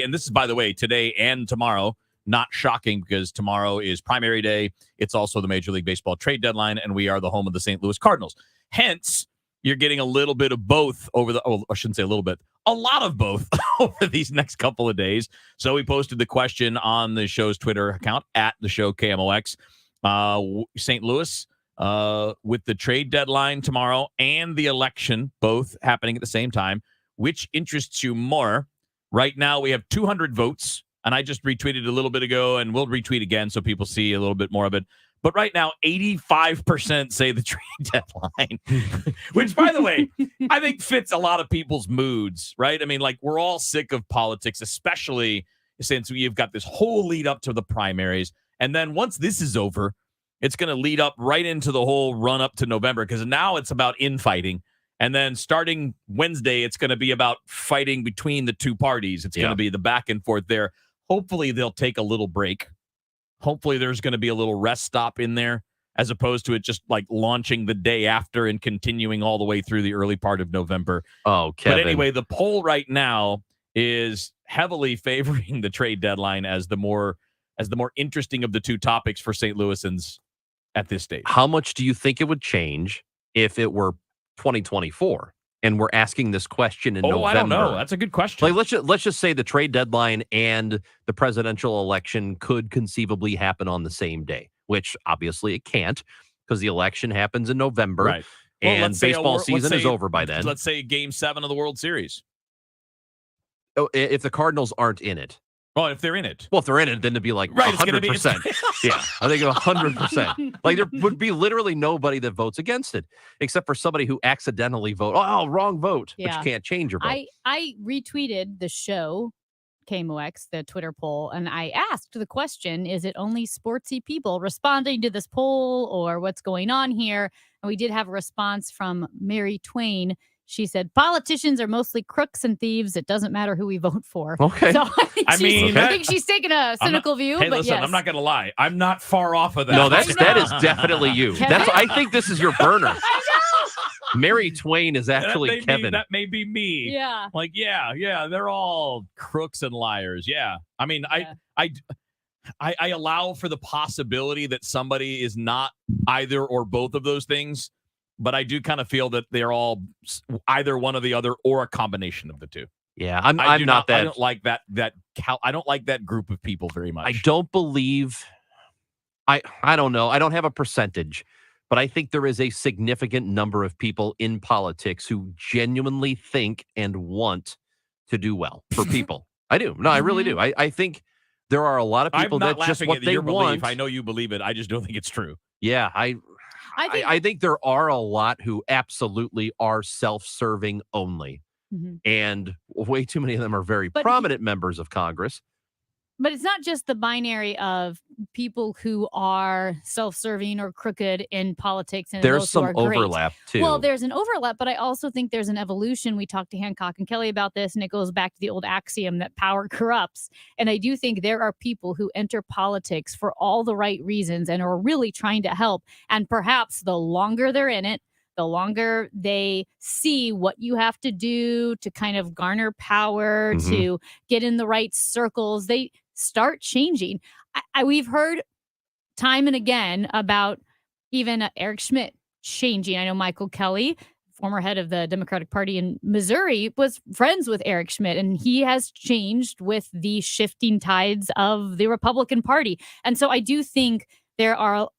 and this is, by the way, today and tomorrow. Not shocking because tomorrow is primary day. It's also the Major League Baseball trade deadline, and we are the home of the St. Louis Cardinals. Hence, you're getting a little bit of both over the, I shouldn't say a little bit, a lot of both over these next couple of days. So we posted the question on the show's Twitter account, at the show KMOX. St. Louis, with the trade deadline tomorrow and the election, both happening at the same time, which interests you more? Right now, we have 200 votes, and I just retweeted a little bit ago, and we'll retweet again so people see a little bit more of it. But right now, 85% say the trade deadline, which, by the way, I think fits a lot of people's moods, right? I mean, like, we're all sick of politics, especially since you've got this whole lead up to the primaries. And then once this is over, it's going to lead up right into the whole run up to November, because now it's about infighting. And then starting Wednesday, it's going to be about fighting between the two parties. It's going to be the back and forth there. Hopefully, they'll take a little break. Hopefully there's going to be a little rest stop in there, as opposed to it just like launching the day after and continuing all the way through the early part of November. Oh, Kevin. But anyway, the poll right now is heavily favoring the trade deadline as the more interesting of the two topics for St. Louisans at this stage. How much do you think it would change if it were 2024? And we're asking this question in November. I don't know. That's a good question. Like, let's just say the trade deadline and the presidential election could conceivably happen on the same day, which obviously it can't because the election happens in November, right? Well, and baseball season is over by then. Let's say Game 7 of the World Series. Oh, if the Cardinals aren't in it. Oh, if they're in it. Well, if they're in it, then it'd be like 100%. Yeah, I think 100%. Like, there would be literally nobody that votes against it, except for somebody who accidentally vote. Oh, wrong vote. Yeah. But you can't change your vote. I retweeted the show, KMOX, the Twitter poll, and I asked the question, is it only sportsy people responding to this poll, or what's going on here? And we did have a response from Mary Twain. She said, politicians are mostly crooks and thieves. It doesn't matter who we vote for. Okay. So I think she's taking a cynical view. Hey, but listen, yes. I'm not going to lie. I'm not far off of that. No, that is definitely you. Kevin? I think this is your burner. Mary Twain is actually Kevin. That may be me. Yeah. Like, yeah, they're all crooks and liars. Yeah. I mean, I allow for the possibility that somebody is not either or both of those things. But I do kind of feel that they're all either one or the other, or a combination of the two. Yeah, I'm not that. I don't like that. I don't like that group of people very much. I don't believe. I don't know. I don't have a percentage, but I think there is a significant number of people in politics who genuinely think and want to do well for people. I do. No, I really do. I think there are a lot of people that just what they want. I know you believe it. I just don't think it's true. Yeah, I think there are a lot who absolutely are self-serving only. Mm-hmm. And way too many of them are very prominent members of Congress. But it's not just the binary of people who are self-serving or crooked in politics. And there's those some who are great. overlap, too. Well, there's an overlap, but I also think there's an evolution. We talked to Hancock and Kelly about this, and it goes back to the old axiom that power corrupts. And I do think there are people who enter politics for all the right reasons and are really trying to help. And perhaps the longer they're in it, the longer they see what you have to do to kind of garner power, to get in the right circles, they start changing. We've heard time and again about even Eric Schmidt changing. I know Michael Kelly, former head of the Democratic Party in Missouri, was friends with Eric Schmidt, and he has changed with the shifting tides of the Republican Party. And so I do think there are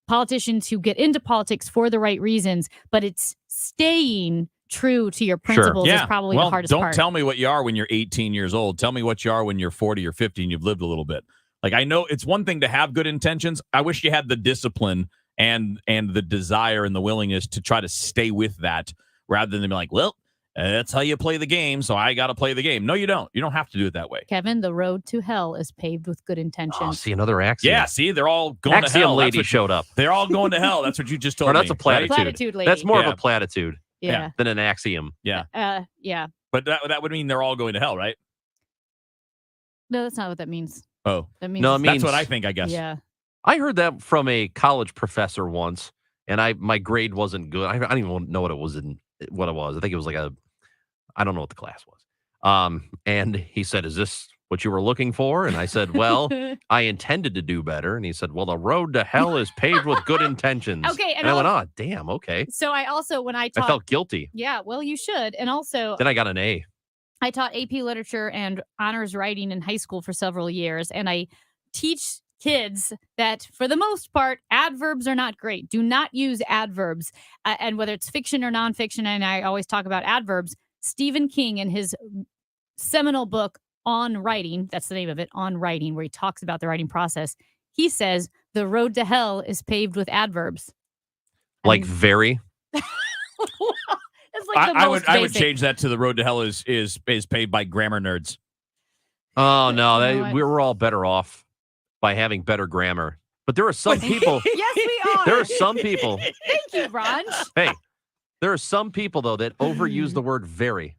politicians who get into politics for the right reasons, but it's staying true to your principles is probably the hardest don't part. Tell me what you are when you're 18 years old. Tell me what you are when you're 40 or 50 and you've lived a little bit. Like, I know it's one thing to have good intentions. I wish you had the discipline and the desire and the willingness to try to stay with that rather than be like, well, that's how you play the game, so I got to play the game. No, you don't. You don't have to do it that way. Kevin, the road to hell is paved with good intentions. Oh, see, another axiom. Yeah, see, they're all going axiom to hell. lady showed up. They're all going to hell. That's what you just told or me. that's a platitude. Right? Platitude lady. That's more of Yeah. a platitude Yeah. than an axiom. Yeah. Yeah. But that would mean they're all going to hell, right? No, that's not what that means. Oh. That means No, it means that's what I think, I guess. Yeah. I heard that from a college professor once, and my grade wasn't good. I don't even know what it was. I think it was like I don't know what the class was. And he said, "Is this what you were looking for?" And I said, "Well, I intended to do better." And he said, "Well, the road to hell is paved with good intentions." Okay, and I went, "Oh, damn, okay." So I also, when I I taught, felt guilty. yeah, well, you should. And also, Then I got an A. I taught AP literature and honors writing in high school for several years. And I teach kids that for the most part, adverbs are not great. Do not use adverbs. And whether it's fiction or nonfiction, and I always talk about adverbs, Stephen King in his seminal book On Writing, that's the name of it, On Writing, where he talks about the writing process, he says the road to hell is paved with adverbs. Like very. It's like the I most would basic. change that to the road to hell is paid by grammar nerds. Oh, no, You know what? we were all better off by having better grammar. But there are some people. Yes, we are. There are some people. Thank you, Ron. Hey, there are some people, though, that overuse the word very.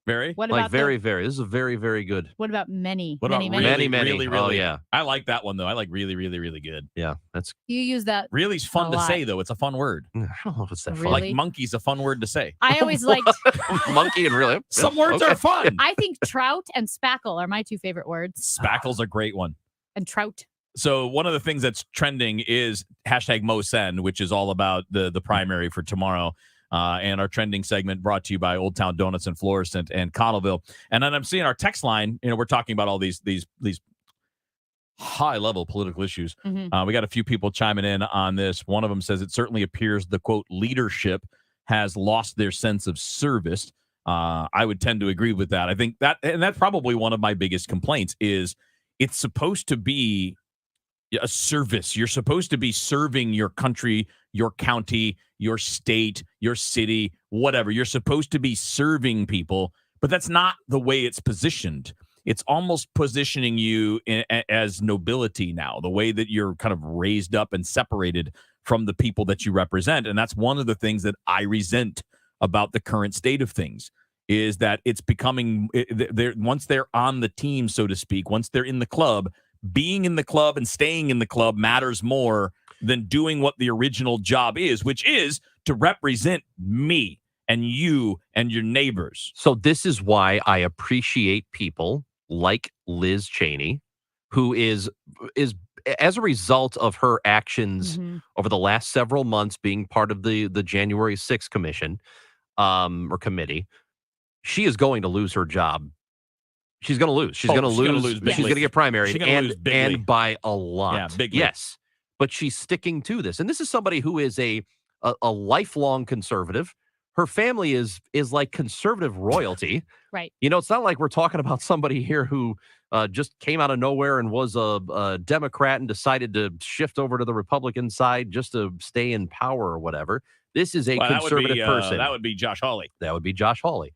Very? What Like about very, very. This is a very, very good. What about many? What about many, really, Many. really, Oh, really? yeah. I like that one, though. I like really, really, really good. Yeah, that's. You use that. Really's fun A to lot. say, though. It's a fun word. I don't know if it's that fun. Really? Like monkey's a fun word to say. I always liked. Monkey and really. Some words Okay. are fun. I think trout and spackle are my two favorite words. Spackle's a great one. And trout. So one of the things that's trending is hashtag MoSen, which is all about the primary for tomorrow. And our trending segment brought to you by Old Town Donuts and Florissant and Connellville. And then I'm seeing our text line. We're talking about all these high level political issues. Mhm. We got a few people chiming in on this. One of them says it certainly appears the quote leadership has lost their sense of service. I would tend to agree with that. I think that, and that's probably one of my biggest complaints is it's supposed to be a service. You're supposed to be serving your country, your county, your state, your city, whatever. You're supposed to be serving people, but that's not the way it's positioned. It's almost positioning you as nobility now, the way that you're kind of raised up and separated from the people that you represent. And that's one of the things that I resent about the current state of things is that it's becoming, once they're on the team, so to speak, once they're in the club, being in the club and staying in the club matters more than doing what the original job is, which is to represent me and you and your neighbors. So this is why I appreciate people like Liz Cheney, who is as a result of her actions over the last several months being part of the January 6th commission or committee, she is going to lose her job. She's going to lose. She's going to lose. She's going to get primaried and by a lot. Yeah, bigly. Yes, but she's sticking to this. And this is somebody who is a lifelong conservative. Her family is like conservative royalty. Right. It's not like we're talking about somebody here who just came out of nowhere and was a Democrat and decided to shift over to the Republican side just to stay in power or whatever. This is a conservative person. That would be Josh Hawley. That would be Josh Hawley.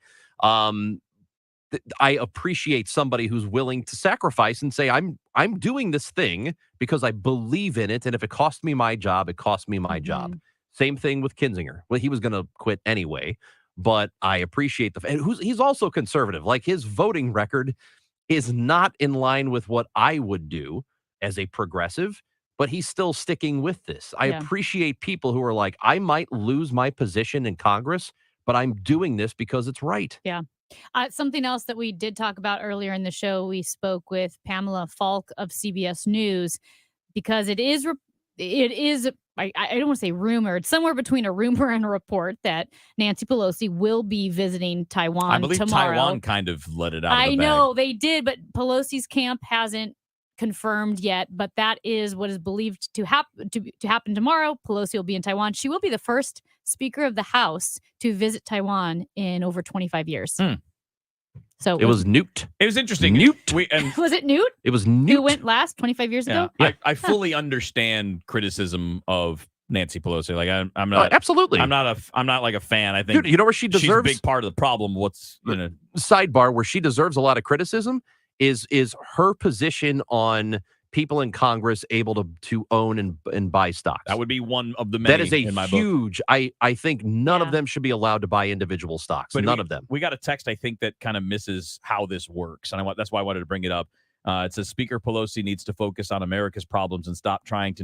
I appreciate somebody who's willing to sacrifice and say, I'm doing this thing because I believe in it. And if it costs me my job, it costs me my job. Same thing with Kinzinger. Well, he was going to quit anyway, but I appreciate he's also conservative. Like his voting record is not in line with what I would do as a progressive, but he's still sticking with this. I appreciate people who are like, I might lose my position in Congress, but I'm doing this because it's right. Yeah. Something else that we did talk about earlier in the show, we spoke with Pamela Falk of CBS News because it is I don't want to say rumored, somewhere between a rumor and a report that Nancy Pelosi will be visiting Taiwan I believe tomorrow. Taiwan kind of let it out of the bag. I know they did, but Pelosi's camp hasn't confirmed yet, but that is what is believed to happen tomorrow. Pelosi will be in Taiwan. She will be the first Speaker of the House to visit Taiwan in over 25 years. So it was Newt. It was interesting. Newt. Was it Newt? It was Newt. Who went last 25 years ago? I fully understand criticism of Nancy Pelosi. Like I'm not absolutely. I'm not like a fan. I think Dude, you know where she deserves she's a big part of the problem. Sidebar where she deserves a lot of criticism is her position on people in Congress able to own and buy stocks. That would be one of the many. That is a in my book. huge. I think none of them should be allowed to buy individual stocks. But None of them. We got a text, I think, that kind of misses how this works, and that's why I wanted to bring it up. It says Speaker Pelosi needs to focus on America's problems and stop trying to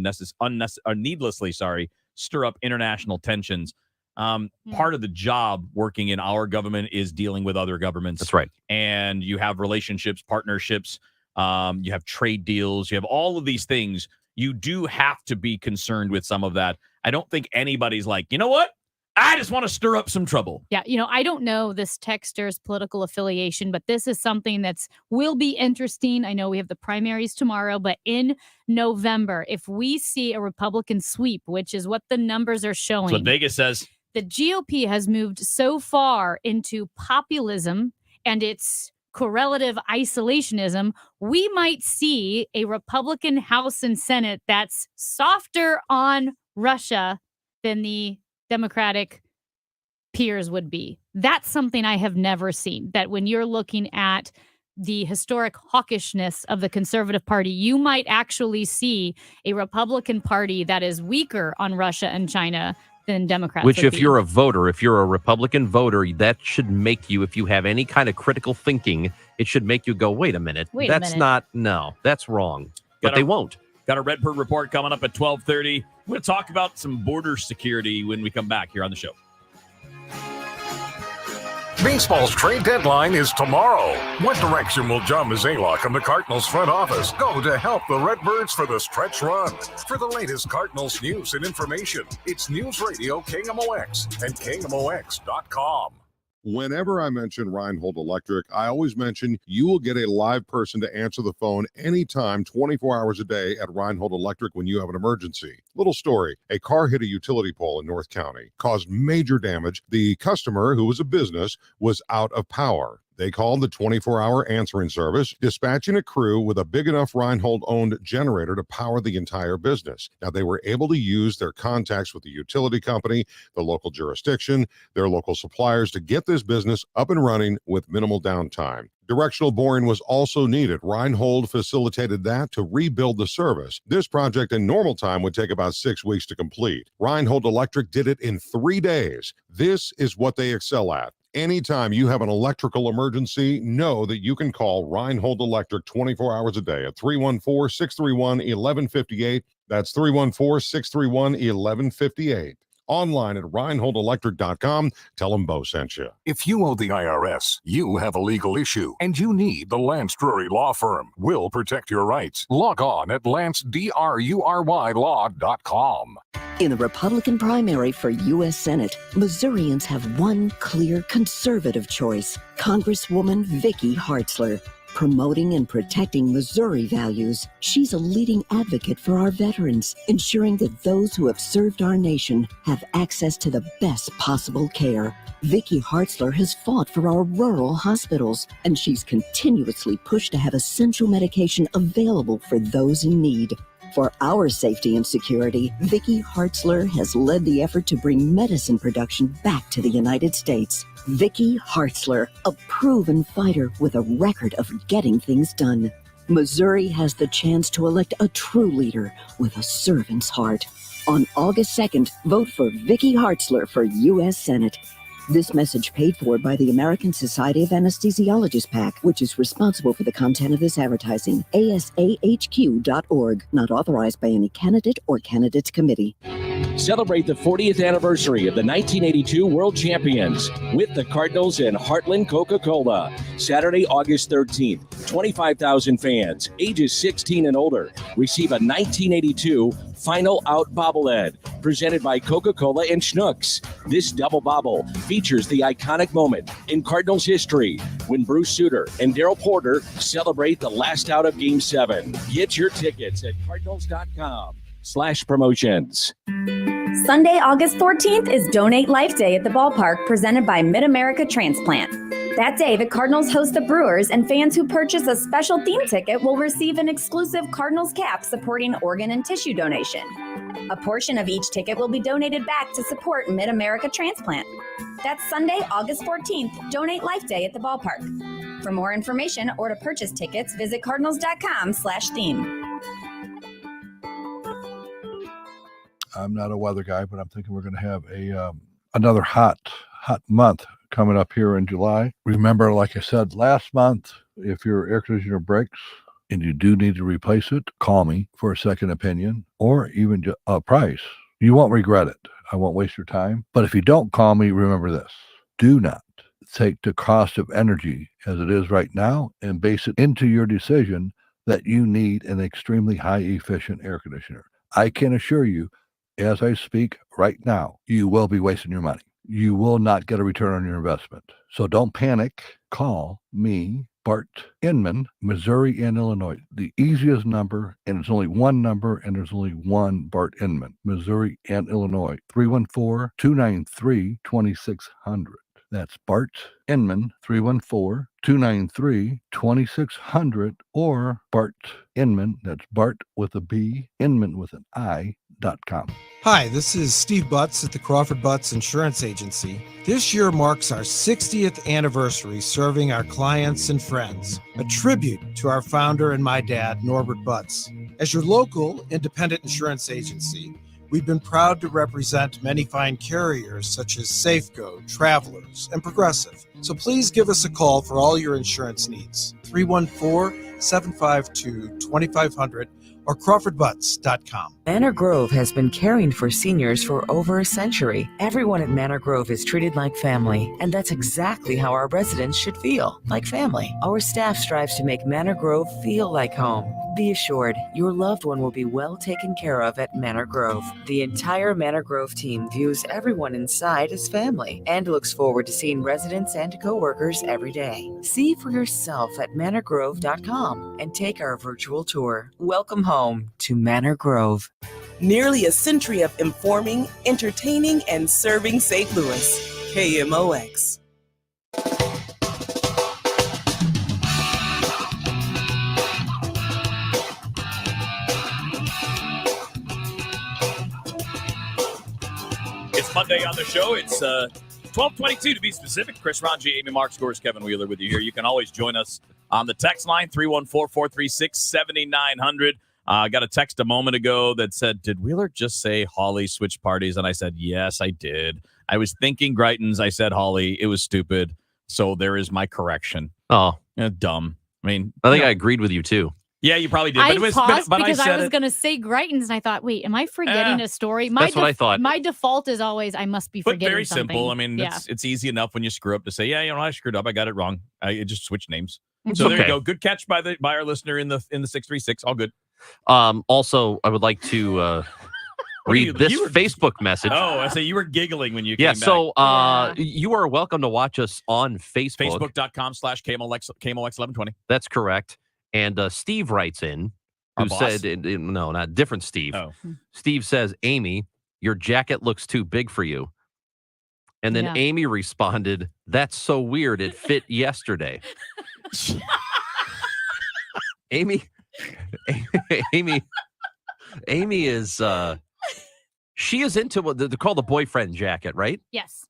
needlessly stir up international tensions. Part of the job working in our government is dealing with other governments. That's right. And you have relationships, partnerships, you have trade deals, you have all of these things. You do have to be concerned with some of that. I don't think anybody's like, you know what? I just want to stir up some trouble. Yeah, I don't know this texter's political affiliation, but this is something will be interesting. I know we have the primaries tomorrow, but in November, if we see a Republican sweep, which is what the numbers are showing. That's what Vegas says. The GOP has moved so far into populism and its correlative isolationism, we might see a Republican House and Senate that's softer on Russia than the Democratic peers would be. That's something I have never seen, that when you're looking at the historic hawkishness of the Conservative Party, you might actually see a Republican Party that is weaker on Russia and China than Democrats. Which, if you're a Republican voter, that should make you, if you have any kind of critical thinking, it should make you go, wait a minute. That's wrong. But they won't. Got a Redbird report coming up at 12:30. We're going to talk about some border security when we come back here on the show. Baseball's trade deadline is tomorrow. What direction will John Mozeliak and the Cardinals front office go to help the Redbirds for the stretch run? For the latest Cardinals news and information, it's News Radio KMOX and KMOX.com. Whenever I mention Reinhold Electric, I always mention you will get a live person to answer the phone anytime, 24 hours a day at Reinhold Electric when you have an emergency. Little story. A car hit a utility pole in North County, caused major damage. The customer, who was a business, was out of power. They called the 24-hour answering service, dispatching a crew with a big enough Reinhold-owned generator to power the entire business. Now, they were able to use their contacts with the utility company, the local jurisdiction, their local suppliers to get this business up and running with minimal downtime. Directional boring was also needed. Reinhold facilitated that to rebuild the service. This project in normal time would take about 6 weeks to complete. Reinhold Electric did it in 3 days. This is what they excel at. Anytime you have an electrical emergency, know that you can call Reinhold Electric 24 hours a day at 314-631-1158. That's 314-631-1158. Online at ReinholdElectric.com. Tell them Bo sent you. If you owe the IRS, you have a legal issue, and you need the Lance Drury Law Firm. We'll protect your rights. Log on at LanceDruryLaw.com. In the Republican primary for U.S. Senate, Missourians have one clear conservative choice: Congresswoman Vicky Hartzler. Promoting and protecting Missouri values, she's a leading advocate for our veterans, ensuring that those who have served our nation have access to the best possible care. Vicky Hartzler has fought for our rural hospitals, and she's continuously pushed to have essential medication available for those in need. For our safety and security, Vicky Hartzler has led the effort to bring medicine production back to the United States. Vicky Hartzler, a proven fighter with a record of getting things done. Missouri has the chance to elect a true leader with a servant's heart. On August 2nd, vote for Vicky Hartzler for U.S. Senate. This message paid for by the American Society of Anesthesiologists PAC, which is responsible for the content of this advertising. ASAHQ.org, not authorized by any candidate or candidates committee. Celebrate the 40th anniversary of the 1982 World Champions with the Cardinals and Heartland Coca-Cola. Saturday, August 13th. 25,000 fans, ages 16 and older, receive a 1982 Final Out bobblehead presented by Coca-Cola and Schnucks. This double bobble features the iconic moment in Cardinals history when Bruce Sutter and Darryl Porter celebrate the last out of Game 7. Get your tickets at cardinals.com/promotions. Sunday, August 14th is Donate Life Day at the ballpark, presented by Mid-America Transplant. That day, the Cardinals host the Brewers, and fans who purchase a special theme ticket will receive an exclusive Cardinals cap supporting organ and tissue donation. A portion of each ticket will be donated back to support Mid-America Transplant. That's Sunday, August 14th, Donate Life Day at the ballpark. For more information or to purchase tickets, visit cardinals.com/theme. I'm not a weather guy, but I'm thinking we're going to have another hot month coming up here in July. Remember, like I said last month, if your air conditioner breaks and you do need to replace it, call me for a second opinion or even a price. You won't regret it. I won't waste your time. But if you don't call me, remember this. Do not take the cost of energy as it is right now and base it into your decision that you need an extremely high efficient air conditioner. I can assure you, as I speak right now, you will be wasting your money. You will not get a return on your investment. So don't panic. Call me, Bart Inman, Missouri and Illinois. The easiest number, and it's only one number, and there's only one Bart Inman, Missouri and Illinois, 314-293-2600. That's Bart Inman, 314-293-2600, or Bart Inman, that's Bart with a B, Inman with an I.com. Hi, this is Steve Butts at the Crawford Butts Insurance Agency. This year marks our 60th anniversary serving our clients and friends, a tribute to our founder and my dad, Norbert Butts. As your local independent insurance agency, we've been proud to represent many fine carriers such as Safeco, Travelers, and Progressive. So please give us a call for all your insurance needs. 314-752-2500 or CrawfordButts.com. Manor Grove has been caring for seniors for over a century. Everyone at Manor Grove is treated like family, and that's exactly how our residents should feel, like family. Our staff strives to make Manor Grove feel like home. Be assured, your loved one will be well taken care of at Manor Grove. The entire Manor Grove team views everyone inside as family and looks forward to seeing residents and coworkers every day. See for yourself at manorgrove.com and take our virtual tour. Welcome home to Manor Grove. Nearly a century of informing, entertaining, and serving St. Louis. KMOX. It's Monday on the show. It's 12:22 to be specific. Chris Ranji, Amy Mark, Scores, Kevin Wheeler with you here. You can always join us on the text line, 314-436-7900. I got a text a moment ago that said, did Wheeler just say Hawley switched parties? And I said, yes, I did. I was thinking Greitens. I said Hawley. It was stupid. So there is my correction. Oh. Dumb. I mean, I think I agreed with you too. Yeah, you probably did. I But it was, paused but because I was it. going to say Greitens, and I thought, wait, am I forgetting a story? That's what I thought. My default is always, I must be But forgetting very something. simple. I mean, yeah. it's easy enough when you screw up to say, yeah, I screwed up. I got it wrong. I just switched names. It's So there you okay. go. Good catch by our listener in the 636. All good. Also, I would like to read this Facebook message. Oh, I say you were giggling when you Yeah, came so back. you are welcome to watch us on Facebook. Facebook.com/KMOX1120. That's correct. And Steve writes in, Our who boss? said, no, not different Steve. Oh. Steve says, Amy, your jacket looks too big for you. And then Yeah. Amy responded, that's so weird. It fit yesterday. Amy is she is into what they're called a boyfriend jacket, right? Yes.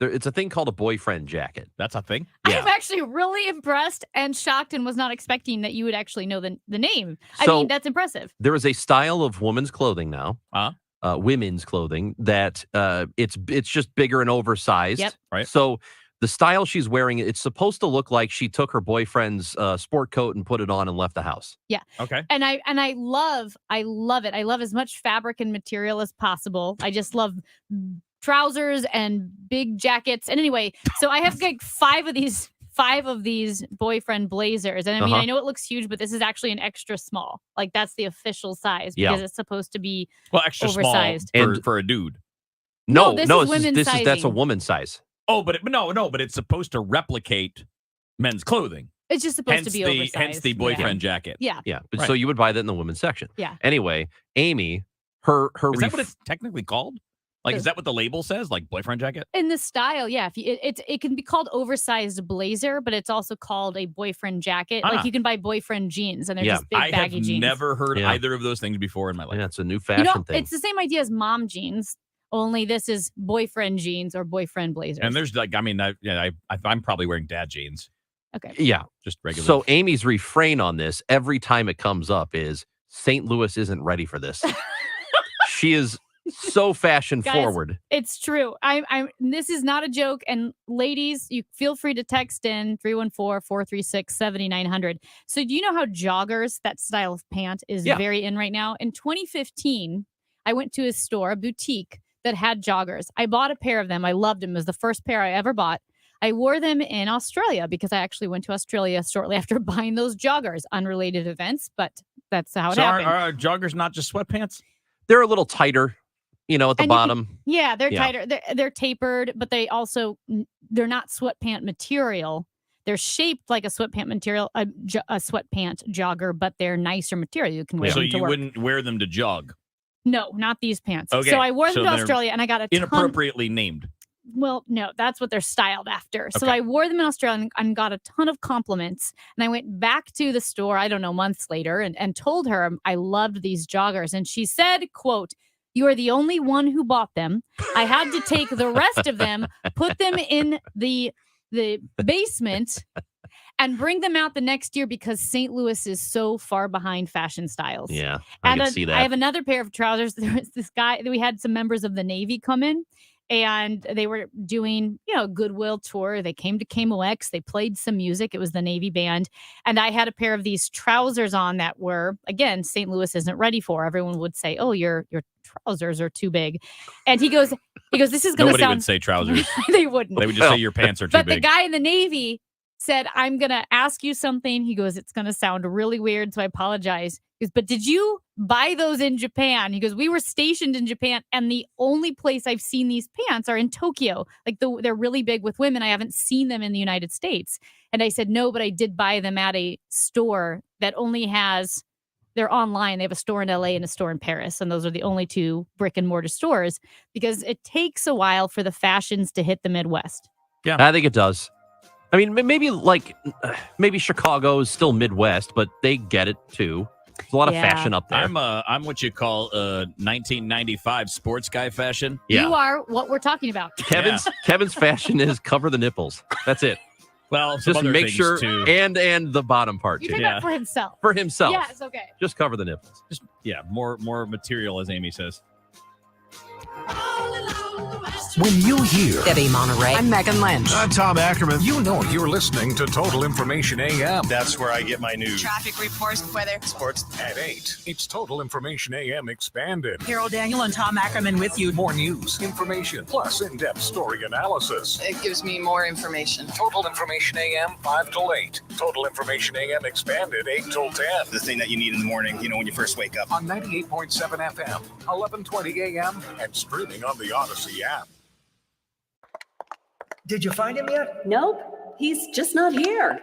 It's a thing called a boyfriend jacket. That's a thing? I'm actually really impressed and shocked and was not expecting that you would actually know the name. I So- mean, that's impressive. There is a style of women's clothing now, women's clothing that it's just bigger and oversized. Yep. Right. So the style she's wearing, it's supposed to look like she took her boyfriend's sport coat and put it on and left the house. Yeah. Okay. And I love it. I love as much fabric and material as possible. I just love trousers and big jackets. And anyway, so I have like five of these boyfriend blazers. And I mean, I know it looks huge, but this is actually an extra small. Like that's the official size because it's supposed to be extra oversized. small for a dude. No, this is that's a woman's size. Oh, but it's supposed to replicate men's clothing. It's just supposed to be oversized. Hence the boyfriend jacket. Yeah. Yeah. But Right. So you would buy that in the women's section. Yeah. Anyway, Amy, her Is that what it's technically called? Like, is that what the label says? Like boyfriend jacket? In the style, yeah. If it can be called oversized blazer, but it's also called a boyfriend jacket. Like you can buy boyfriend jeans, and they're just big baggy jeans. I have never heard either of those things before in my life. Yeah, it's a new fashion thing. It's the same idea as mom jeans, only this is boyfriend jeans or boyfriend blazers. And there's like, I mean, I'm probably wearing dad jeans. Okay. Yeah. Just regular. So Amy's refrain on this every time it comes up is St. Louis isn't ready for this. She is so fashion Guys, forward. It's true. This is not a joke. And ladies, you feel free to text in 314-436-7900. So do you know how joggers, that style of pant, is very in right now? In 2015, I went to a store, a boutique that had joggers. I bought a pair of them. I loved them. It was the first pair I ever bought. I wore them in Australia because I actually went to Australia shortly after buying those joggers. Unrelated events, but that's how it happened. Are joggers not just sweatpants? They're a little tighter, at the bottom. They're tighter. They're tapered, but they're not sweatpant material. They're shaped like a sweatpant material, a sweatpant jogger, but they're nicer material. You can wear them to So you work. wouldn't wear them to jog? No, not these pants. Okay. So I wore them So to they're Australia, and I got a ton. inappropriately named. Well, no, that's what they're styled after. So Okay. I wore them in Australia and got a ton of compliments. And I went back to the store, I don't know, months later and told her I loved these joggers. And she said, quote, "You are the only one who bought them. I had to take the rest of them, put them in the basement and bring them out the next year because St. Louis is so far behind fashion styles." Yeah, I can see that. I have another pair of trousers. There was this guy, we had some members of the Navy come in. And they were doing, a Goodwill tour. They came to KMOX. They played some music. It was the Navy band. And I had a pair of these trousers on that were, again, St. Louis isn't ready for. Everyone would say, "Oh, your trousers are too big." And he goes, "This is going to sound..." Nobody would say trousers. They wouldn't. They would just say your pants are too But big. the guy in the Navy said, "I'm going to ask you something." He goes, "It's going to sound really weird, so I apologize." He goes, "But did you buy those in Japan?" He goes, "We were stationed in Japan, and the only place I've seen these pants are in Tokyo. Like they're really big with women. I haven't seen them in the United States." And I said, "No, but I did buy them at a store that only they're online. They have a store in LA and a store in Paris. And those are the only two brick and mortar stores because it takes a while for the fashions to hit the Midwest." Yeah, I think it does. I mean, maybe Chicago is still Midwest, but they get it too. There's a lot of fashion up there. I'm what you call 1995 sports guy fashion. Yeah. You are what we're talking about. Kevin's fashion is cover the nipples. That's it. Well, some just other make things, sure too. and the bottom part You too. take that for himself. For himself. Yeah, it's okay. Just cover the nipples. More material, as Amy says. When you hear Debbie Monterey. I'm Megan Lynch. I'm Tom Ackerman, you know you're listening to Total Information AM. That's where I get my news. Traffic reports, weather, Sports. At 8, it's Total Information AM expanded. Carol Daniel and Tom Ackerman with you. More news, information, plus in-depth story analysis. It gives me more information. Total Information AM 5 till 8. Total Information AM expanded 8 till 10. The thing that you need in the morning, when you first wake up. On 98.7 FM, 1120 AM, and streaming on the Odyssey app. Did you find him yet? Nope. He's just not here.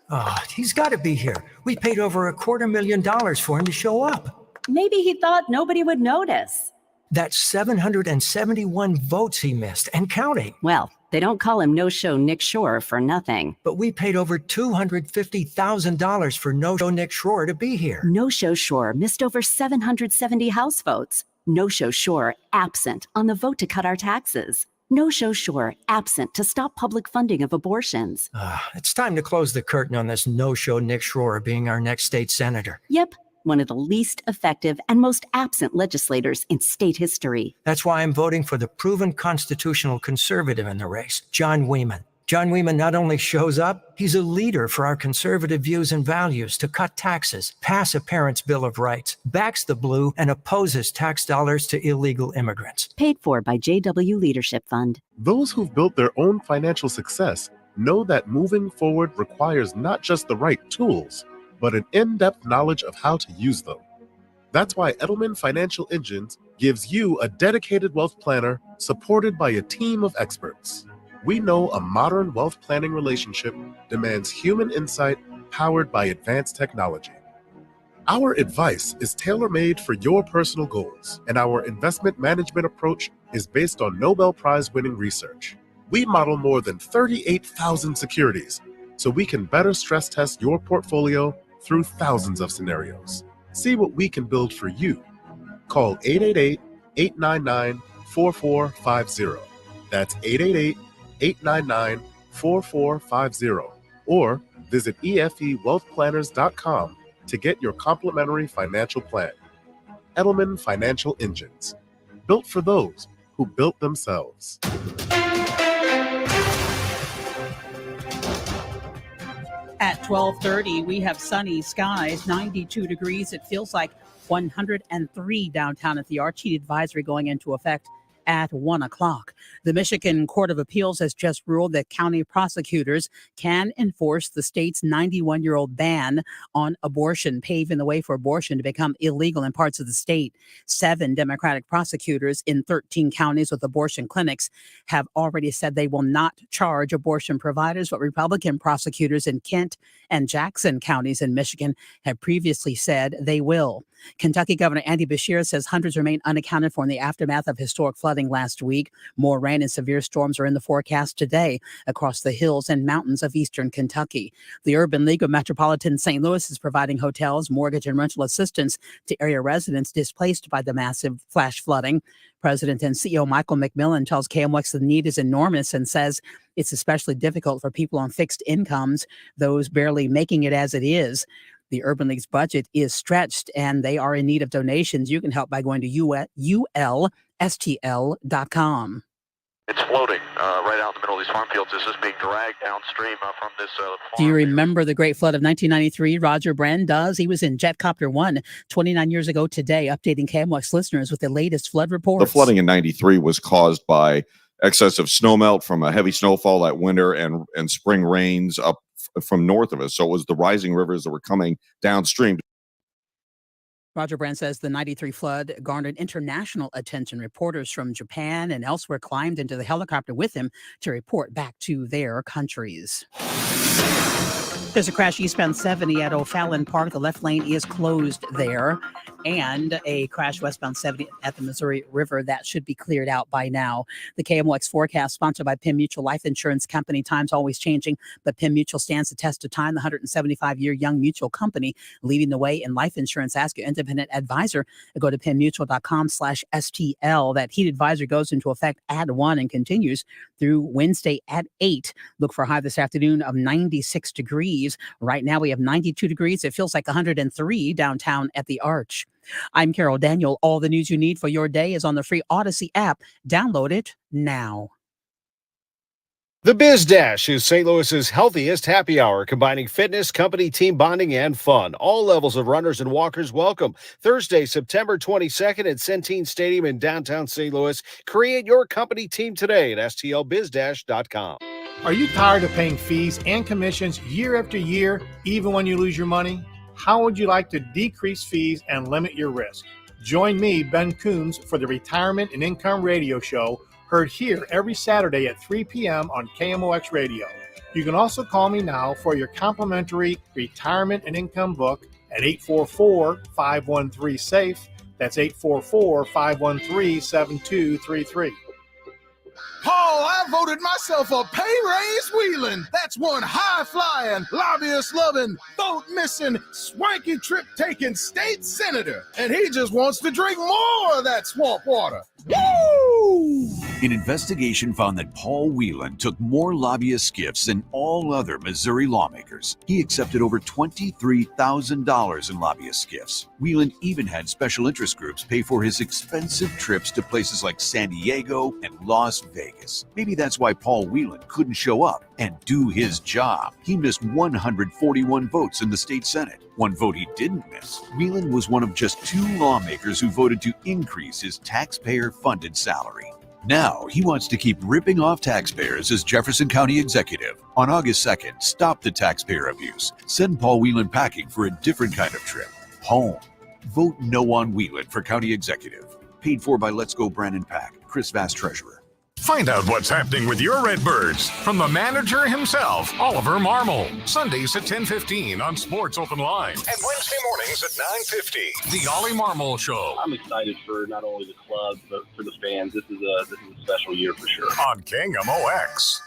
Oh, he's got to be here. We paid over $250,000 for him to show up. Maybe he thought nobody would notice. That's 771 votes he missed and counting. Well, they don't call him No-Show Nick Shore for nothing. But we paid over $250,000 for No-Show Nick Shore to be here. No-Show Shore missed over 770 House votes. No-Show Shore absent on the vote to cut our taxes. No-Show Shore absent to stop public funding of abortions. It's time to close the curtain on this No-Show Nick Shore being our next state senator. Yep, one of the least effective and most absent legislators in state history. That's why I'm voting for the proven constitutional conservative in the race, John Wieman. John Weeman not only shows up, he's a leader for our conservative views and values to cut taxes, pass a parent's Bill of Rights, backs the blue, and opposes tax dollars to illegal immigrants. Paid for by JW Leadership Fund. Those who've built their own financial success know that moving forward requires not just the right tools, but an in-depth knowledge of how to use them. That's why Edelman Financial Engines gives you a dedicated wealth planner supported by a team of experts. We know a modern wealth planning relationship demands human insight powered by advanced technology. Our advice is tailor-made for your personal goals, and our investment management approach is based on Nobel Prize-winning research. We model more than 38,000 securities, so we can better stress test your portfolio through thousands of scenarios. See what we can build for you. Call 888-899-4450. That's 888-899-4450. Or visit efewealthplanners.com to get your complimentary financial plan. Edelman Financial Engines, built for those who built themselves. At 12:30, we have sunny skies, 92 degrees. It feels like 103 downtown at the Arch. Heat advisory going into effect at 1 o'clock. The Michigan Court of Appeals has just ruled that county prosecutors can enforce the state's 91-year-old ban on abortion, paving the way for abortion to become illegal in parts of the state. 7 Democratic prosecutors in 13 counties with abortion clinics have already said they will not charge abortion providers, but Republican prosecutors in Kent and Jackson counties in Michigan have previously said they will. Kentucky Governor Andy Beshear says hundreds remain unaccounted for in the aftermath of historic flooding last week. More rain and severe storms are in the forecast today across the hills and mountains of eastern Kentucky. The Urban League of Metropolitan St. Louis is providing hotels, mortgage, and rental assistance to area residents displaced by the massive flash flooding. President and CEO Michael McMillan tells KMOX the need is enormous and says it's especially difficult for people on fixed incomes, those barely making it as it is. The Urban League's budget is stretched and they are in need of donations. You can help by going to ulstl.com. It's floating right out in the middle of these farm fields. This is being dragged downstream from this farm. Do you remember the Great Flood of 1993? Roger Brand does. He was in Jetcopter 1 29 years ago today, updating KMOX listeners with the latest flood reports. The flooding in 93 was caused by excessive snowmelt from a heavy snowfall that winter and spring rains up from north of us. So it was the rising rivers that were coming downstream. Roger Brand says the 93 flood garnered international attention. Reporters from Japan and elsewhere climbed into the helicopter with him to report back to their countries. There's a crash eastbound 70 at O'Fallon Park. The left lane is closed there. And a crash westbound 70 at the Missouri River. That should be cleared out by now. The KMOX forecast, sponsored by Penn Mutual Life Insurance Company. Time's always changing, but Penn Mutual stands the test of time. The 175-year young mutual company leading the way in life insurance. Ask your independent advisor. Go to pennmutual.com/STL. That heat advisory goes into effect at 1 and continues through Wednesday at 8. Look for a high this afternoon of 96 degrees. Right now we have 92 degrees. It feels like 103 downtown at the Arch. I'm Carol Daniel. All the news you need for your day is on the free Odyssey app. Download it now. The Biz Dash is St. Louis's healthiest happy hour, combining fitness, company, team bonding, and fun. All levels of runners and walkers welcome. Thursday, September 22nd at Centene Stadium in downtown St. Louis. Create your company team today at stlbizdash.com. Are you tired of paying fees and commissions year after year, even when you lose your money? How would you like to decrease fees and limit your risk? Join me, Ben Coombs, for the Retirement and Income Radio Show, heard here every Saturday at 3 p.m. on KMOX Radio. You can also call me now for your complimentary Retirement and Income book at 844-513-SAFE. That's 844-513-7233. Oh, I voted myself a pay raise wheeling. That's one high-flying, lobbyist-loving, vote-missing, swanky trip-taking state senator. And he just wants to drink more of that swamp water. Woo! An investigation found that Paul Whelan took more lobbyist gifts than all other Missouri lawmakers. He accepted over $23,000 in lobbyist gifts. Whelan even had special interest groups pay for his expensive trips to places like San Diego and Las Vegas. Maybe that's why Paul Whelan couldn't show up and do his job. He missed 141 votes in the state Senate. One vote he didn't miss. Whelan was one of just 2 lawmakers who voted to increase his taxpayer-funded salary. Now, he wants to keep ripping off taxpayers as Jefferson County executive. On August 2nd, stop the taxpayer abuse. Send Paul Whelan packing for a different kind of trip. Home. Vote no on Whelan for county executive. Paid for by Let's Go Brandon Pack. Chris Vass, treasurer. Find out what's happening with your Redbirds from the manager himself, Oliver Marmol. Sundays at 10:15 on Sports Open Line and Wednesday mornings at 9:50. The Ollie Marmol Show. I'm excited for not only the club but for the fans. This is a special year for sure. On KMOX.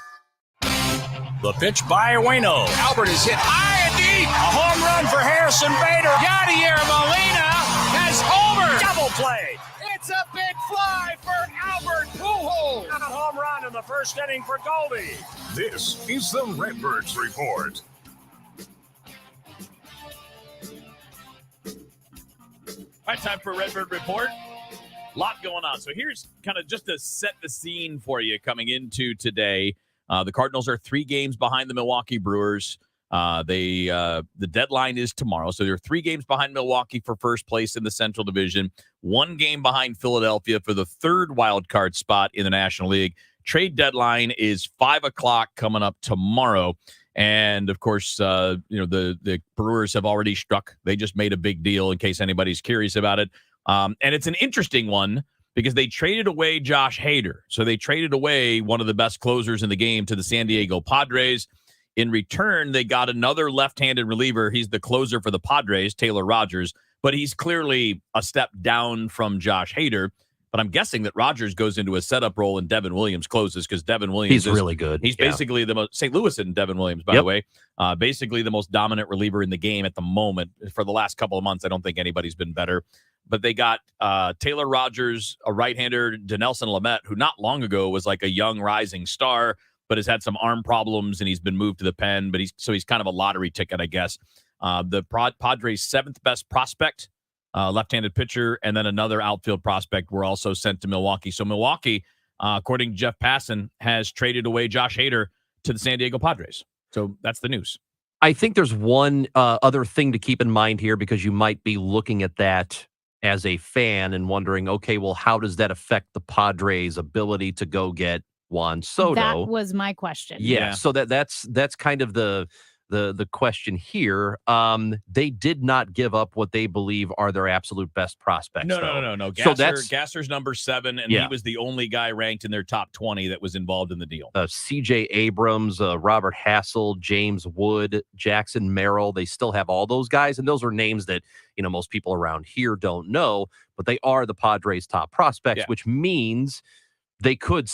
The pitch by Waino. Albert is hit high and deep. A home run for Harrison Bader. Yadier Molina has homered. Double play. It's a big fly for Albert Pujols. A home run in the first inning for Goldie. This is the Redbirds Report. All right, time for a Redbird Report. A lot going on. So here's kind of just to set the scene for you coming into today. The Cardinals are 3 games behind the Milwaukee Brewers. The deadline is tomorrow. So they're 3 games behind Milwaukee for first place in the Central Division, 1 game behind Philadelphia for the 3rd wild card spot in the National League. Trade deadline is 5:00 coming up tomorrow. And of course, the Brewers have already struck. They just made a big deal in case anybody's curious about it. And it's an interesting one because they traded away Josh Hader. So they traded away one of the best closers in the game to the San Diego Padres. In return, they got another left-handed reliever. He's the closer for the Padres, Taylor Rogers, but he's clearly a step down from Josh Hader. But I'm guessing that Rogers goes into a setup role and Devin Williams closes because Devin Williams is really good. He's basically the most St. Louis and Devin Williams, by the way, basically the most dominant reliever in the game at the moment. For the last couple of months, I don't think anybody's been better. But they got Taylor Rogers, a right-hander, Dinelson Lamet, who not long ago was like a young rising star, but has had some arm problems and he's been moved to the pen. But he's kind of a lottery ticket, I guess. The Padres' 7th best prospect, left-handed pitcher, and then another outfield prospect were also sent to Milwaukee. So Milwaukee, according to Jeff Passan, has traded away Josh Hader to the San Diego Padres. So that's the news. I think there's one other thing to keep in mind here because you might be looking at that as a fan and wondering, okay, well, how does that affect the Padres' ability to go get Juan Soto? That was my question. Yeah. So that's kind of the question here. They did not give up what they believe are their absolute best prospects. No. Gasser's number 7, and he was the only guy ranked in their top 20 that was involved in the deal. C.J. Abrams, Robert Hassel, James Wood, Jackson Merrill. They still have all those guys, and those are names that most people around here don't know, but they are the Padres' top prospects, which means they've got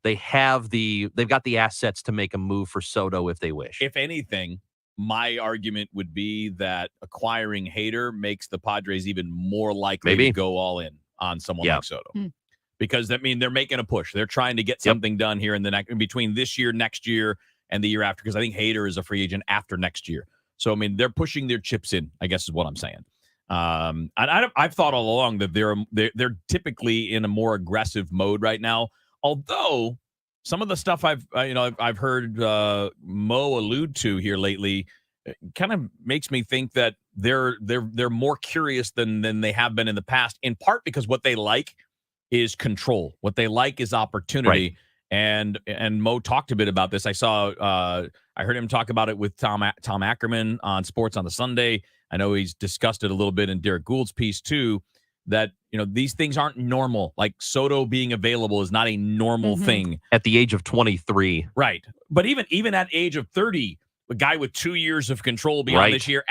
the assets to make a move for Soto if they wish. If anything, my argument would be that acquiring Hader makes the Padres even more likely to go all in on someone like Soto. Because they're making a push. They're trying to get something done here in between this year, next year, and the year after, because I think Hader is a free agent after next year. So, they're pushing their chips in, I guess is what I'm saying. And I've thought all along that they're typically in a more aggressive mode right now. Although some of the stuff I've heard Mo allude to here lately kind of makes me think that they're more curious than they have been in the past. In part because what they like is control. What they like is opportunity. Right. And Mo talked a bit about this. I heard him talk about it with Tom Ackerman on Sports on the Sunday. I know he's discussed it a little bit in Derek Gould's piece too, that, these things aren't normal. Like Soto being available is not a normal thing. At the age of 23. Right. But even at age of 30, a guy with 2 years of control beyond this year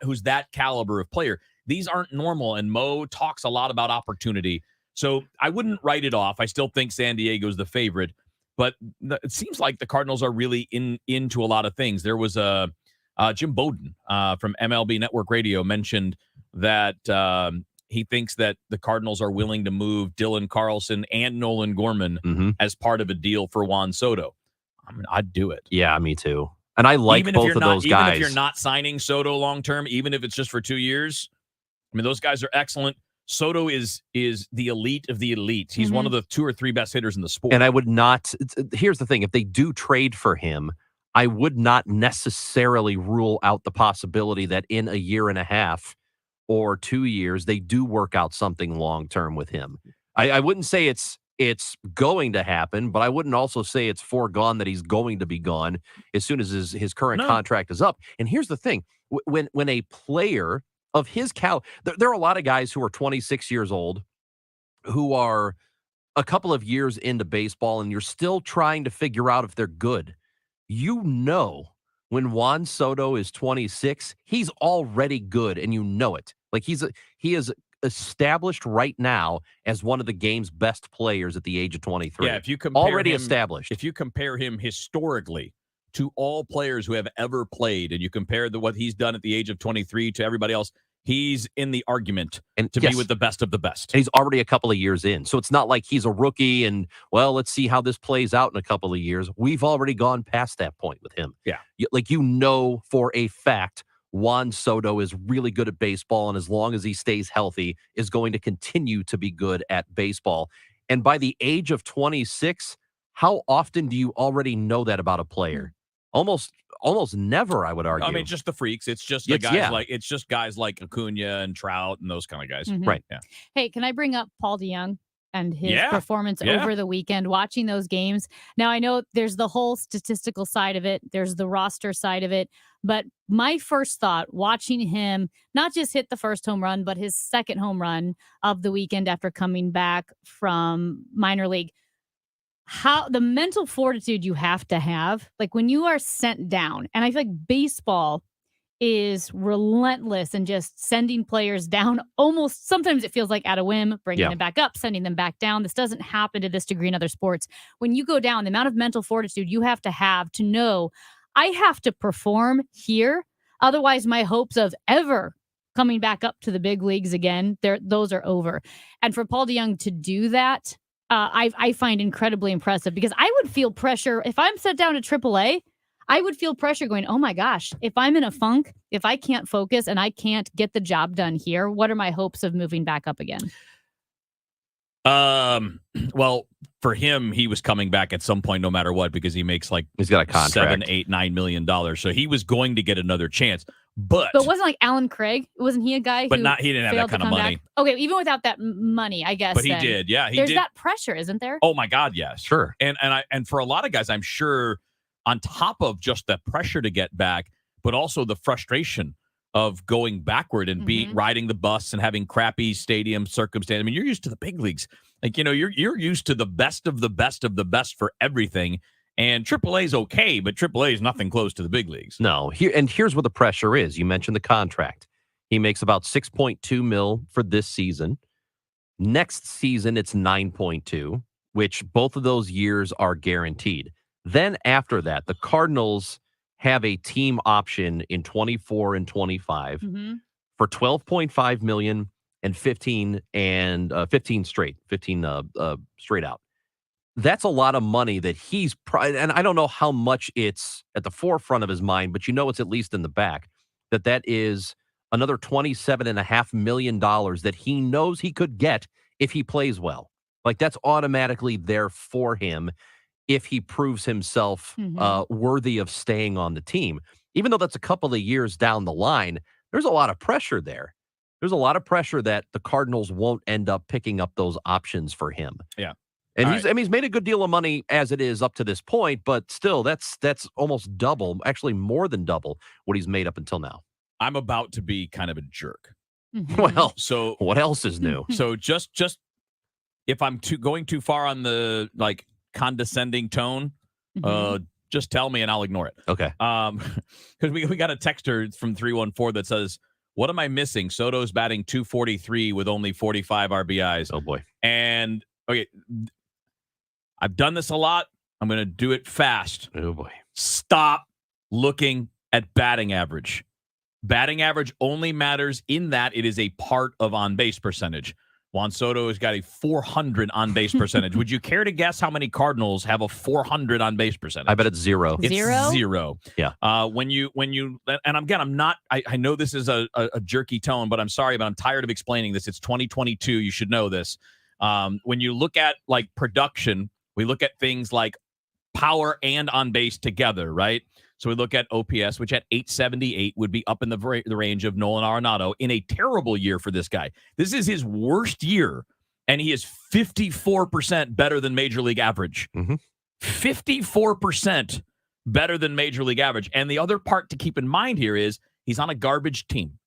who's that caliber of player, these aren't normal. And Mo talks a lot about opportunity. So I wouldn't write it off. I still think San Diego's the favorite, but it seems like the Cardinals are really into a lot of things. There was Jim Bowden from MLB Network Radio mentioned that he thinks that the Cardinals are willing to move Dylan Carlson and Nolan Gorman as part of a deal for Juan Soto. I mean, I'd do it. Yeah, me too. And I like both of those guys. Even if you're not signing Soto long term, even if it's just for 2 years, I mean, those guys are excellent. Soto is the elite of the elite. He's one of the 2 or 3 best hitters in the sport. And I would not. Here's the thing: if they do trade for him, I would not necessarily rule out the possibility that in a year and a half or 2 years they do work out something long term with him. I wouldn't say it's going to happen, but I wouldn't also say it's foregone that he's going to be gone as soon as his current contract is up. And here's the thing: when a player of his there are a lot of guys who are 26 years old who are a couple of years into baseball, and you're still trying to figure out if they're good. You know, when Juan Soto is 26, he's already good, and you know it. Like he is established right now as one of the game's best players at the age of 23. Yeah, if you compare already him, established. If you compare him historically to all players who have ever played, and you compare what he's done at the age of 23 to everybody else, he's in the argument to be with the best of the best. And he's already a couple of years in. So it's not like he's a rookie and, well, let's see how this plays out in a couple of years. We've already gone past that point with him. Yeah. Like, you know, for a fact, Juan Soto is really good at baseball, and as long as he stays healthy, is going to continue to be good at baseball. And by the age of 26, how often do you already know that about a player? Almost never, I would argue. I mean, just the freaks. It's just guys like Acuna and Trout and those kind of guys. Right. Yeah. Hey, can I bring up Paul DeJong and his performance over the weekend, watching those games? Now, I know there's the whole statistical side of it. There's the roster side of it. But my first thought, watching him not just hit the first home run, but his second home run of the weekend after coming back from minor league, how the mental fortitude you have to have, like when you are sent down. And I feel like baseball is relentless and just sending players down. Almost sometimes it feels like at a whim, bringing them back up, sending them back down. This doesn't happen to this degree in other sports. When you go down, the amount of mental fortitude you have to know, I have to perform here. Otherwise, my hopes of ever coming back up to the big leagues again, those are over. And for Paul DeJong to do that, I find incredibly impressive, because I would feel pressure if I'm set down to AAA. I would feel pressure going, oh my gosh, if I'm in a funk, if I can't focus and I can't get the job done here, what are my hopes of moving back up again? Well, for him, he was coming back at some point, no matter what, because he makes like he's got a contract, $7, $8, $9 million. So he was going to get another chance. But wasn't like Alan Craig? Wasn't he a guy? But he didn't have that kind of money. Back? Okay, even without that money, I guess. But he did, yeah. There's that pressure, isn't there? Oh my God, yes, sure. And for a lot of guys, I'm sure, on top of just the pressure to get back, but also the frustration of going backward and riding the bus and having crappy stadium circumstance. I mean, you're used to the big leagues. Like, you know, you're used to the best of the best of the best for everything. And AAA is okay, but AAA is nothing close to the big leagues. No. Here's what the pressure is. You mentioned the contract. He makes about $6.2 million for this season. Next season, it's 9.2, which both of those years are guaranteed. Then after that, the Cardinals have a team option in 24 and 25 for $12.5 million and 15 straight out. That's a lot of money that he's and I don't know how much it's at the forefront of his mind, but you know it's at least in the back that is another $27.5 million that he knows he could get if he plays well. Like, that's automatically there for him if he proves himself worthy of staying on the team. Even though that's a couple of years down the line, there's a lot of pressure there. There's a lot of pressure that the Cardinals won't end up picking up those options for him. Yeah. And he's made a good deal of money as it is up to this point, but still, that's almost double, actually more than double what he's made up until now. I'm about to be kind of a jerk. Well, so what else is new? So just if I'm going too far on the like condescending tone, just tell me and I'll ignore it. Okay. Because we got a texter from 314 that says, "What am I missing? Soto's batting .243 with only 45 RBIs." Oh boy. And okay, I've done this a lot. I'm going to do it fast. Oh boy. Stop looking at batting average. Batting average only matters in that it is a part of on-base percentage. Juan Soto has got a 400 on-base percentage. Would you care to guess how many Cardinals have a 400 on-base percentage? I bet it's zero. It's zero. Yeah. When you, and again, I know this is a jerky tone, but I'm sorry, but I'm tired of explaining this. It's 2022. You should know this. When you look at like production, we look at things like power and on base together, right? So we look at OPS, which at 878 would be up in the range of Nolan Arenado in a terrible year for this guy. This is his worst year, and he is 54% better than Major League average. 54% better than Major League average. And the other part to keep in mind here is he's on a garbage team.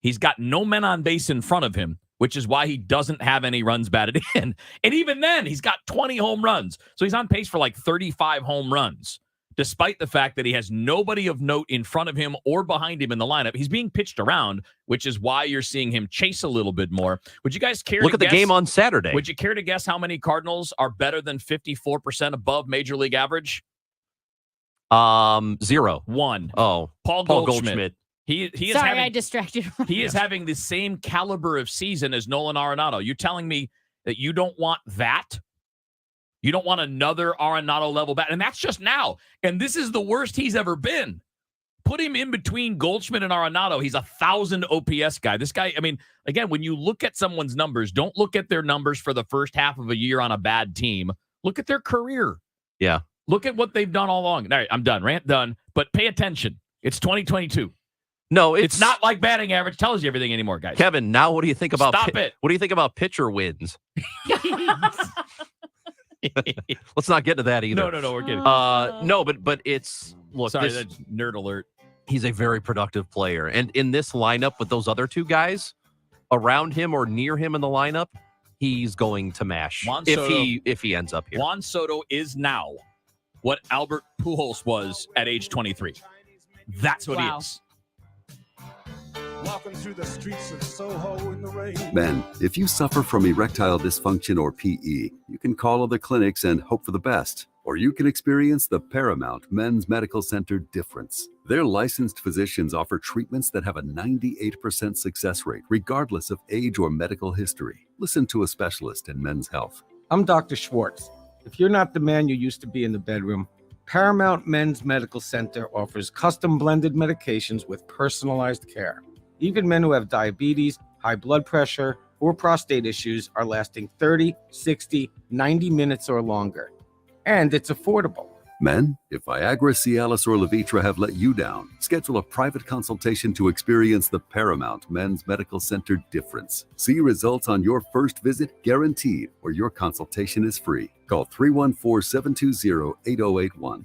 He's got no men on base in front of him, which is why he doesn't have any runs batted in. And even then, he's got 20 home runs. So he's on pace for like 35 home runs, despite the fact that he has nobody of note in front of him or behind him in the lineup. He's being pitched around, which is why you're seeing him chase a little bit more. Would you guys care Look to at the guess, game on Saturday. Would you care to guess how many Cardinals are better than 54% above Major League average? Zero. One. Oh. Paul Goldschmidt. He is Sorry, having, I distracted. he is having the same caliber of season as Nolan Arenado. You're telling me that you don't want that? You don't want another Arenado level bat. And that's just now. And this is the worst he's ever been. Put him in between Goldschmidt and Arenado. He's 1,000 OPS guy. This guy, I mean, again, when you look at someone's numbers, don't look at their numbers for the first half of a year on a bad team. Look at their career. Yeah. Look at what they've done all along. All right, I'm done. Rant done. But pay attention. It's 2022. No, it's not like batting average tells you everything anymore, guys. Kevin, now what do you think about Stop it. What do you think about pitcher wins? Let's not get into that either. No, we're kidding. No, but it's look. Sorry, this, that's nerd alert. He's a very productive player, and in this lineup with those other two guys around him or near him in the lineup, he's going to mash if he ends up here. Juan Soto is now what Albert Pujols was at age 23. That's what he is. Walking through the streets of Soho in the rain. Men, if you suffer from erectile dysfunction or PE, you can call other clinics and hope for the best. Or you can experience the Paramount Men's Medical Center difference. Their licensed physicians offer treatments that have a 98% success rate, regardless of age or medical history. Listen to a specialist in men's health. I'm Dr. Schwartz. If you're not the man you used to be in the bedroom, Paramount Men's Medical Center offers custom blended medications with personalized care. Even men who have diabetes, high blood pressure, or prostate issues are lasting 30, 60, 90 minutes or longer. And it's affordable. Men, if Viagra, Cialis, or Levitra have let you down, schedule a private consultation to experience the Paramount Men's Medical Center difference. See results on your first visit guaranteed, or your consultation is free. Call 314-720-8081.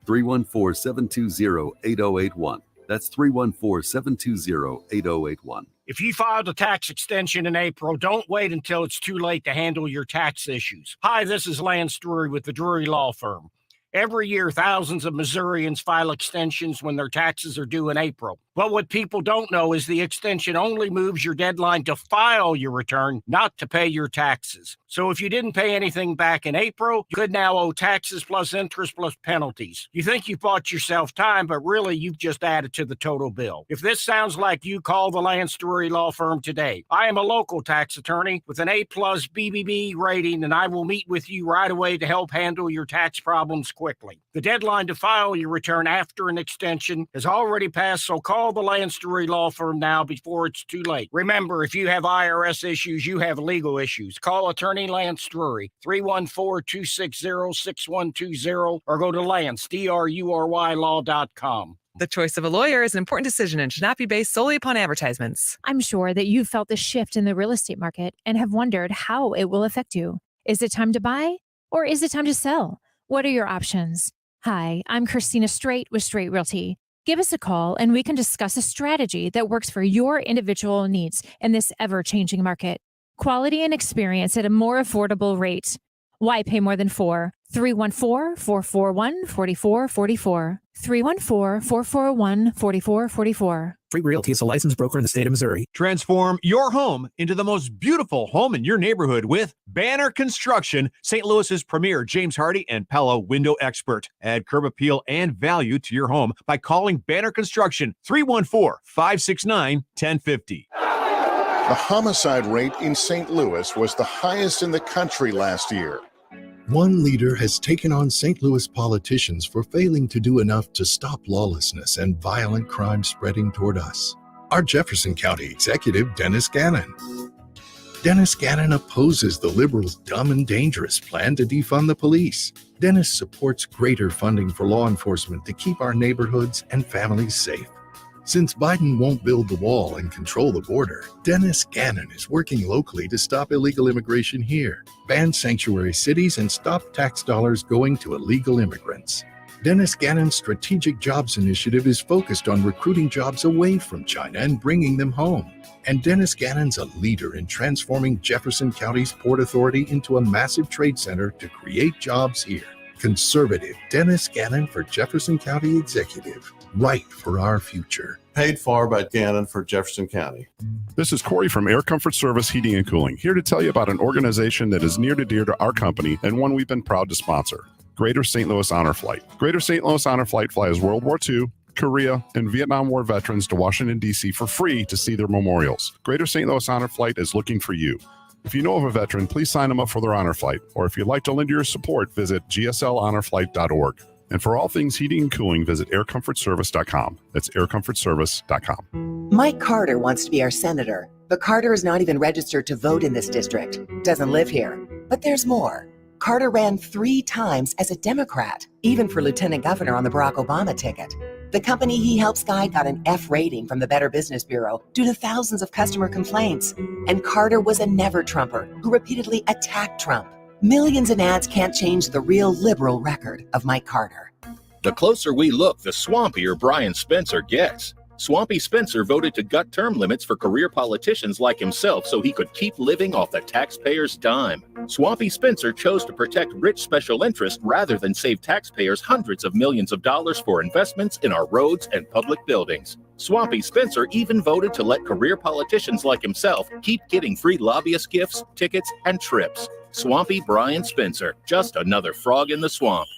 314-720-8081. That's 314-720-8081. If you filed a tax extension in April, don't wait until it's too late to handle your tax issues. Hi, this is Lance Drury with the Drury Law Firm. Every year, thousands of Missourians file extensions when their taxes are due in April. But what people don't know is the extension only moves your deadline to file your return, not to pay your taxes. So if you didn't pay anything back in April, you could now owe taxes plus interest plus penalties. You think you bought yourself time, but really you've just added to the total bill. If this sounds like you, call the Lance Drury Law Firm today. I am a local tax attorney with an A+ BBB rating, and I will meet with you right away to help handle your tax problems quickly. The deadline to file your return after an extension has already passed, so call the Lance Drury Law Firm now before it's too late. Remember, if you have IRS issues, you have legal issues. Call attorney Lance Drury, 314-260-6120, or go to Lance, DRURYlaw.com. The choice of a lawyer is an important decision and should not be based solely upon advertisements. I'm sure that you've felt the shift in the real estate market and have wondered how it will affect you. Is it time to buy or is it time to sell? What are your options? Hi, I'm Christina Straight with Straight Realty. Give us a call and we can discuss a strategy that works for your individual needs in this ever-changing market. Quality and experience at a more affordable rate. Why pay more than 4? 314-441-4444. 314-441-4444. Free Realty is a licensed broker in the state of Missouri. Transform your home into the most beautiful home in your neighborhood with Banner Construction, St. Louis's premier James Hardy and Pella window expert. Add curb appeal and value to your home by calling Banner Construction 314-569-1050. The homicide rate in St. Louis was the highest in the country last year. One leader has taken on St. Louis politicians for failing to do enough to stop lawlessness and violent crime spreading toward us. Our Jefferson County executive, Dennis Gannon. Dennis Gannon opposes the Liberals' dumb and dangerous plan to defund the police. Dennis supports greater funding for law enforcement to keep our neighborhoods and families safe. Since Biden won't build the wall and control the border, Dennis Gannon is working locally to stop illegal immigration here, ban sanctuary cities, and stop tax dollars going to illegal immigrants. Dennis Gannon's Strategic Jobs Initiative is focused on recruiting jobs away from China and bringing them home. And Dennis Gannon's a leader in transforming Jefferson County's Port Authority into a massive trade center to create jobs here. Conservative Dennis Gannon for Jefferson County Executive. Right for our future. Paid for by Gannon for Jefferson County. This is Corey from Air Comfort Service Heating and Cooling, here to tell you about an organization that is near and dear to our company and one we've been proud to sponsor, Greater St. Louis Honor Flight. Greater St. Louis Honor Flight flies World War II, Korea, and Vietnam War veterans to Washington, D.C. for free to see their memorials. Greater St. Louis Honor Flight is looking for you. If you know of a veteran, please sign them up for their honor flight, or if you'd like to lend your support, visit gsl-honorflight.org. And for all things heating and cooling, visit aircomfortservice.com. That's aircomfortservice.com. Mike Carter wants to be our senator, but Carter is not even registered to vote in this district. Doesn't live here. But there's more. Carter ran 3 times as a Democrat, even for lieutenant governor on the Barack Obama ticket. The company he helps guide got an F rating from the Better Business Bureau due to thousands of customer complaints. And Carter was a never-Trumper who repeatedly attacked Trump. Millions in ads can't change the real liberal record of Mike Carter. The closer we look, the swampier Brian Spencer gets. Swampy Spencer voted to gut term limits for career politicians like himself so he could keep living off the taxpayers' dime. Swampy Spencer chose to protect rich special interests rather than save taxpayers hundreds of millions of dollars for investments in our roads and public buildings. Swampy Spencer even voted to let career politicians like himself keep getting free lobbyist gifts, tickets, and trips. Swampy Brian Spencer, just another frog in the swamp.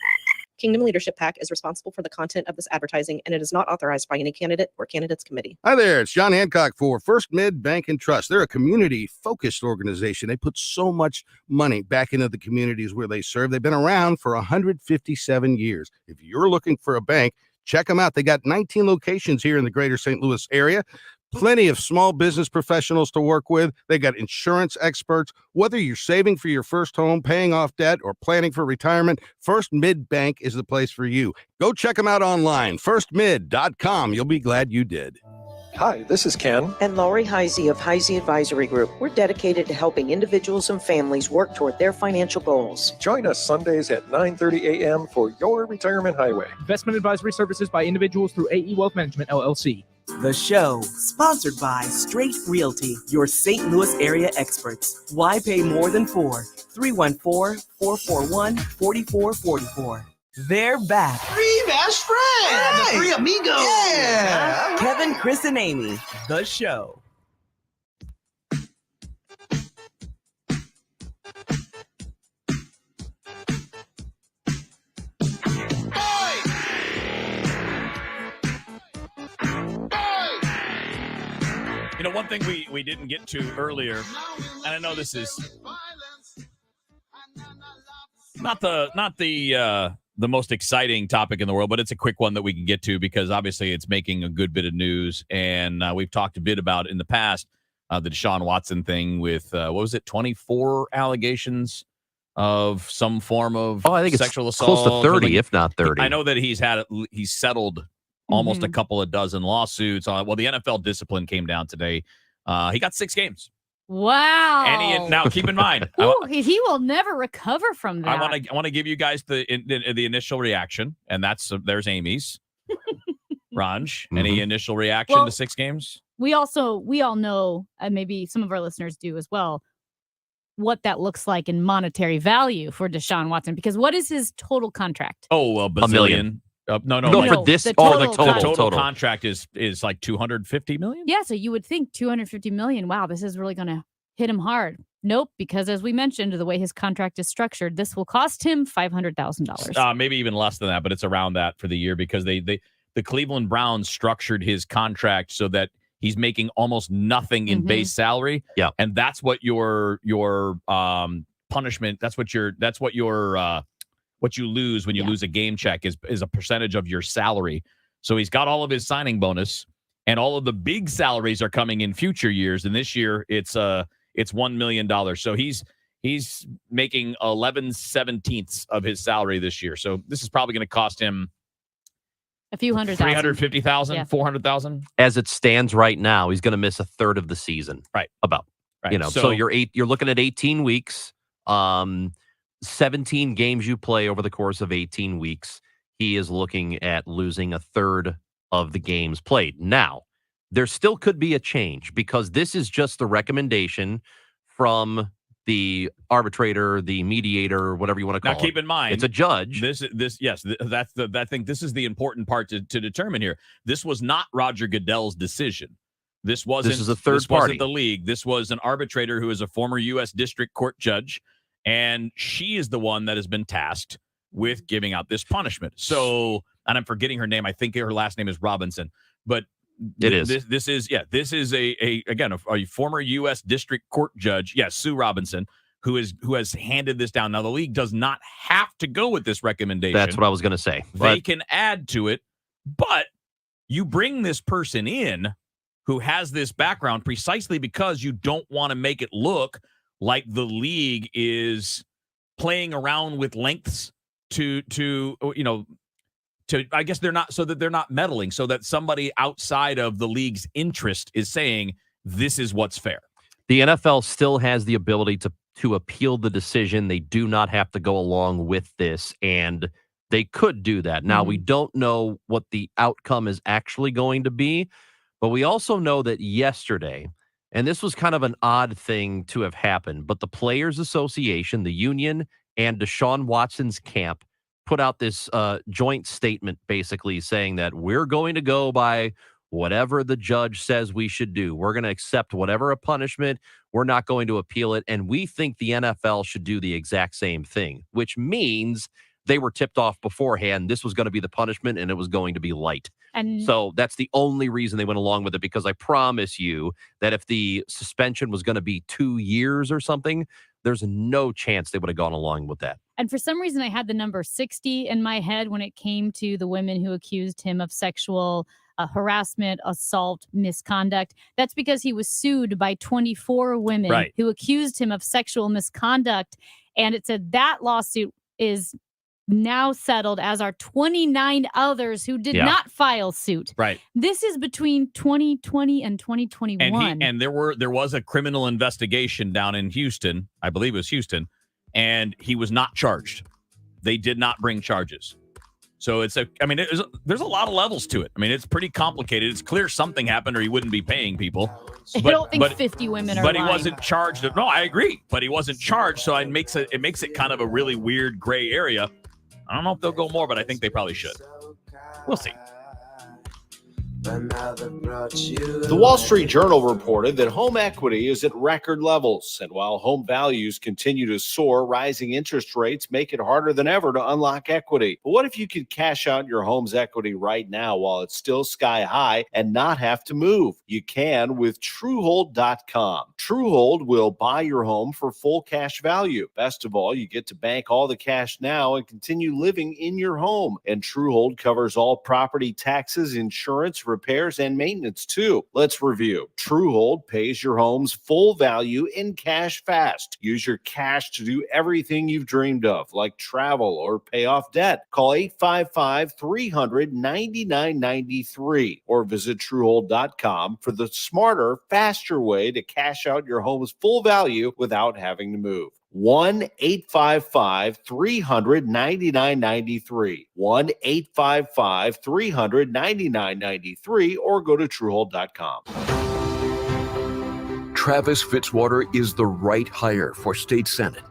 Kingdom Leadership PAC is responsible for the content of this advertising, and it is not authorized by any candidate or candidates committee. Hi there, it's John Hancock for First Mid Bank and Trust. They're a community-focused organization. They put so much money back into the communities where they serve. They've been around for 157 years. If you're looking for a bank, check them out. They got 19 locations here in the greater St. Louis area. Plenty of small business professionals to work with. They got insurance experts. Whether you're saving for your first home, paying off debt, or planning for retirement, First Mid Bank is the place for you. Go check them out online, firstmid.com. You'll be glad you did. Hi, this is Ken. And Laurie Heisey of Heisey Advisory Group. We're dedicated to helping individuals and families work toward their financial goals. Join us Sundays at 9:30 a.m. for Your Retirement Highway. Investment advisory services by individuals through AE Wealth Management, LLC. The show, sponsored by Straight Realty, your St. Louis area experts. Why pay more than 4? 314-441-4444. They're back. 3 best friends. Yeah, the 3 amigos. Yeah. Kevin, Chris, and Amy. The show. You know, one thing we didn't get to earlier, and I know this is not the most exciting topic in the world, but it's a quick one that we can get to because obviously it's making a good bit of news, and we've talked a bit about in the past the Deshaun Watson thing with 24 allegations of some form of I think sexual it's assault, close to 30, if not 30. I know that he's settled almost a couple of dozen lawsuits. Well, the NFL discipline came down today. He got 6 games. Wow. And now keep in mind, he will never recover from that. I want to give you guys the initial reaction, and there's Amy's. Ranj, any initial reaction to 6 games? We all know, and maybe some of our listeners do as well, what that looks like in monetary value for Deshaun Watson, because what is his total contract? Oh, $1 million. No, for this. the The total contract is like $250 million. Yeah, so you would think $250 million. Wow, this is really going to hit him hard. Nope, because as we mentioned, the way his contract is structured, this will cost him $500,000. Maybe even less than that, but it's around that for the year because the Cleveland Browns structured his contract so that he's making almost nothing in base salary. Yeah, and that's what your punishment. That's what what you lose when you lose a game check is a percentage of your salary. So he's got all of his signing bonus, and all of the big salaries are coming in future years. And this year it's $1 million. So he's making 11/17 of his salary this year. So this is probably going to cost him a few hundred thousand. 350,000, 400,000. As it stands right now, he's going to miss a third of the season. Right. Right. So you're looking at 18 weeks, 17 games you play over the course of 18 weeks. He is looking at losing a third of the games played. Now, there still could be a change because this is just the recommendation from the arbitrator, the mediator, whatever you want to call it. Now, keep in mind, it's a judge. I think this is the important part to determine here. This was not Roger Goodell's decision. This is a third party. Wasn't the league. This was an arbitrator who is a former U.S. District Court judge, and she is the one that has been tasked with giving out this punishment. So, and I'm forgetting her name. I think her last name is Robinson, but this is a former U.S. District Court judge. Yes, Sue Robinson, who has handed this down. Now, the league does not have to go with this recommendation. That's what I was going to say. They can add to it, but you bring this person in who has this background precisely because you don't want to make it look like the league is playing around with lengths to I guess they're not meddling, so that somebody outside of the league's interest is saying this is what's fair. The NFL still has the ability to appeal the decision. They do not have to go along with this, and they could do that. Now, we don't know what the outcome is actually going to be, but we also know that yesterday, and this was kind of an odd thing to have happened, but the Players Association, the union, and Deshaun Watson's camp put out this joint statement basically saying that we're going to go by whatever the judge says we should do. We're going to accept whatever a punishment. We're not going to appeal it. And we think the NFL should do the exact same thing, which means they were tipped off beforehand. This was going to be the punishment and it was going to be light. And so that's the only reason they went along with it, because I promise you that if the suspension was going to be 2 years or something, there's no chance they would have gone along with that. And for some reason, I had the number 60 in my head when it came to the women who accused him of sexual harassment, assault, misconduct. That's because he was sued by 24 women who accused him of sexual misconduct. And it said that lawsuit is now settled, as are 29 others who did not file suit. Right. This is between 2020 and 2021. And there was a criminal investigation down in Houston. I believe it was Houston. And he was not charged. They did not bring charges. So there's a lot of levels to it. I mean, it's pretty complicated. It's clear something happened or he wouldn't be paying people. I don't think 50 women are But lying. he wasn't charged. No, I agree. But he wasn't charged. So it makes it kind of a really weird gray area. I don't know if they'll go more, but I think they probably should. We'll see. The Wall Street Journal reported that home equity is at record levels. And while home values continue to soar, rising interest rates make it harder than ever to unlock equity. But what if you could cash out your home's equity right now while it's still sky high and not have to move? You can with Truehold.com. Truehold will buy your home for full cash value. Best of all, you get to bank all the cash now and continue living in your home. And Truehold covers all property taxes, insurance, repairs, and maintenance too. Let's review. Truehold pays your home's full value in cash fast. Use your cash to do everything you've dreamed of, like travel or pay off debt. Call 855-300-9993 or visit Truehold.com for the smarter, faster way to cash out your home's full value without having to move. 1-855-300-9993. 1-855-300-9993 or go to Truehold.com. Travis Fitzwater is the right hire for state senate.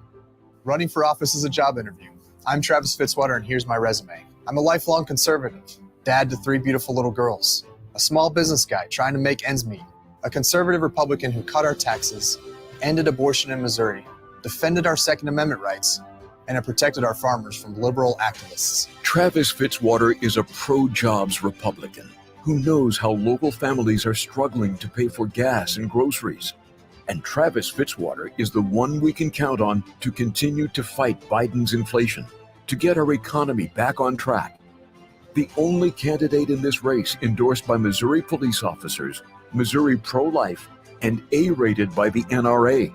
Running for office is a job interview. I'm Travis Fitzwater, and here's my resume. I'm a lifelong conservative, dad to 3 beautiful little girls, a small business guy trying to make ends meet, a conservative Republican who cut our taxes, ended abortion in Missouri, defended our Second Amendment rights, and have protected our farmers from liberal activists. Travis Fitzwater is a pro-jobs Republican who knows how local families are struggling to pay for gas and groceries. And Travis Fitzwater is the one we can count on to continue to fight Biden's inflation, to get our economy back on track. The only candidate in this race endorsed by Missouri police officers, Missouri pro-life, and A-rated by the NRA.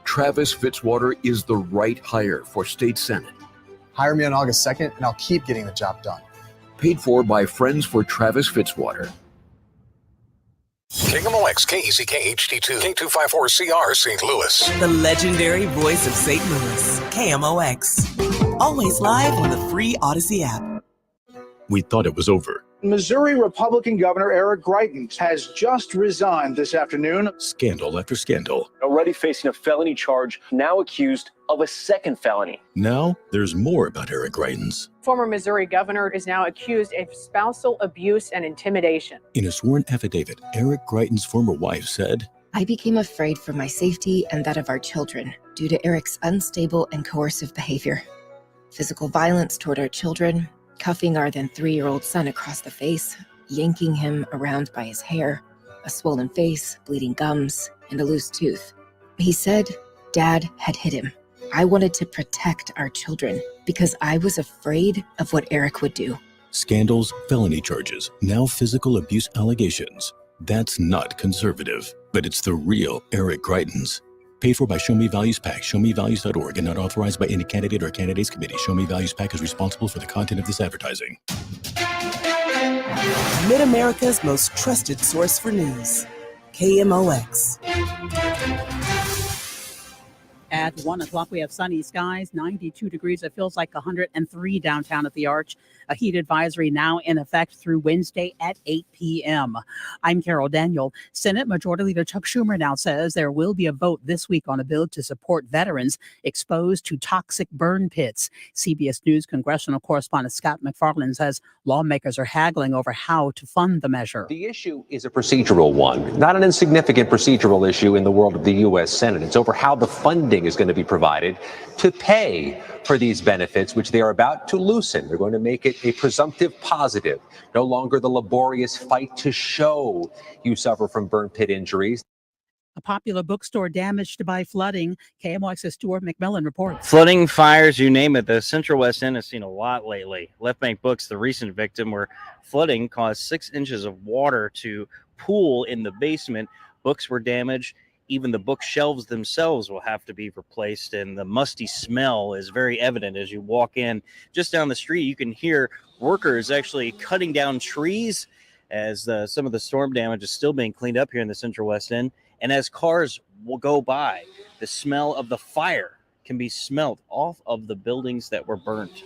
Travis Fitzwater is the right hire for state senate. Hire me on August 2nd, and I'll keep getting the job done. Paid for by Friends for Travis Fitzwater. KMOX, KECK HD2, K254CR St. Louis. The legendary voice of St. Louis, KMOX. Always live on the free Odyssey app. We thought it was over. Missouri Republican Governor Eric Greitens has just resigned this afternoon. Scandal after scandal. Already facing a felony charge, now accused of a second felony. Now there's more about Eric Greitens. Former Missouri governor is now accused of spousal abuse and intimidation. In a sworn affidavit, Eric Greitens' former wife said, I became afraid for my safety and that of our children due to Eric's unstable and coercive behavior. Physical violence toward our children, cuffing our then 3-year-old son across the face, yanking him around by his hair, a swollen face, bleeding gums, and a loose tooth. He said Dad had hit him. I wanted to protect our children because I was afraid of what Eric would do. Scandals, felony charges, now physical abuse allegations. That's not conservative, but it's the real Eric Greitens. Paid for by Show Me Values PAC, showmevalues.org, and not authorized by any candidate or candidates committee. Show Me Values PAC is responsible for the content of this advertising. Mid-America's most trusted source for news, KMOX. At 1 o'clock, we have sunny skies, 92 degrees. It feels like 103 downtown at the Arch. A heat advisory now in effect through Wednesday at 8 p.m. I'm Carol Daniel. Senate Majority Leader Chuck Schumer now says there will be a vote this week on a bill to support veterans exposed to toxic burn pits. CBS News congressional correspondent Scott McFarland says lawmakers are haggling over how to fund the measure. The issue is a procedural one, not an insignificant procedural issue in the world of the U.S. Senate. It's over how the funding is going to be provided to pay for these benefits, which they are about to loosen. They're going to make it a presumptive positive, no longer the laborious fight to show you suffer from burn pit injuries. A popular bookstore damaged by flooding. KMOX's Stuart McMillan reports. Flooding, fires, you name it. The Central West End has seen a lot lately. Left Bank Books, the recent victim, where flooding caused 6 inches of water to pool in the basement. Books were damaged. Even the bookshelves themselves will have to be replaced, and the musty smell is very evident as you walk in. Just down the street, you can hear workers actually cutting down trees as some of the storm damage is still being cleaned up here in the Central West End. And as cars will go by, the smell of the fire can be smelled off of the buildings that were burnt.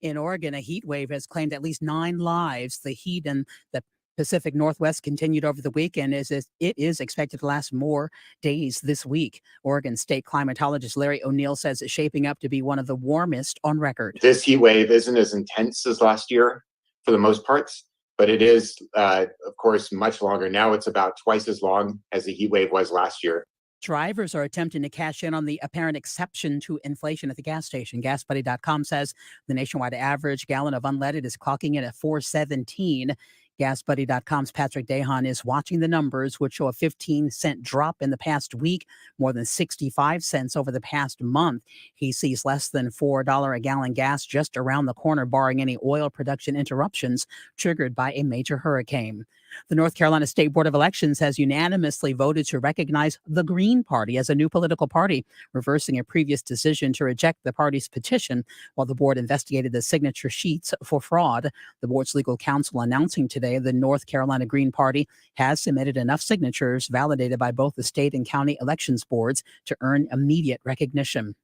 In Oregon, a heat wave has claimed at least 9 lives. The heat in the Pacific Northwest continued over the weekend as it is expected to last more days this week. Oregon state climatologist Larry O'Neill says it's shaping up to be one of the warmest on record. This heat wave isn't as intense as last year for the most parts, but it is, of course, much longer. Now it's about twice as long as the heat wave was last year. Drivers are attempting to cash in on the apparent exception to inflation at the gas station. GasBuddy.com says the nationwide average gallon of unleaded is clocking in at $4.17. GasBuddy.com's Patrick Dahan is watching the numbers, which show a 15-cent drop in the past week, more than 65 cents over the past month. He sees less than $4 a gallon gas just around the corner, barring any oil production interruptions triggered by a major hurricane. The North Carolina State Board of Elections has unanimously voted to recognize the Green Party as a new political party, reversing a previous decision to reject the party's petition while the board investigated the signature sheets for fraud. The board's legal counsel announcing today the North Carolina Green Party has submitted enough signatures validated by both the state and county elections boards to earn immediate recognition.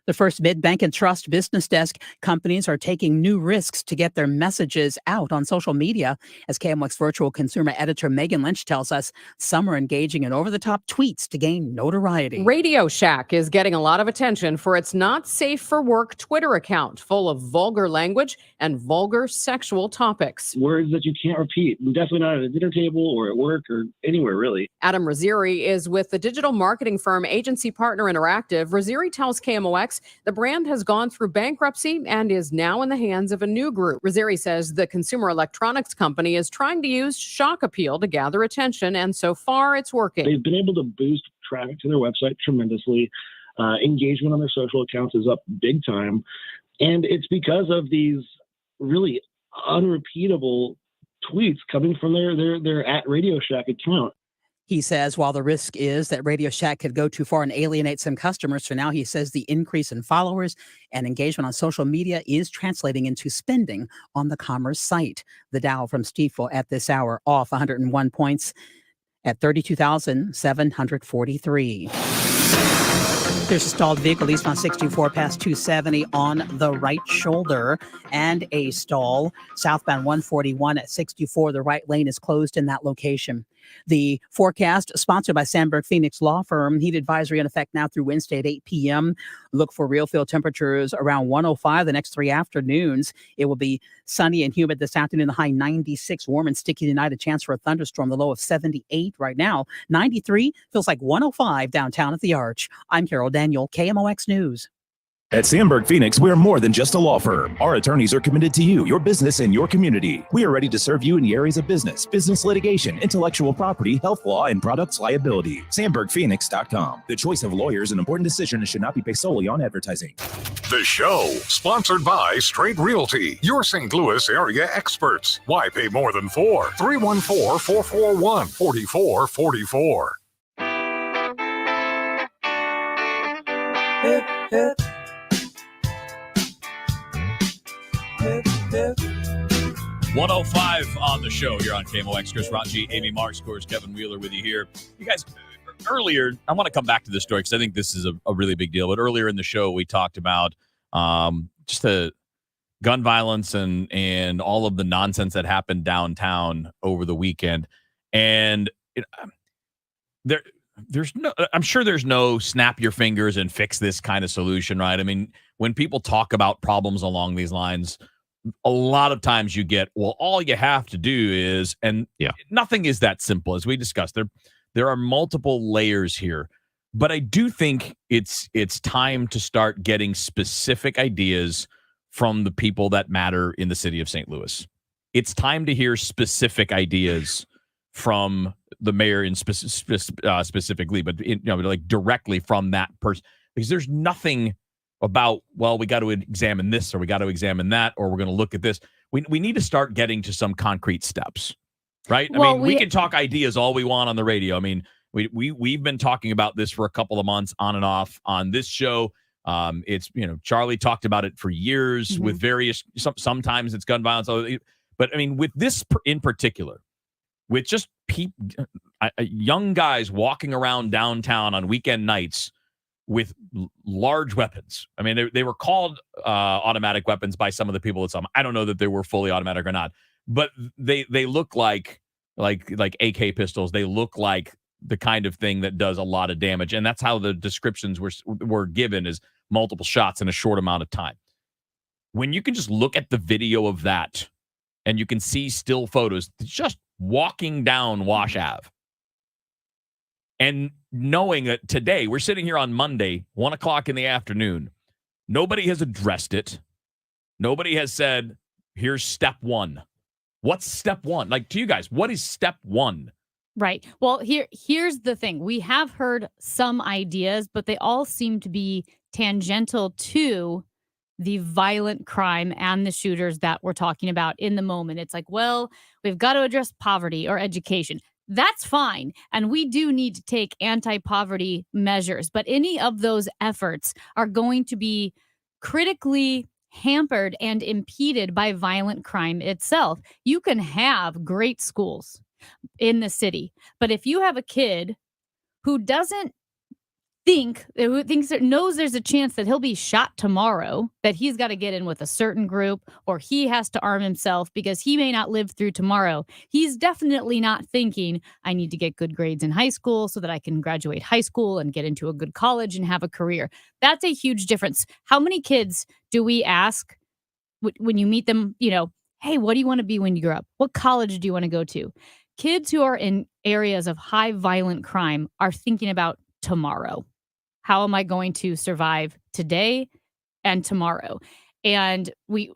The First Mid-Bank and Trust Business Desk companies are taking new risks to get their messages out on social media. As KMOX virtual consumer editor Megan Lynch tells us, some are engaging in over-the-top tweets to gain notoriety. Radio Shack is getting a lot of attention for its Not Safe for Work Twitter account, full of vulgar language and vulgar sexual topics. Words that you can't repeat. Definitely not at a dinner table or at work or anywhere, really. Adam Raziri is with the digital marketing firm Agency Partner Interactive. Raziri tells KMOX the brand has gone through bankruptcy and is now in the hands of a new group. Raziri says the consumer electronics company is trying to use shock appeal to gather attention, and so far it's working. They've been able to boost traffic to their website tremendously. Engagement on their social accounts is up big time. And it's because of these really unrepeatable tweets coming from their at Radio Shack account. He says while the risk is that Radio Shack could go too far and alienate some customers, for now he says the increase in followers and engagement on social media is translating into spending on the commerce site. The Dow from Stifel at this hour off 101 points at 32,743. There's a stalled vehicle eastbound 624 past 270 on the right shoulder, and a stall southbound 141 at 624. The right lane is closed in that location. The forecast sponsored by Sandberg Phoenix Law Firm. Heat advisory in effect now through Wednesday at 8 p.m. Look for real field temperatures around 105 the next 3 afternoons. It will be sunny and humid this afternoon. The high 96, warm and sticky tonight. A chance for a thunderstorm. The low of 78 right now. 93 feels like 105 downtown at the Arch. I'm Carol Daniel, KMOX News. At Sandberg Phoenix, we are more than just a law firm. Our attorneys are committed to you, your business, and your community. We are ready to serve you in the areas of business litigation, intellectual property, health law, and products liability. SandbergPhoenix.com. The choice of lawyers, an important decision, and should not be based solely on advertising. The show, sponsored by Straight Realty, your St. Louis area experts. Why pay more than $4? 314-441-4444. Hip, hip. 105 on the show here on KMOX. Chris Raji, Amy Marks, of course, Kevin Wheeler with you here. You guys, earlier, I want to come back to this story because I think this is a really big deal. But earlier in the show, we talked about just the gun violence and all of the nonsense that happened downtown over the weekend. And there's no, I'm sure there's no snap your fingers and fix this kind of solution, right? I mean, when people talk about problems along these lines, a lot of times you get, well, all you have to do is, and nothing is that simple. As we discussed, there are multiple layers here, but I do think it's time to start getting specific ideas from the people that matter in the city of St. Louis. It's time to hear specific ideas from the mayor in specifically, but like directly from that person, because there's nothing about, well, we got to examine this or we got to examine that, or we're going to look at this. We need to start getting to some concrete steps, right? Well, I mean, we can talk ideas all we want on the radio. I mean, we've been talking about this for a couple of months on and off on this show. It's, Charlie talked about it for years with various, sometimes it's gun violence, but I mean, with this in particular, with just young guys walking around downtown on weekend nights with large weapons. I mean, they were called automatic weapons by some of the people at some. I don't know that they were fully automatic or not, but they look like AK pistols. They look like the kind of thing that does a lot of damage, and that's how the descriptions were given, as multiple shots in a short amount of time. When you can just look at the video of that, and you can see still photos, just walking down Wash Ave. And knowing that today, we're sitting here on Monday, 1:00 in the afternoon, nobody has addressed it. Nobody has said, here's step one. What's step one? Like, to you guys, what is step one? Right. Well, here's the thing. We have heard some ideas, but they all seem to be tangential to the violent crime and the shooters that we're talking about in the moment. It's like, well, we've got to address poverty or education. That's fine. And we do need to take anti-poverty measures. But any of those efforts are going to be critically hampered and impeded by violent crime itself. You can have great schools in the city, but if you have a kid who doesn't knows there's a chance that he'll be shot tomorrow, that he's got to get in with a certain group, or he has to arm himself because he may not live through tomorrow. He's definitely not thinking, I need to get good grades in high school so that I can graduate high school and get into a good college and have a career. That's a huge difference. How many kids do we ask when you meet them, hey, what do you want to be when you grow up? What college do you want to go to? Kids who are in areas of high violent crime are thinking about tomorrow. How am I going to survive today and tomorrow? And when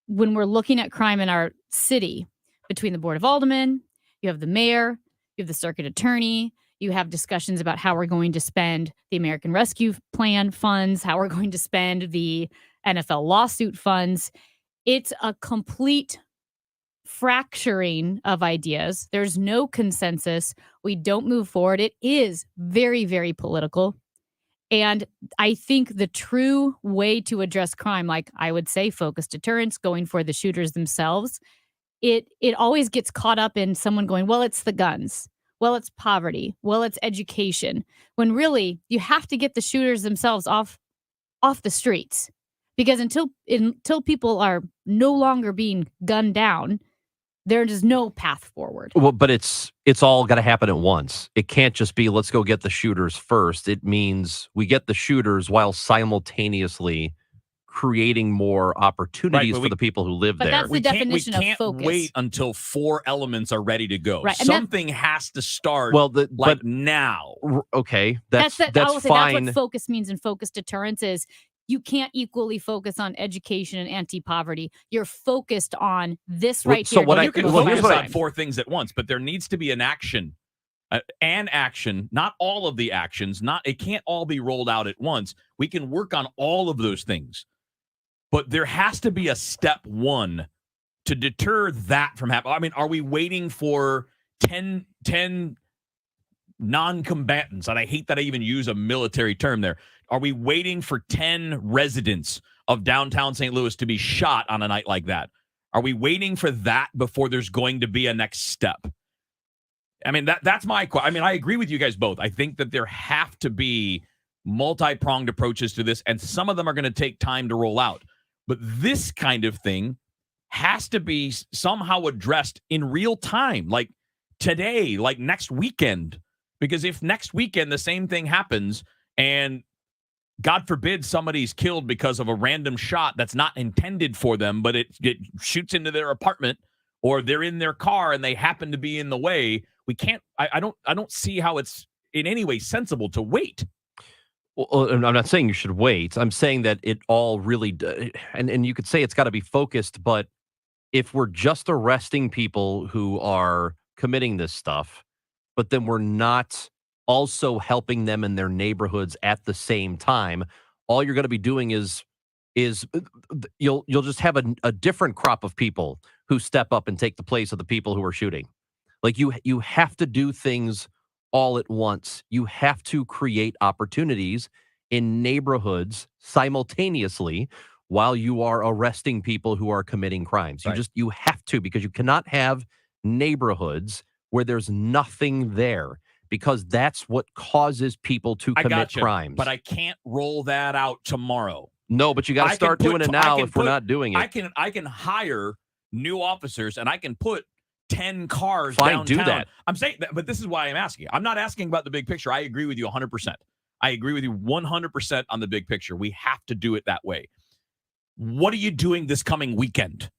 we're looking at crime in our city, between the Board of Aldermen, you have the mayor, you have the circuit attorney, you have discussions about how we're going to spend the American Rescue Plan funds, how we're going to spend the NFL lawsuit funds. It's a complete fracturing of ideas. There's no consensus. We don't move forward. It is very, very political. And I think the true way to address crime, like I would say, focused deterrence, going for the shooters themselves, it always gets caught up in someone going, well, it's the guns. Well, it's poverty. Well, it's education. When really, you have to get the shooters themselves off the streets. Because until people are no longer being gunned down, there is no path forward. Well, but it's all got to happen at once. It can't just be, let's go get the shooters first. It means we get the shooters while simultaneously creating more opportunities for the people who live there. That's the definition of focus. We can't wait until 4 elements are ready to go. Right, and something has to start now. Okay, that's fine. That's what focus means, and focus deterrence is you can't equally focus on education and anti-poverty. You're focused on this right here. You can focus on 4 things at once, but there needs to be an action. Not all of the actions. It can't all be rolled out at once. We can work on all of those things, but there has to be a step 1 to deter that from happening. I mean, are we waiting for 10 non-combatants? And I hate that I even use a military term there. Are we waiting for 10 residents of downtown St. Louis to be shot on a night like that? Are we waiting for that before there's going to be a next step? I mean, that's my question. I mean, I agree with you guys both. I think that there have to be multi-pronged approaches to this, and some of them are going to take time to roll out. But this kind of thing has to be somehow addressed in real time, like today, like next weekend. Because if next weekend the same thing happens and God forbid somebody's killed because of a random shot that's not intended for them, but it shoots into their apartment or they're in their car and they happen to be in the way, we can't, I don't see how it's in any way sensible to wait. Well, I'm not saying you should wait. I'm saying that it all really, and you could say it's got to be focused, but if we're just arresting people who are committing this stuff, but then we're not also helping them in their neighborhoods at the same time, all you're going to be doing is you'll just have a different crop of people who step up and take the place of the people who are shooting. Like you have to do things all at once. You have to create opportunities in neighborhoods simultaneously while you are arresting people who are committing crimes. Right. You have to, because you cannot have neighborhoods where there's nothing there, because that's what causes people to commit crimes. But I can't roll that out tomorrow. No, but you got to start doing it now if we're not doing it. I can hire new officers and I can put 10 cars Fine, downtown. do that. I'm saying that, but this is why I'm asking. I'm not asking about the big picture. I agree with you 100%. I agree with you 100% on the big picture. We have to do it that way. What are you doing this coming weekend?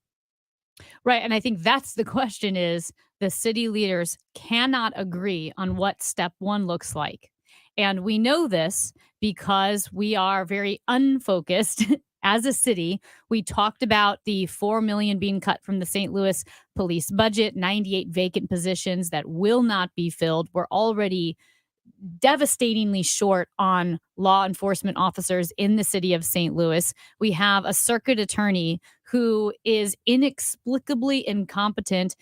Right. And I think that's the question is the city leaders cannot agree on what step 1 looks like. And we know this because we are very unfocused as a city. We talked about the $4 million being cut from the St. Louis police budget, 98 vacant positions that will not be filled. We're already devastatingly short on law enforcement officers in the city of St. Louis. We have a circuit attorney who is inexplicably incompetent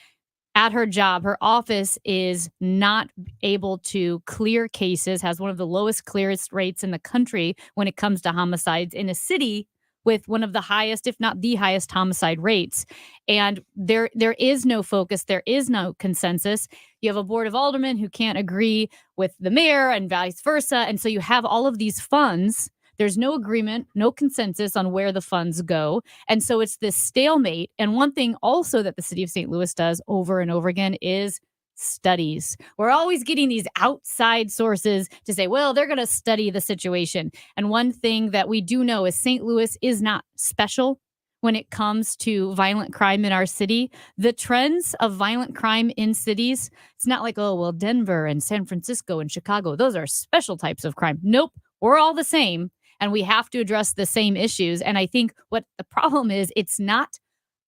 at her job. Her office is not able to clear cases, has one of the lowest clearance rates in the country when it comes to homicides in a city with one of the highest, if not the highest, homicide rates. And there is no focus. There is no consensus. You have a board of aldermen who can't agree with the mayor and vice versa. And so you have all of these funds. There's no agreement, no consensus on where the funds go. And so it's this stalemate. And one thing also that the city of St. Louis does over and over again is studies. We're always getting these outside sources to say, well, they're going to study the situation. And one thing that we do know is St. Louis is not special when it comes to violent crime in our city. The trends of violent crime in cities, it's not like, oh, well, Denver and San Francisco and Chicago, those are special types of crime. Nope, we're all the same, and we have to address the same issues. And I think what the problem is, it's not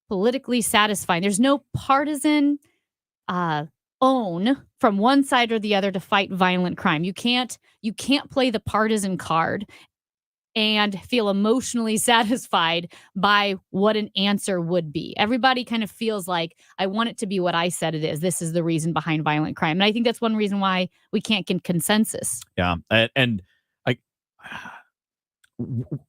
politically satisfying. There's no partisan own from one side or the other to fight violent crime. You can't play the partisan card and feel emotionally satisfied by what an answer would be. Everybody kind of feels like, I want it to be what I said it is. This is the reason behind violent crime. And I think that's one reason why we can't get consensus. Yeah. And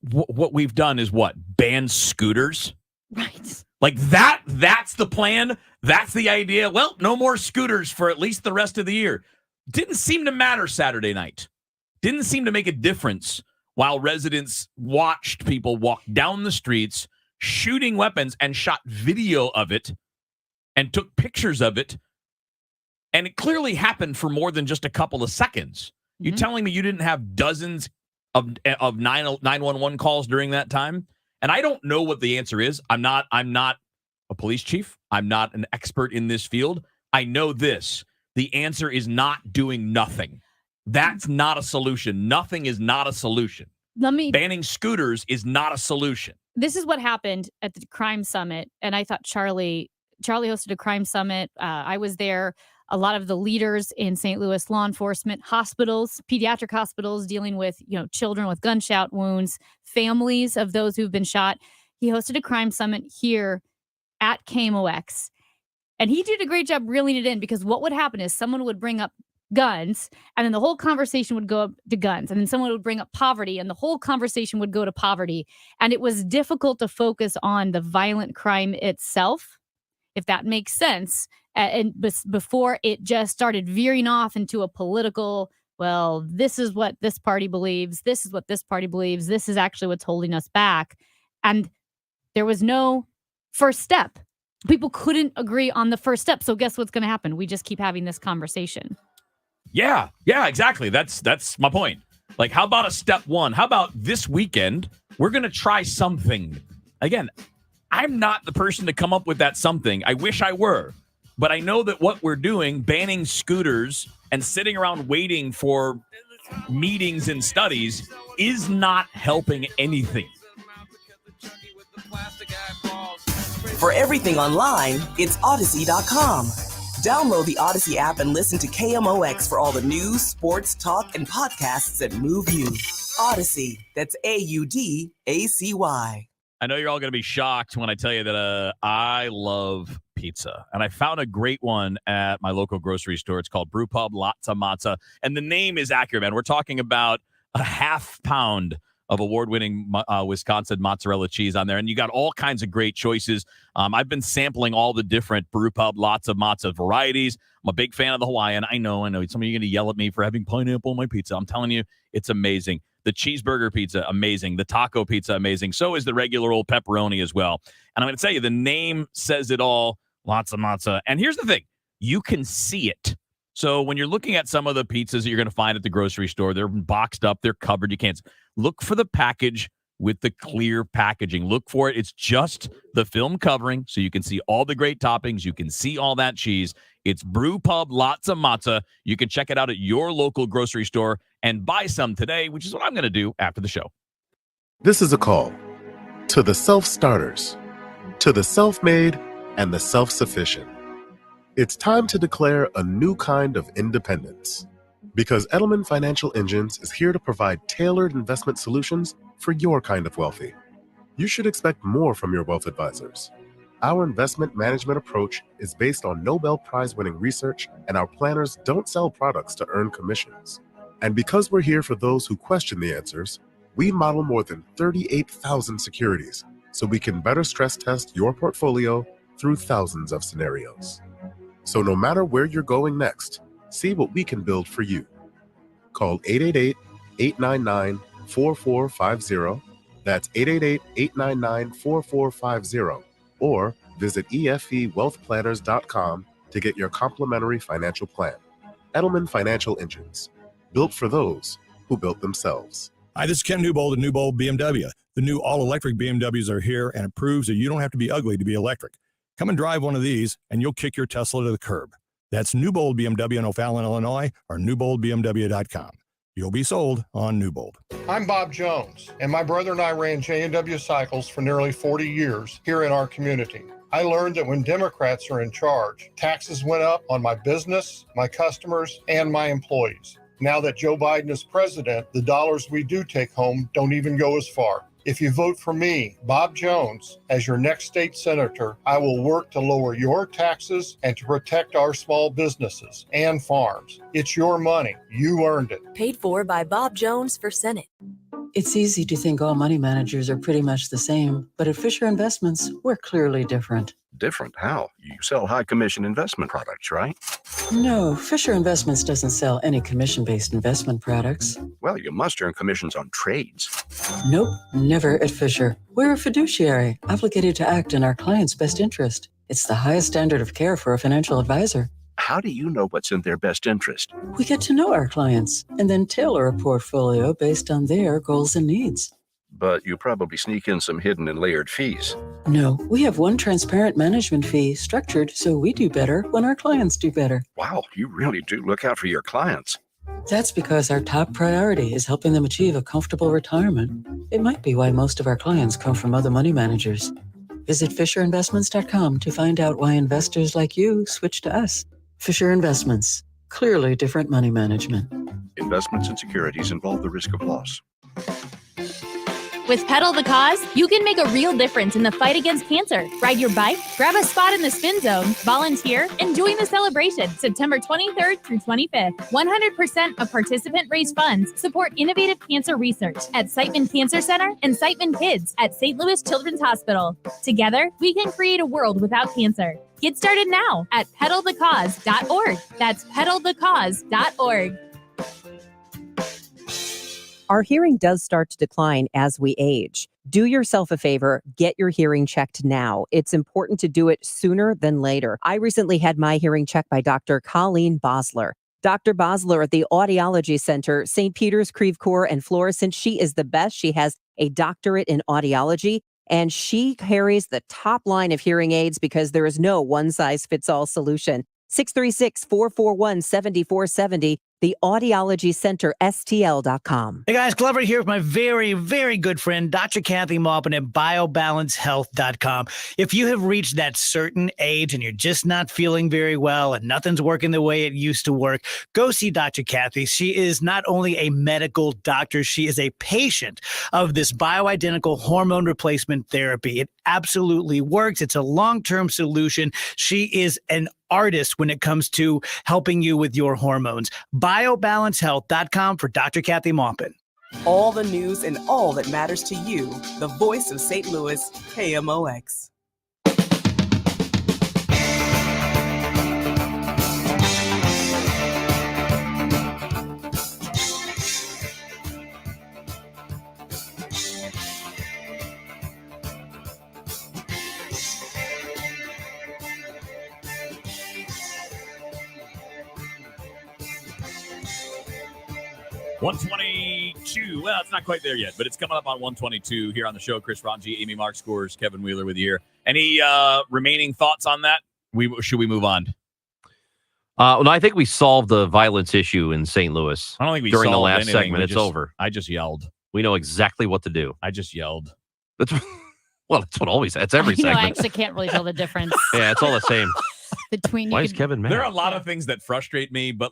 what we've done is what? Ban scooters? Right. Like that's the plan. That's the idea. Well, no more scooters for at least the rest of the year. Didn't seem to matter Saturday night. Didn't seem to make a difference while residents watched people walk down the streets shooting weapons and shot video of it and took pictures of it. And it clearly happened for more than just a couple of seconds. You telling me you didn't have dozens of 911 calls during that time? And I don't know what the answer is. I'm not a police chief. I'm not an expert in this field. I know this. The answer is not doing nothing. That's not a solution. Nothing is not a solution. Banning scooters is not a solution. This is what happened at the crime summit. And I thought Charlie hosted a crime summit. I was there. A lot of the leaders in St. Louis, law enforcement, hospitals, pediatric hospitals dealing with, children with gunshot wounds, families of those who've been shot. He hosted a crime summit here at KMOX. And he did a great job reeling it in, because what would happen is someone would bring up guns, and then the whole conversation would go up to guns. And then someone would bring up poverty, and the whole conversation would go to poverty. And it was difficult to focus on the violent crime itself, if that makes sense. And before it just started veering off into a political, well, this is what this party believes. This is what this party believes. This is actually what's holding us back. And there was no first step. People couldn't agree on the first step. So guess what's going to happen? We just keep having this conversation. Yeah, exactly. That's my point. Like, how about a step one? How about this weekend, we're going to try something? Again, I'm not the person to come up with that something. I wish I were. But I know that what we're doing, banning scooters and sitting around waiting for meetings and studies, is not helping anything. For everything online, it's Odyssey.com. Download the Odyssey app and listen to KMOX for all the news, sports, talk, and podcasts that move you. Odyssey, that's AUDACY. I know you're all going to be shocked when I tell you that I love pizza. And I found a great one at my local grocery store. It's called Brew Pub Latza Matza. And the name is accurate, man. We're talking about a half pound of award-winning Wisconsin mozzarella cheese on there. And you got all kinds of great choices. I've been sampling all the different Brew Pub Latza Matza varieties. I'm a big fan of the Hawaiian. I know. Some of you are going to yell at me for having pineapple on my pizza. I'm telling you, it's amazing. The cheeseburger pizza, amazing. The taco pizza, amazing. So is the regular old pepperoni as well. And I'm going to tell you, the name says it all. Latza Matza. And here's the thing. You can see it. So when you're looking at some of the pizzas that you're going to find at the grocery store, they're boxed up, they're covered. You can't look for the package with the clear packaging. Look for it. It's just the film covering, so you can see all the great toppings. You can see all that cheese. It's Brew Pub Latza Matza. You can check it out at your local grocery store and buy some today, which is what I'm going to do after the show. This is a call to the self-starters, to the self-made, and the self-sufficient. It's time to declare a new kind of independence, because Edelman Financial Engines is here to provide tailored investment solutions for your kind of wealthy. You should expect more from your wealth advisors. Our investment management approach is based on Nobel Prize-winning research, and our planners don't sell products to earn commissions. And because we're here for those who question the answers, We model more than 38,000 securities so we can better stress test your portfolio through thousands of scenarios. So no matter where you're going next, see what we can build for you. Call 888-899-4450. That's 888-899-4450. Or visit efewealthplanners.com to get your complimentary financial plan. Edelman Financial Engines, built for those who built themselves. Hi, this is Ken Newbold at Newbold BMW. The new all-electric BMWs are here, and it proves that you don't have to be ugly to be electric. Come and drive one of these, and you'll kick your Tesla to the curb. That's Newbold BMW in O'Fallon, Illinois, or newboldbmw.com. You'll be sold on Newbold. I'm Bob Jones, and my brother and I ran J&W Cycles for nearly 40 years here in our community. I learned that when Democrats are in charge, taxes went up on my business, my customers, and my employees. Now that Joe Biden is president, the dollars we do take home don't even go as far. If you vote for me, Bob Jones, as your next state senator, I will work to lower your taxes and to protect our small businesses and farms. It's your money. You earned it. Paid for by Bob Jones for Senate. It's easy to think all money managers are pretty much the same, but at Fisher Investments, we're clearly different. Different? How? You sell high commission investment products, right? No, Fisher Investments doesn't sell any commission-based investment products. Well, you must earn commissions on trades. Nope, never at Fisher. We're a fiduciary, obligated to act in our client's best interest. It's the highest standard of care for a financial advisor. How do you know what's in their best interest? We get to know our clients and then tailor a portfolio based on their goals and needs. But you probably sneak in some hidden and layered fees. No, we have one transparent management fee structured so we do better when our clients do better. Wow, you really do look out for your clients. That's because our top priority is helping them achieve a comfortable retirement. It might be why most of our clients come from other money managers. Visit FisherInvestments.com to find out why investors like you switch to us. Fisher Investments. Clearly different money management. Investments and securities involve the risk of loss. With Pedal the Cause, you can make a real difference in the fight against cancer. Ride your bike, grab a spot in the spin zone, volunteer, and join the celebration September 23rd through 25th. 100% of participant-raised funds support innovative cancer research at Siteman Cancer Center and Siteman Kids at St. Louis Children's Hospital. Together, we can create a world without cancer. Get started now at pedalthecause.org. That's pedalthecause.org. Our hearing does start to decline as we age. Do yourself a favor, get your hearing checked now. It's important to do it sooner than later. I recently had my hearing checked by Dr. Colleen Bosler. Dr. Bosler at the Audiology Center, St. Peter's, Creve Coeur, and Florissant. She is the best. She has a doctorate in audiology, and she carries the top line of hearing aids because there is no one-size-fits-all solution. 636-441-7470. The Audiology Center, STL.com. Hey guys, Glover here with my very, very good friend, Dr. Kathy Maupin at BioBalanceHealth.com. If you have reached that certain age and you're just not feeling very well and nothing's working the way it used to work, go see Dr. Kathy. She is not only a medical doctor, she is a patient of this bioidentical hormone replacement therapy. It absolutely works. It's a long-term solution. She is an artist when it comes to helping you with your hormones. BioBalanceHealth.com for Dr. Kathy Maupin. All the news and all that matters to you. The voice of St. Louis, KMOX. .122. Well, it's not quite there yet, but it's coming up on 122 here on the show. Chris Ranji, Amy Mark Scores, Kevin Wheeler with you here. Any remaining thoughts on that? Should we move on? No, I think we solved the violence issue in St. Louis. I don't think we during the solved last anything. segment. It's over. I just yelled. We know exactly what to do. I just yelled. That's that's what always. That's every I know, I segment. actually can't really tell the difference Yeah, it's all the same. between. Why is Kevin mad? There are a lot of things that frustrate me, but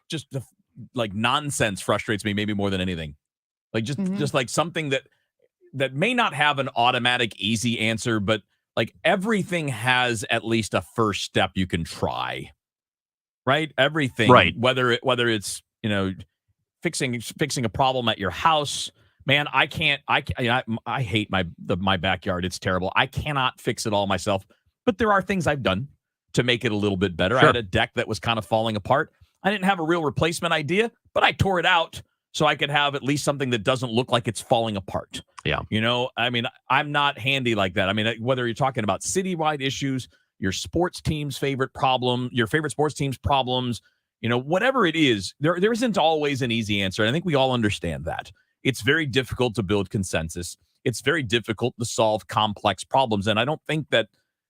just the nonsense frustrates me maybe more than anything. Like just like something that may not have an automatic easy answer, but like everything has at least a first step you can try. Right? Everything. Right. Whether it's, fixing a problem at your house. Man, I hate my backyard. It's terrible. I cannot fix it all myself. But there are things I've done to make it a little bit better. Sure. I had a deck that was kind of falling apart. I didn't have a real replacement idea, but I tore it out so I could have at least something that doesn't look like it's falling apart. Yeah. You know, I mean, I'm not handy like that. I mean, whether you're talking about citywide issues, your sports team's favorite problem, your favorite sports team's problems, you know, whatever it is, there isn't always an easy answer. And I think we all understand that. It's very difficult to build consensus. It's very difficult to solve complex problems. And I don't think that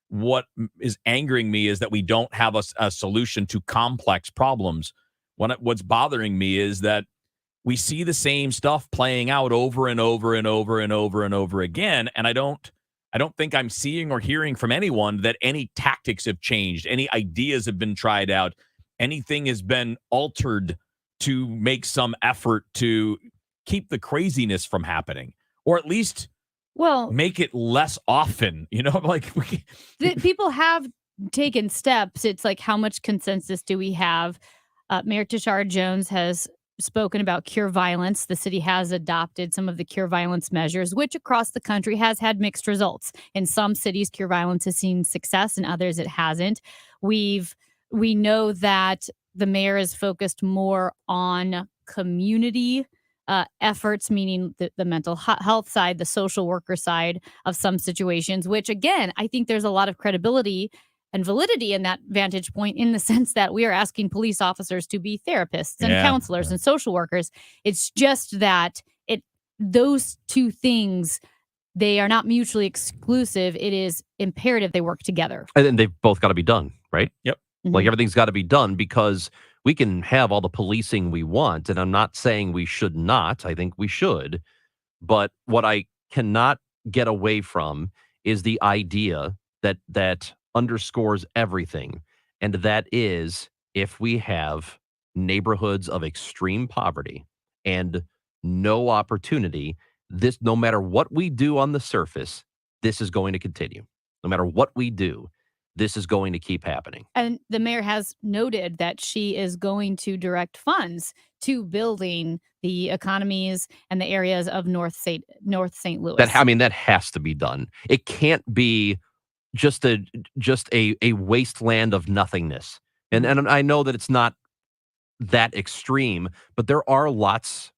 what is angering me is that we don't have a solution to complex problems. What's bothering me is that we see the same stuff playing out over and over and over and over and over again. And I don't think I'm seeing or hearing from anyone that any tactics have changed, any ideas have been tried out, anything has been altered to make some effort to keep the craziness from happening, or at least make it less often, you know, like people have taken steps. It's like, how much consensus do we have? Mayor Tashara Jones has spoken about cure violence. The city has adopted some of the cure violence measures, which across the country has had mixed results. In some cities, cure violence has seen success, in others it hasn't. We know that the mayor is focused more on community efforts, meaning the mental health side, the social worker side of some situations, which again, I think there's a lot of credibility and validity in that vantage point, in the sense that we are asking police officers to be therapists and counselors and social workers. It's just that those two things, they are not mutually exclusive. It is imperative they work together. And then they've both got to be done, right? Yep. Like everything's got to be done, because we can have all the policing we want. And I'm not saying we should not. I think we should. But what I cannot get away from is the idea that underscores everything. And that is, if we have neighborhoods of extreme poverty and no opportunity, this, no matter what we do on the surface, this is going to continue. No matter what we do, this is going to keep happening. And the mayor has noted that she is going to direct funds to building the economies and the areas of North St. Louis. That has to be done. It can't be just a wasteland of nothingness. And I know that it's not that extreme, but there are a lot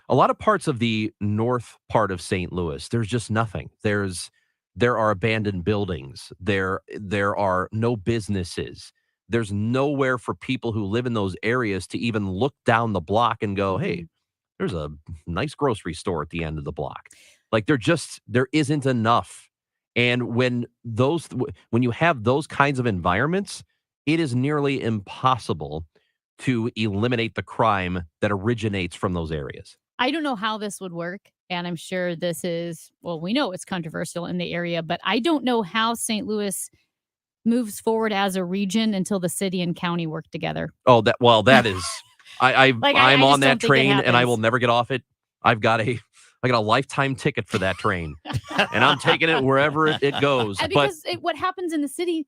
of parts of the north part of St. Louis. There's just nothing. There are abandoned buildings. There are no businesses. There's nowhere for people who live in those areas to even look down the block and go, hey, there's a nice grocery store at the end of the block. Like there isn't enough. And when you have those kinds of environments, it is nearly impossible to eliminate the crime that originates from those areas. I don't know how this would work. And I'm sure this is, we know it's controversial in the area, but I don't know how St. Louis moves forward as a region until the city and county work together. Oh, that is, I'm on that train and I will never get off it. I got a lifetime ticket for that train and I'm taking it wherever it goes. And because what happens in the city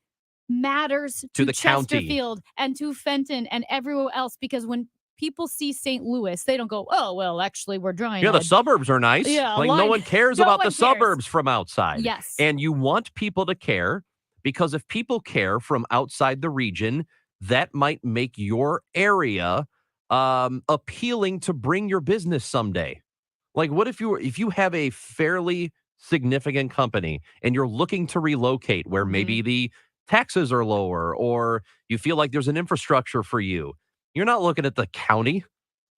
matters to the county, Chesterfield and to Fenton and everywhere else, because when people see St. Louis, they don't go, oh, well, actually, we're drawing. Yeah, the suburbs are nice. Yeah, no one cares about the suburbs from outside. Yes. And you want people to care, because if people care from outside the region, that might make your area appealing to bring your business someday. Like, what if you have a fairly significant company and you're looking to relocate where maybe the taxes are lower, or you feel like there's an infrastructure for you? You're not looking at the county.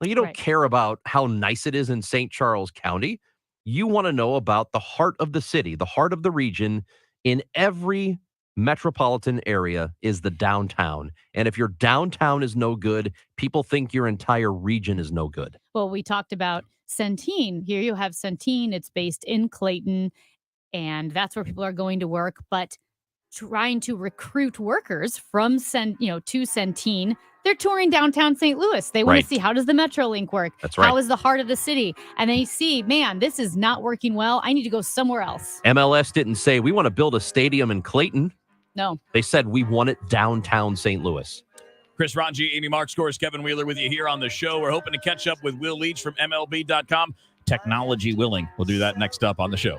You don't care about how nice it is in St. Charles County. You want to know about the heart of the city, the heart of the region. In every metropolitan area is the downtown. And if your downtown is no good, people think your entire region is no good. Well, we talked about Centene. Here you have Centene. It's based in Clayton, and that's where people are going to work. But trying to recruit workers from to Centene, they're touring downtown St. Louis. They want to see, how does the Metrolink work? That's right. How is the heart of the city? And they see, man, this is not working well. I need to go somewhere else. MLS didn't say, we want to build a stadium in Clayton. No. They said, we want it downtown St. Louis. Chris Ranji, Amy Mark Scores, Kevin Wheeler with you here on the show. We're hoping to catch up with Will Leach from MLB.com. Technology willing. We'll do that next up on the show.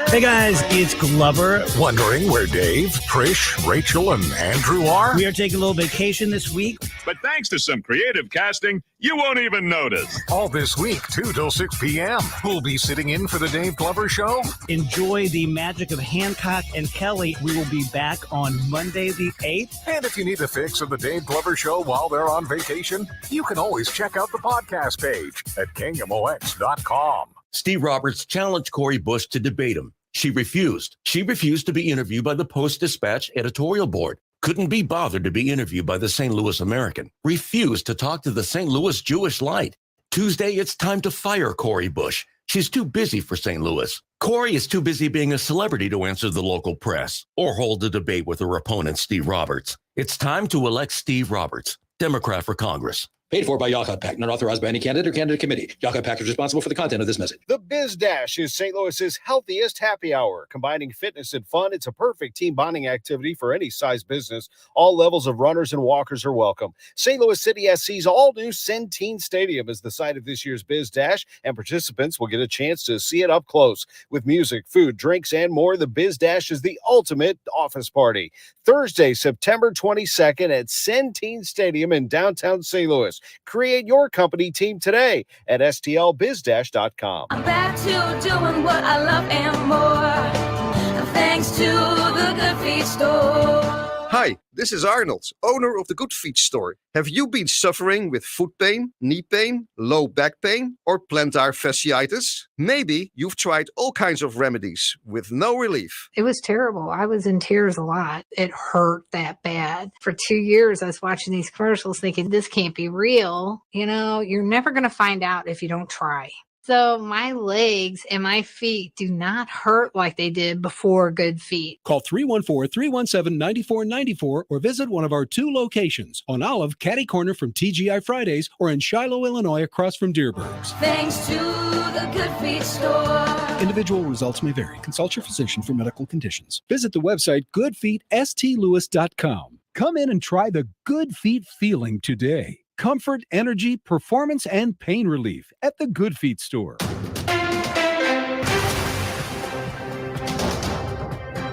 Hey guys, it's Glover. Wondering where Dave, Trish, Rachel, and Andrew are? We are taking a little vacation this week. But thanks to some creative casting, you won't even notice. All this week, 2 till 6 p.m. We'll be sitting in for the Dave Glover Show. Enjoy the magic of Hancock and Kelly. We will be back on Monday the 8th. And if you need the fix of the Dave Glover Show while they're on vacation, you can always check out the podcast page at KMOX.com. Steve Roberts challenged Cori Bush to debate him. She refused. She refused to be interviewed by the Post-Dispatch editorial board. Couldn't be bothered to be interviewed by the St. Louis American. Refused to talk to the St. Louis Jewish Light. Tuesday, it's time to fire Cori Bush. She's too busy for St. Louis. Cori is too busy being a celebrity to answer the local press or hold a debate with her opponent, Steve Roberts. It's time to elect Steve Roberts, Democrat for Congress. Paid for by Yacht Pact, not authorized by any candidate or candidate committee. Yacht Pact is responsible for the content of this message. The Biz Dash is St. Louis's healthiest happy hour. Combining fitness and fun, it's a perfect team bonding activity for any size business. All levels of runners and walkers are welcome. St. Louis City SC's all-new Centene Stadium is the site of this year's Biz Dash, and participants will get a chance to see it up close. With music, food, drinks, and more, the Biz Dash is the ultimate office party. Thursday, September 22nd at Centene Stadium in downtown St. Louis. Create your company team today at stlbizdash.com. I'm back to doing what I love and more, thanks to the Good Feet store. Hi, this is Arnold, owner of the Good Feet store. Have you been suffering with foot pain, knee pain, low back pain, or plantar fasciitis? Maybe you've tried all kinds of remedies with no relief. It was terrible. I was in tears a lot. It hurt that bad. For 2 years, I was watching these commercials thinking, this can't be real. You know, you're never going to find out if you don't try. So my legs and my feet do not hurt like they did before Good Feet. Call 314-317-9494 or visit one of our 2 locations on Olive, Catty Corner from TGI Fridays, or in Shiloh, Illinois, across from Dearborn's. Thanks to the Good Feet store. Individual results may vary. Consult your physician for medical conditions. Visit the website goodfeetstlewis.com. Come in and try the Good Feet feeling today. Comfort, energy, performance, and pain relief at the Good Feet store.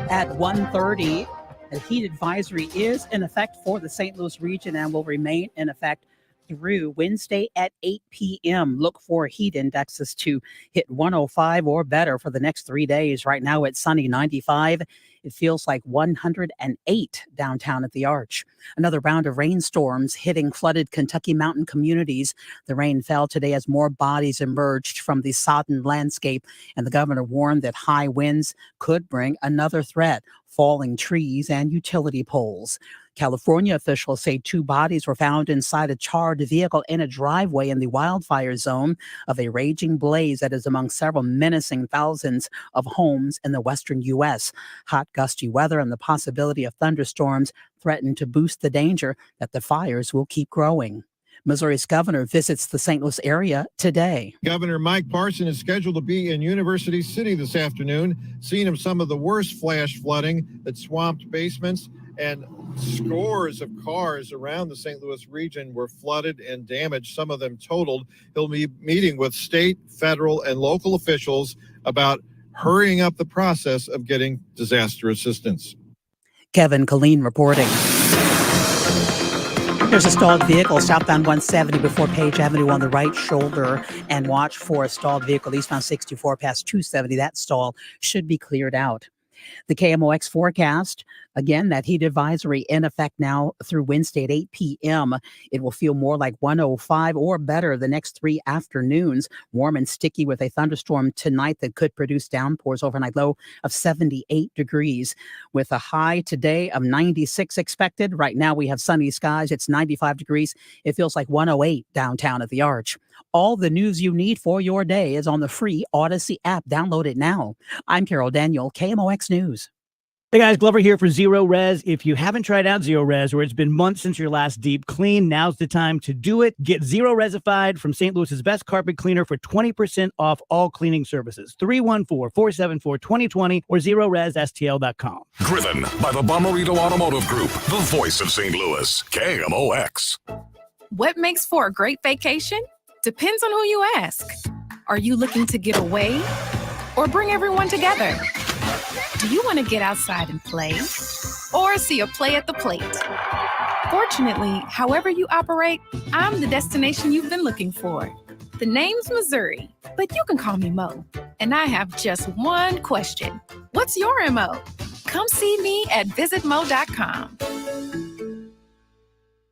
At 1:30, a heat advisory is in effect for the St. Louis region and will remain in effect through Wednesday at 8 p.m. Look for heat indexes to hit 105 or better for the next 3 days. Right now it's sunny 95. It feels like 108 downtown at the Arch. Another round of rainstorms hitting flooded Kentucky mountain communities. The rain fell today as more bodies emerged from the sodden landscape, and the governor warned that high winds could bring another threat, falling trees and utility poles. California officials say 2 bodies were found inside a charred vehicle in a driveway in the wildfire zone of a raging blaze that is among several menacing thousands of homes in the western U.S. Hot, gusty weather and the possibility of thunderstorms threaten to boost the danger that the fires will keep growing. Missouri's governor visits the St. Louis area today. Governor Mike Parson is scheduled to be in University City this afternoon, seeing of some of the worst flash flooding that swamped basements, and scores of cars around the St. Louis region were flooded and damaged, some of them totaled. He'll be meeting with state, federal, and local officials about hurrying up the process of getting disaster assistance. Kevin Killeen reporting. There's a stalled vehicle southbound 170 before Page Avenue on the right shoulder, and watch for a stalled vehicle eastbound 64 past 270. That stall should be cleared out. The KMOX forecast, again, that heat advisory in effect now through Wednesday at 8 p.m. It will feel more like 105 or better the next 3 afternoons. Warm and sticky with a thunderstorm tonight that could produce downpours. Overnight low of 78 degrees with a high today of 96 expected. Right now we have sunny skies. It's 95 degrees. It feels like 108 downtown at the Arch. All the news you need for your day is on the free Odyssey app. Download it now. I'm Carol Daniel, KMOX News. Hey guys, Glover here for Zero Res. If you haven't tried out Zero Res, or it's been months since your last deep clean, now's the time to do it. Get Zero Resified from St. Louis's best carpet cleaner for 20% off all cleaning services. 314-474-2020 or ZeroResSTL.com. Driven by the Bomarito Automotive Group, the voice of St. Louis, KMOX. What makes for a great vacation? Depends on who you ask. Are you looking to get away or bring everyone together? Do you want to get outside and play or see a play at the plate? Fortunately, however you operate, I'm the destination you've been looking for. The name's Missouri, but you can call me Mo. And I have just one question. What's your MO? Come see me at visitmo.com.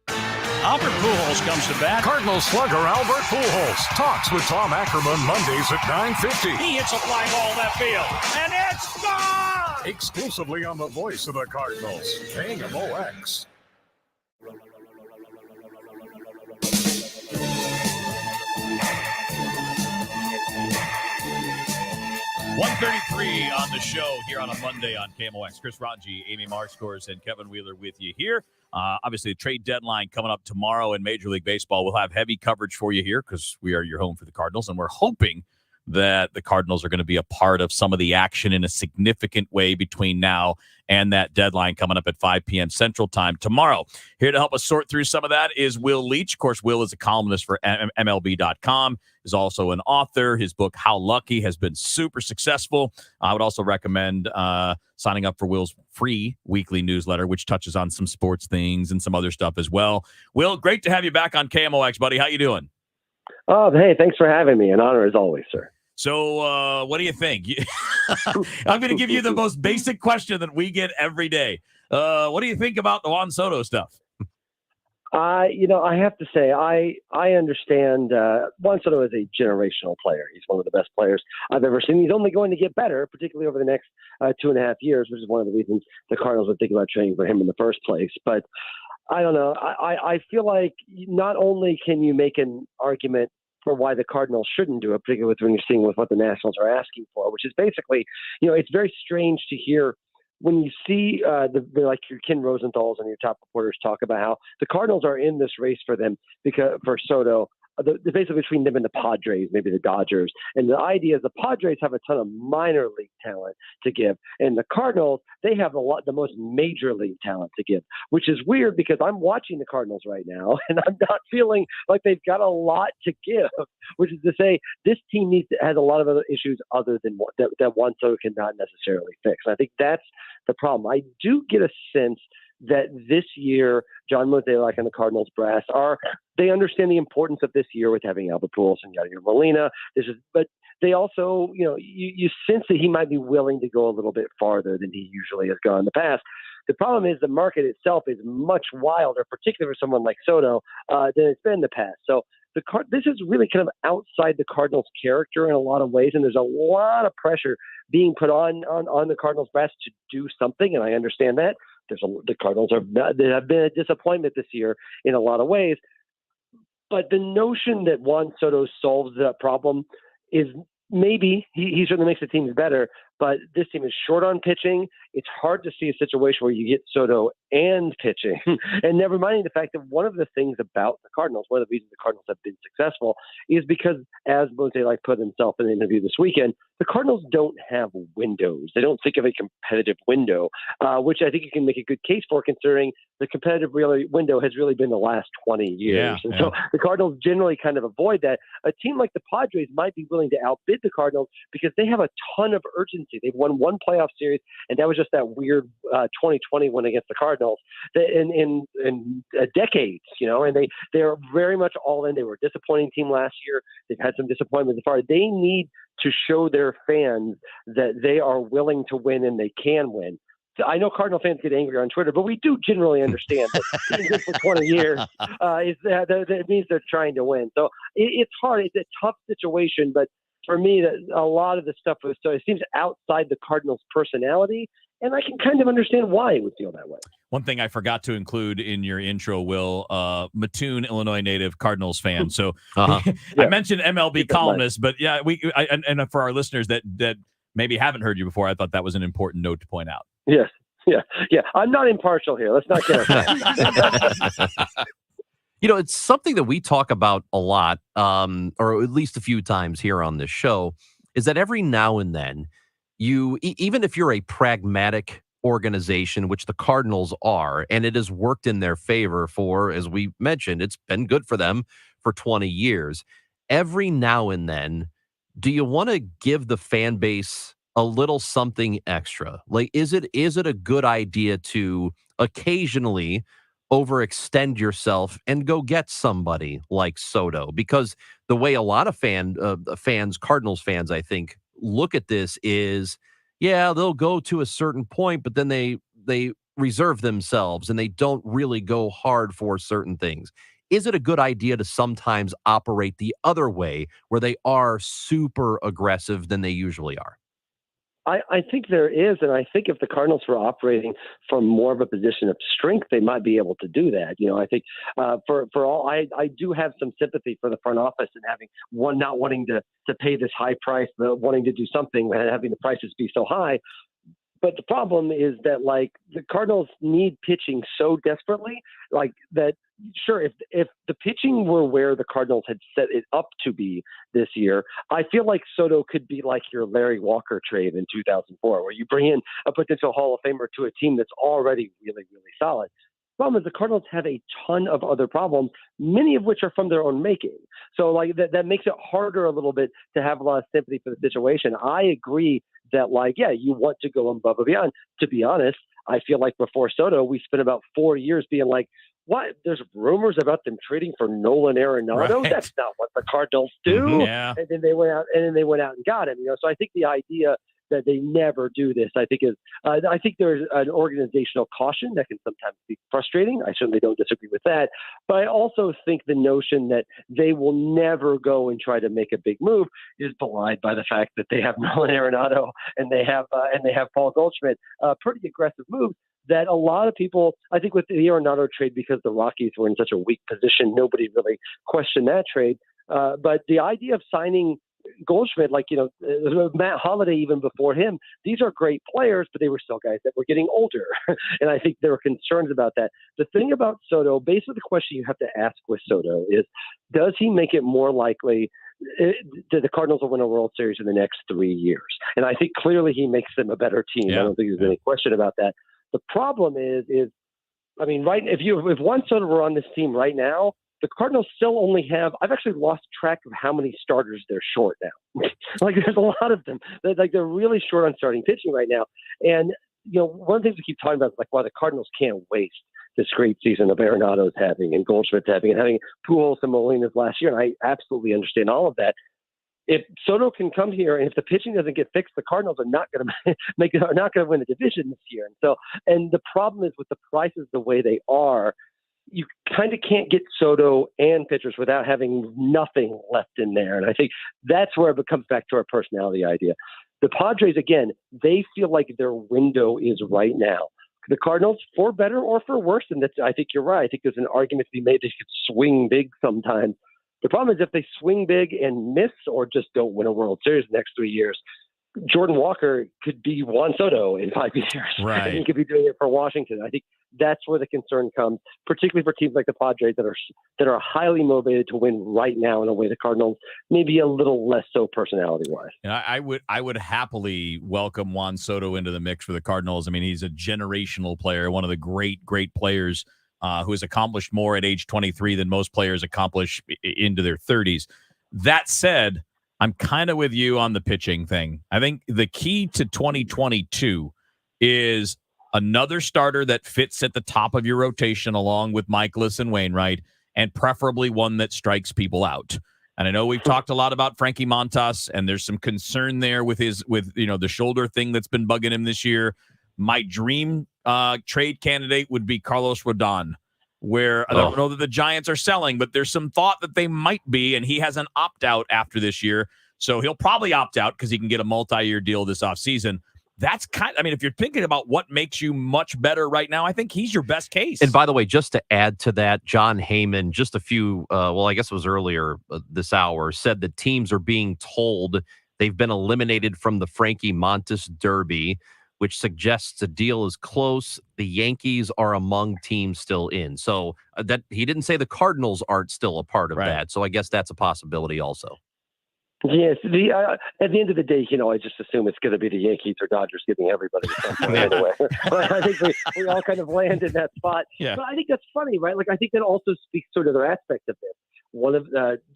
Albert Pujols comes to bat. Cardinals slugger Albert Pujols talks with Tom Ackerman Mondays at 9:50. He hits a fly ball left field, and it's gone! Exclusively on the voice of the Cardinals, KMOX. 1:33 on the show here on a Monday on KMOX. Chris Ranji, Amy Marskors, and Kevin Wheeler with you here. Obviously, the trade deadline coming up tomorrow in Major League Baseball. We'll have heavy coverage for you here because we are your home for the Cardinals, and we're hoping that the Cardinals are going to be a part of some of the action in a significant way between now and that deadline coming up at 5 p.m. Central Time tomorrow. Here to help us sort through some of that is Will Leach. Of course, Will is a columnist for MLB.com, is also an author. His book, How Lucky, has been super successful. I would also recommend signing up for Will's free weekly newsletter, which touches on some sports things and some other stuff as well. Will, great to have you back on KMOX, buddy. How you doing? Oh, hey, thanks for having me. An honor as always, sir. So what do you think? I'm going to give you the most basic question that we get every day. What do you think about the Juan Soto stuff? I have to say, I understand Juan Soto is a generational player. He's one of the best players I've ever seen. He's only going to get better, particularly over the next 2.5 years, which is one of the reasons the Cardinals would think about trading for him in the first place. But I don't know. I feel like not only can you make an argument for why the Cardinals shouldn't do it, particularly when you're seeing with what the Nationals are asking for, which is basically, it's very strange to hear when you see like your Ken Rosenthal's and your top reporters talk about how the Cardinals are in this race for them for Soto. The basically between them and the Padres, maybe the Dodgers. And the idea is the Padres have a ton of minor league talent to give. And the Cardinals, they have the most major league talent to give, which is weird because I'm watching the Cardinals right now and I'm not feeling like they've got a lot to give, which is to say this team has a lot of other issues other than that Juan Soto cannot necessarily fix. And I think that's the problem. I do get a sense that this year, John Mozeliak and the Cardinals brass they understand the importance of this year with having Albert Pujols and Yadier Molina. But they also, you sense that he might be willing to go a little bit farther than he usually has gone in the past. The problem is the market itself is much wilder, particularly for someone like Soto, than it's been in the past. So this is really kind of outside the Cardinals' character in a lot of ways, and there's a lot of pressure being put on the Cardinals' brass to do something, and I understand that. The Cardinals they have been a disappointment this year in a lot of ways, but the notion that Juan Soto solves that problem is maybe he certainly makes the teams better, but this team is short on pitching. It's hard to see a situation where you get Soto and pitching. And never minding the fact that one of the things about the Cardinals, one of the reasons the Cardinals have been successful is because, as Mozeliak put himself in an interview this weekend, the Cardinals don't have windows. They don't think of a competitive window, which I think you can make a good case for considering the competitive window has really been the last 20 years. So the Cardinals generally kind of avoid that. A team like the Padres might be willing to outbid the Cardinals because they have a ton of urgency. They've won one playoff series, and that was just that weird 2020 win against the Cardinals in decades, and they're very much all in. They were a disappointing team last year. They've had some disappointments so far. They need to show their fans that they are willing to win and they can win. I know Cardinal fans get angry on Twitter, but we do generally understand that being good for 20 years that means they're trying to win. So it's hard. It's a tough situation, but for me, a lot of the stuff it seems outside the Cardinals' personality, and I can kind of understand why it would feel that way. One thing I forgot to include in your intro, Will, Mattoon, Illinois native Cardinals fan. So I mentioned MLB columnist, but yeah, and for our listeners that maybe haven't heard you before, I thought that was an important note to point out. Yes. Yeah. I'm not impartial here. Let's not get ourselves. It's something that we talk about a lot, or at least a few times here on this show, is that every now and then even if you're a pragmatic organization, which the Cardinals are, and it has worked in their favor for, as we mentioned, it's been good for them for 20 years. Every now and then, do you want to give the fan base a little something extra? Like, is it a good idea to occasionally overextend yourself and go get somebody like Soto? Because the way a lot of fans, Cardinals fans, I think, look at this is, yeah, they'll go to a certain point, but then they reserve themselves and they don't really go hard for certain things. Is it a good idea to sometimes operate the other way, where they are super aggressive than they usually are? I think there is, and I think if the Cardinals were operating from more of a position of strength, they might be able to do that. I think I do have some sympathy for the front office and not wanting to pay this high price, wanting to do something and having the prices be so high. But the problem is that, like, the Cardinals need pitching so desperately, like that. Sure, if the pitching were where the Cardinals had set it up to be this year, I feel like Soto could be like your Larry Walker trade in 2004, where you bring in a potential Hall of Famer to a team that's already really, really solid. The problem is the Cardinals have a ton of other problems, many of which are from their own making. So, like, that makes it harder a little bit to have a lot of sympathy for the situation. I agree that, like, yeah, you want to go above and beyond. To be honest, I feel like before Soto, we spent about 4 years being like, what? There's rumors about them trading for Nolan Arenado. Right. That's not what the Cardinals do. Mm-hmm, yeah. And then they went out and got him. So I think the idea that they never do this, I think there's an organizational caution that can sometimes be frustrating. I certainly don't disagree with that. But I also think the notion that they will never go and try to make a big move is belied by the fact that they have Nolan Arenado and they have Paul Goldschmidt, pretty aggressive moves that a lot of people, I think with the Arenado trade, because the Rockies were in such a weak position, nobody really questioned that trade. But the idea of signing Goldschmidt, Matt Holliday, even before him, these are great players, but they were still guys that were getting older. And I think there were concerns about that. The thing about Soto, basically the question you have to ask with Soto is, does he make it more likely that the Cardinals will win a World Series in the next 3 years? And I think clearly he makes them a better team. Yeah. I don't think there's any question about that. The problem is, right, if Juan Soto were on this team right now, the Cardinals still only have, I've actually lost track of how many starters they're short now. Like, there's a lot of them. They're really short on starting pitching right now. And, one of the things we keep talking about is, like, why the Cardinals can't waste this great season of Arenado's having and Goldschmidt's having and having Pujols and Molina's last year. And I absolutely understand all of that. If Soto can come here and if the pitching doesn't get fixed, the Cardinals are not going to win the division this year. And the problem is with the prices the way they are, you kind of can't get Soto and pitchers without having nothing left in there. And I think that's where it comes back to our personality idea. The Padres, again, they feel like their window is right now. The Cardinals, for better or for worse, and I think you're right. I think there's an argument to be made they could swing big sometimes. The problem is if they swing big and miss or just don't win a World Series the next 3 years, Jordan Walker could be Juan Soto in 5 years. Right. He could be doing it for Washington. I think that's where the concern comes, particularly for teams like the Padres that are highly motivated to win right now in a way the Cardinals maybe a little less so personality-wise. And I would happily welcome Juan Soto into the mix for the Cardinals. I mean, he's a generational player, one of the great players who has accomplished more at age 23 than most players accomplish into their 30s. That said, I'm kind of with you on the pitching thing. I think the key to 2022 is another starter that fits at the top of your rotation along with Michaelis and Wainwright, and preferably one that strikes people out. And I know we've talked a lot about Frankie Montas, and there's some concern there with the shoulder thing that's been bugging him this year. My dream trade candidate would be Carlos Rodon, where I don't know that the Giants are selling, but there's some thought that they might be, and he has an opt-out after this year. So he'll probably opt out because he can get a multi-year deal this offseason. That's if you're thinking about what makes you much better right now, I think he's your best case. And by the way, just to add to that, John Heyman, just a few, I guess it was earlier this hour, said that teams are being told they've been eliminated from the Frankie Montas Derby. which suggests a deal is close. The Yankees are among teams still in. So that he didn't say the Cardinals aren't still a part of that. So I guess that's a possibility also. Yes, at the end of the day, I just assume it's going to be the Yankees or Dodgers getting everybody at some point anyway. But I think we all kind of land in that spot. Yeah. But I think that's funny, right? Like, I think that also speaks to another aspect of this. One of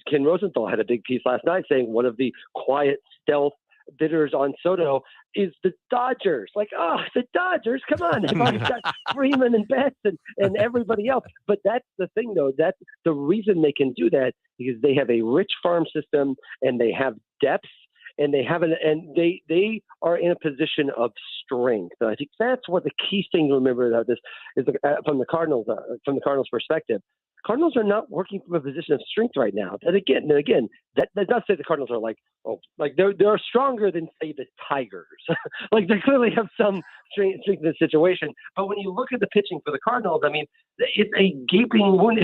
Ken Rosenthal had a big piece last night saying one of the quiet stealth bidders on Soto is the Dodgers. Like, the Dodgers, come on. They've already got Freeman and Betts and everybody else. But that's the thing, though. That's the reason they can do that, because they have a rich farm system and they have depth and they they are in a position of strength. And I think that's what the key thing to remember about this is from the Cardinals' perspective. Cardinals are not working from a position of strength right now. And again, that does not say the Cardinals are they're stronger than, say, the Tigers. Like, they clearly have some strength in the situation. But when you look at the pitching for the Cardinals, I mean, it's a gaping wound.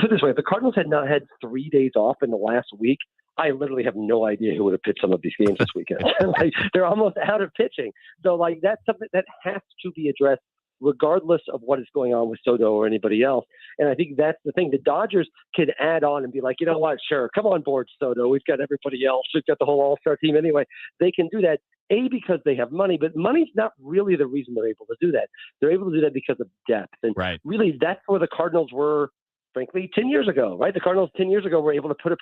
Put it this way, if the Cardinals had not had 3 days off in the last week, I literally have no idea who would have pitched some of these games this weekend. Like, they're almost out of pitching. So, like, that's something that has to be addressed regardless of what is going on with Soto or anybody else. And I think that's the thing. The Dodgers could add on and be like, you know what, sure, come on board, Soto. We've got everybody else. We've got the whole all-star team anyway. They can do that, because they have money, but money's not really the reason they're able to do that. They're able to do that because of depth. And really, that's where the Cardinals were, frankly, 10 years ago, right? The Cardinals 10 years ago were able to put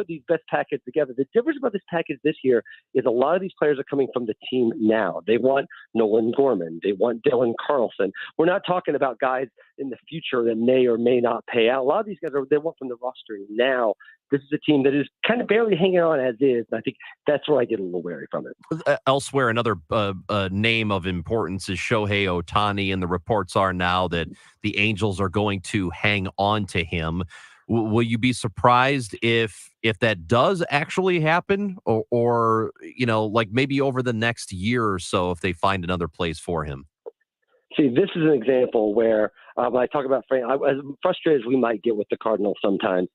these best packages together. The difference about this package this year is a lot of these players are coming from the team now. They want Nolan Gorman. They want Dylan Carlson. We're not talking about guys in the future that may or may not pay out. A lot of these guys they want from the roster now. This is a team that is kind of barely hanging on as is. And I think that's where I get a little wary from it. Elsewhere, another name of importance is Shohei Ohtani, and the reports are now that the Angels are going to hang on to him. Will you be surprised if that does actually happen, or like maybe over the next year or so, if they find another place for him? See, this is an example where when I talk about as frustrated as we might get with the Cardinals sometimes,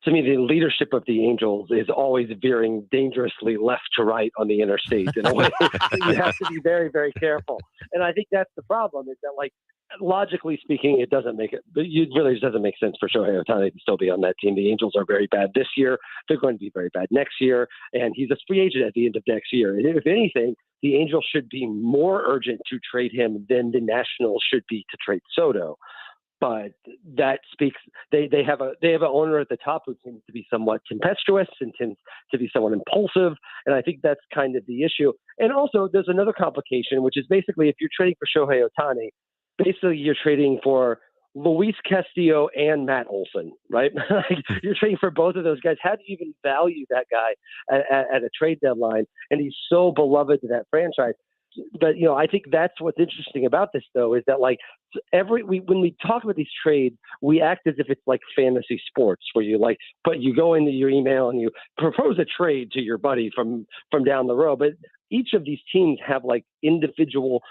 to me, the leadership of the Angels is always veering dangerously left to right on the interstate in a way. You have to be very, very careful. And I think that's the problem, is that, like, logically speaking, it doesn't make it. It really doesn't make sense for Shohei Ohtani to still be on that team. The Angels are very bad this year. They're going to be very bad next year. And he's a free agent at the end of next year. And if anything, the Angels should be more urgent to trade him than the Nationals should be to trade Soto. But that speaks. They have an owner at the top who tends to be somewhat tempestuous and tends to be somewhat impulsive, and I think that's kind of the issue. And also, there's another complication, which is basically if you're trading for Shohei Ohtani, basically you're trading for Luis Castillo and Matt Olson, right? You're trading for both of those guys. How do you even value that guy at a trade deadline? And he's so beloved to that franchise. But, I think that's what's interesting about this, though, is that, like, when we talk about these trades, we act as if it's like fantasy sports, where you go into your email and you propose a trade to your buddy from down the road. But each of these teams have, like, individual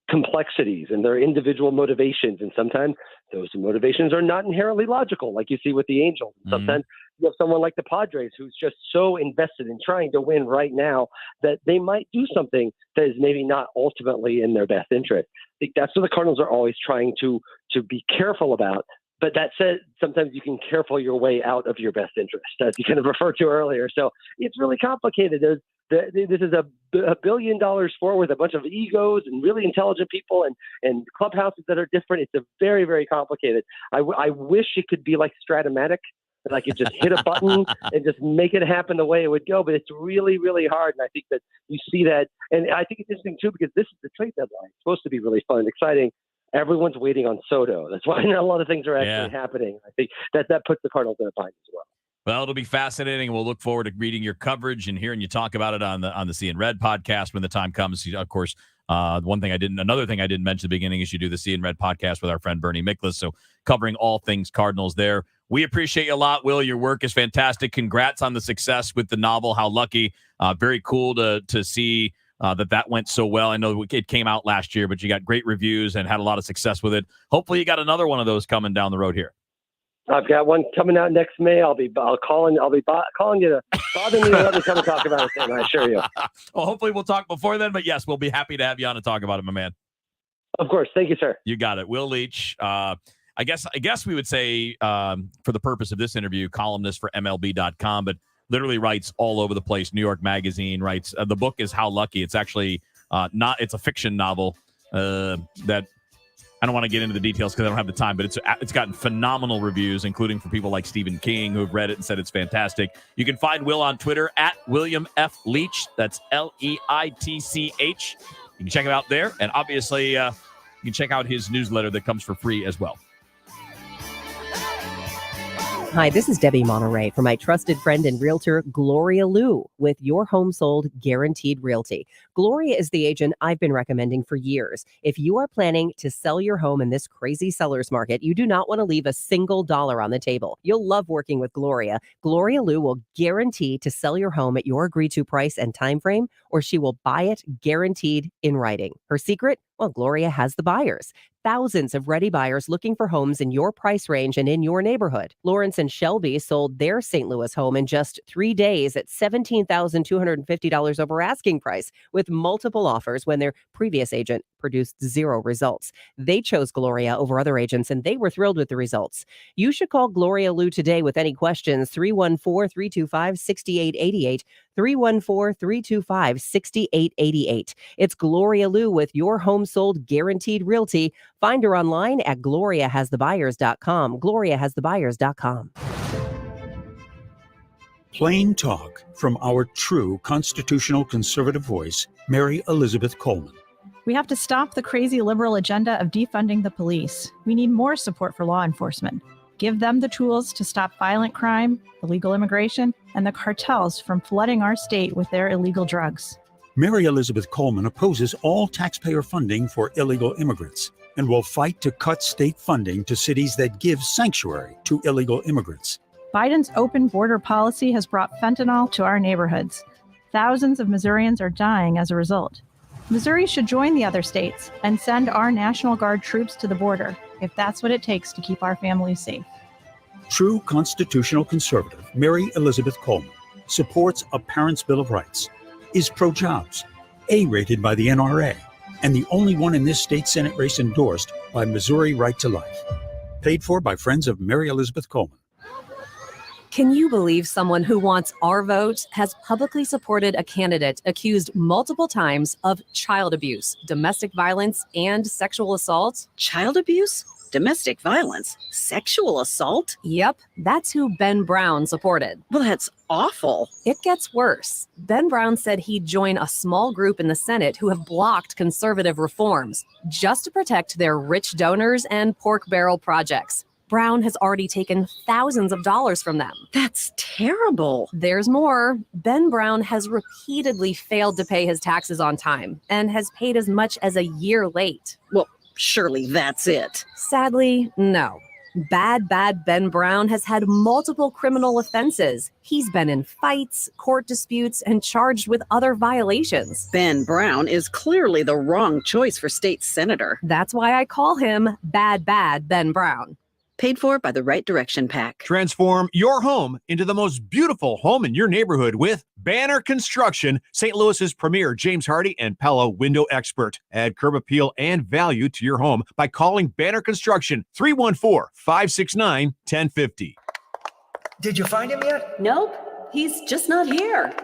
complexities and their individual motivations. And sometimes those motivations are not inherently logical, like you see with the Angels. Sometimes you have someone like the Padres who's just so invested in trying to win right now that they might do something that is maybe not ultimately in their best interest. I think that's what the Cardinals are always trying to be careful about. But that said, sometimes you can careful your way out of your best interest, as you kind of referred to earlier. So it's really complicated. This is a $1 billion sport with a bunch of egos and really intelligent people and clubhouses that are different. It's a very, very complicated. I wish it could be like Stratomatic, and I could just hit a button and just make it happen the way it would go. But it's really, really hard. And I think that you see that. And I think it's interesting, too, because this is the trade deadline. It's supposed to be really fun and exciting. Everyone's waiting on Soto. That's why not a lot of things are actually happening. I think that puts the Cardinals in a bind as well. Well, it'll be fascinating. We'll look forward to reading your coverage and hearing you talk about it on the See in Red podcast when the time comes. Of course, another thing I didn't mention at the beginning is you do the See in Red podcast with our friend Bernie Miklas. So covering all things Cardinals there. We appreciate you a lot, Will. Your work is fantastic. Congrats on the success with the novel. How lucky. Very cool to see that went so well. I know it came out last year, but you got great reviews and had a lot of success with it. Hopefully you got another one of those coming down the road here. I've got one coming out next May. I'll be calling you to bother me to let me come and talk about it then, I assure you. Well, hopefully we'll talk before then, but yes, we'll be happy to have you on and talk about it, my man. Of course. Thank you, sir. You got it. Will Leitch, I guess we would say, for the purpose of this interview, columnist for MLB.com, but literally writes all over the place. New York Magazine writes. The book is How Lucky. It's actually it's a fiction novel that I don't want to get into the details because I don't have the time, but it's gotten phenomenal reviews, including from people like Stephen King, who have read it and said it's fantastic. You can find Will on Twitter at William F. Leitch. That's Leitch. You can check him out there. And obviously, you can check out his newsletter that comes for free as well. Hi, this is Debbie Monterey for my trusted friend and realtor, Gloria Liu, with Your Home Sold Guaranteed Realty. Gloria is the agent I've been recommending for years. If you are planning to sell your home in this crazy seller's market, you do not want to leave a single dollar on the table. You'll love working with Gloria. Gloria Liu will guarantee to sell your home at your agreed-to price and time frame, or she will buy it guaranteed in writing. Her secret? Well, Gloria has the buyers. Thousands of ready buyers looking for homes in your price range and in your neighborhood. Lawrence and Shelby sold their St. Louis home in just 3 days at $17,250 over asking price with multiple offers when their previous agent produced 0 results. They chose Gloria over other agents and they were thrilled with the results. You should call Gloria Liu today with any questions. 314-325-6888. 314-325-6888. It's Gloria Liu with Your Home Sold Guaranteed Realty. Find her online at gloriahasthebuyers.com. gloriahasthebuyers.com. Plain talk from our true constitutional conservative voice, Mary Elizabeth Coleman. We have to stop the crazy liberal agenda of defunding the police. We need more support for law enforcement. Give them the tools to stop violent crime, illegal immigration, and the cartels from flooding our state with their illegal drugs. Mary Elizabeth Coleman opposes all taxpayer funding for illegal immigrants and will fight to cut state funding to cities that give sanctuary to illegal immigrants. Biden's open border policy has brought fentanyl to our neighborhoods. Thousands of Missourians are dying as a result. Missouri should join the other states and send our National Guard troops to the border if that's what it takes to keep our families safe. True constitutional conservative Mary Elizabeth Coleman supports a Parents' Bill of Rights, is pro-jobs, A-rated by the NRA, and the only one in this state Senate race endorsed by Missouri Right to Life. Paid for by friends of Mary Elizabeth Coleman. Can you believe someone who wants our vote has publicly supported a candidate accused multiple times of child abuse, domestic violence, and sexual assault? Child abuse? Domestic violence? Sexual assault? Yep, that's who Ben Brown supported. Well, that's awful. It gets worse. Ben Brown said he'd join a small group in the Senate who have blocked conservative reforms just to protect their rich donors and pork barrel projects. Brown has already taken thousands of dollars from them. That's terrible. There's more. Ben Brown has repeatedly failed to pay his taxes on time and has paid as much as a year late. Well, surely that's it. Sadly, no. Bad Ben Brown has had multiple criminal offenses. He's been in fights, court disputes, and charged with other violations. Ben Brown is clearly the wrong choice for state senator. That's why I call him Bad Ben Brown. Paid for by the Right Direction PAC. Transform your home into the most beautiful home in your neighborhood with Banner Construction, St. Louis's premier James Hardy and Pella window expert. Add curb appeal and value to your home by calling Banner Construction 314-569-1050. Did you find him yet? Nope. He's just not here.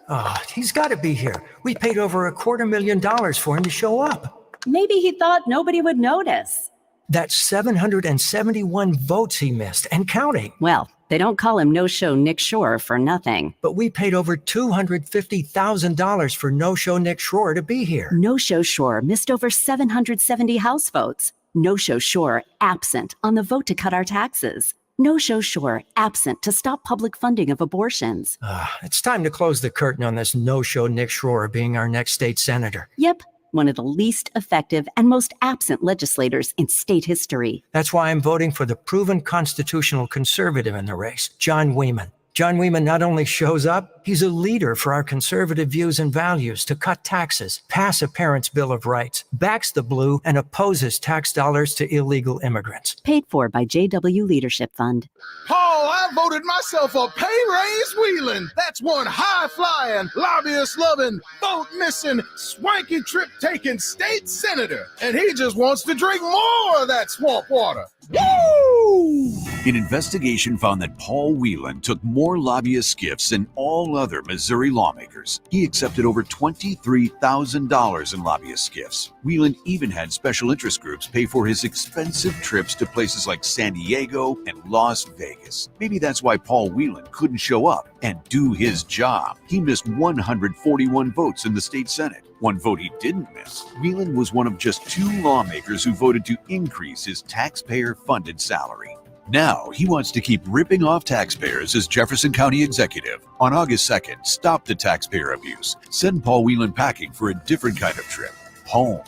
Oh, he's got to be here. We paid over $250,000 for him to show up. Maybe he thought nobody would notice. That's 771 votes he missed and counting. Well, they don't call him No-Show Nick Shore for nothing. But we paid over $250,000 for No-Show Nick Shore to be here. No-Show Shore missed over 770 House votes. No-Show Shore absent on the vote to cut our taxes. No-Show Shore absent to stop public funding of abortions. It's time to close the curtain on this No-Show Nick Shore being our next state senator. Yep. One of the least effective and most absent legislators in state history. That's why I'm voting for the proven constitutional conservative in the race, John Wieman. John Wieman not only shows up, he's a leader for our conservative views and values to cut taxes, pass a parent's Bill of Rights, backs the blue, and opposes tax dollars to illegal immigrants. Paid for by JW Leadership Fund. Paul, I voted myself a pay raise wheeling. That's one high-flying, lobbyist-loving, vote-missing, swanky trip-taking state senator. And he just wants to drink more of that swamp water. Woo! An investigation found that Paul Whelan took more lobbyist gifts than all other Missouri lawmakers. He accepted over $23,000 in lobbyist gifts. Whelan even had special interest groups pay for his expensive trips to places like San Diego and Las Vegas. Maybe that's why Paul Whelan couldn't show up and do his job. He missed 141 votes in the state Senate. One vote he didn't miss. Whelan was one of just 2 lawmakers who voted to increase his taxpayer-funded salary. Now, he wants to keep ripping off taxpayers as Jefferson County executive. On August 2nd, stop the taxpayer abuse. Send Paul Whelan packing for a different kind of trip. Home.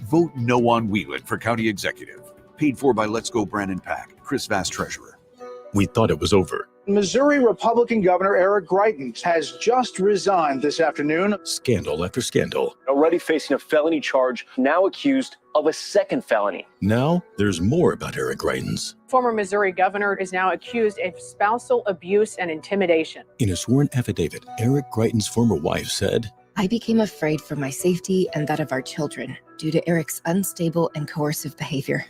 Vote no on Whelan for county executive. Paid for by Let's Go Brandon Pack. Chris Vass, treasurer. We thought it was over. Missouri Republican Governor Eric Greitens has just resigned this afternoon. Scandal after scandal. Already facing a felony charge, now accused of a second felony. Now, there's more about Eric Greitens. Former Missouri governor is now accused of spousal abuse and intimidation. In a sworn affidavit, Eric Greitens' former wife said, I became afraid for my safety and that of our children due to Eric's unstable and coercive behavior.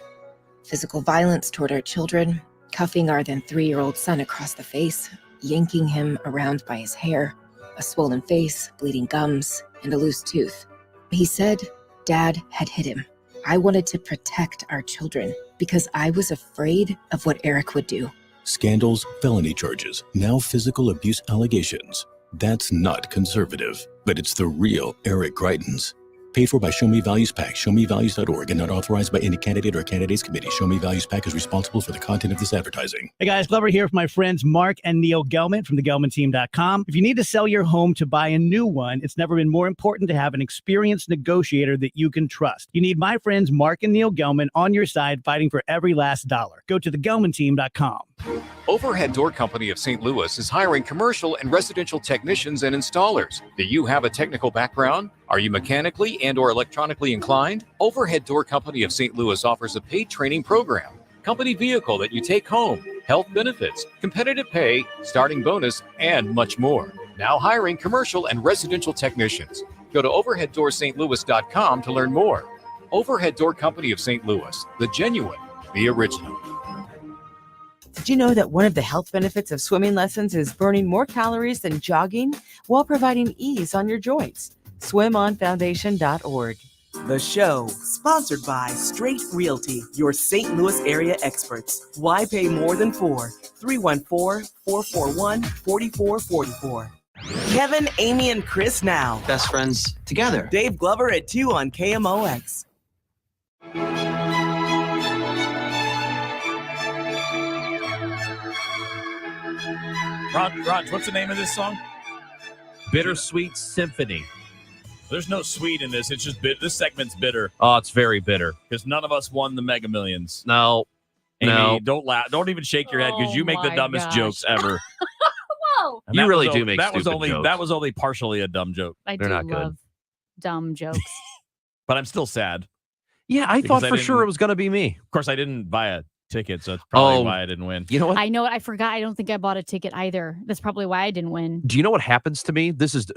Physical violence toward our children, cuffing our then 3-year-old son across the face, yanking him around by his hair, a swollen face, bleeding gums, and a loose tooth. He said Dad had hit him. I wanted to protect our children because I was afraid of what Eric would do. Scandals, felony charges, now physical abuse allegations. That's not conservative, but it's the real Eric Greitens. Paid for by Show Me Values PAC, showmevalues.org, and not authorized by any candidate or candidates committee. Show Me Values PAC is responsible for the content of this advertising. Hey guys, Glover here with my friends Mark and Neil Gelman from thegelmanteam.com. If you need to sell your home to buy a new one, it's never been more important to have an experienced negotiator that you can trust. You need my friends Mark and Neil Gelman on your side fighting for every last dollar. Go to thegelmanteam.com. Overhead Door Company of St. Louis is hiring commercial and residential technicians and installers. Do you have a technical background? Are you mechanically and or electronically inclined? Overhead Door Company of St. Louis offers a paid training program, company vehicle that you take home, health benefits, competitive pay, starting bonus, and much more. Now hiring commercial and residential technicians. Go to overheaddoorsstlouis.com to learn more. Overhead Door Company of St. Louis, the genuine, the original. Did you know that one of the health benefits of swimming lessons is burning more calories than jogging while providing ease on your joints? SwimOnFoundation.org. The show, sponsored by Straight Realty, your St. Louis area experts. Why pay more than 4? 314-441-4444. Kevin, Amy, and Chris now. Best friends together. Dave Glover at 2 on KMOX. Raj, what's the name of this song? Bittersweet Symphony. There's no sweet in this. It's just this segment's bitter. Oh, it's very bitter. Because none of us won the Mega Millions. No. Amy, no. Don't laugh. Don't even shake your head because you make the dumbest jokes ever. Whoa. And You that really was do o- make that was stupid only jokes. That was only partially a dumb joke. I They're do not good. love dumb jokes. But I'm still sad. Yeah, I Because thought for sure didn't- it was going to be me. Of course, I didn't buy a ticket, so that's probably Oh, why I didn't win. You know what? I know it. I forgot. I don't think I bought a ticket either. That's probably why I didn't win. Do you know what happens to me? This is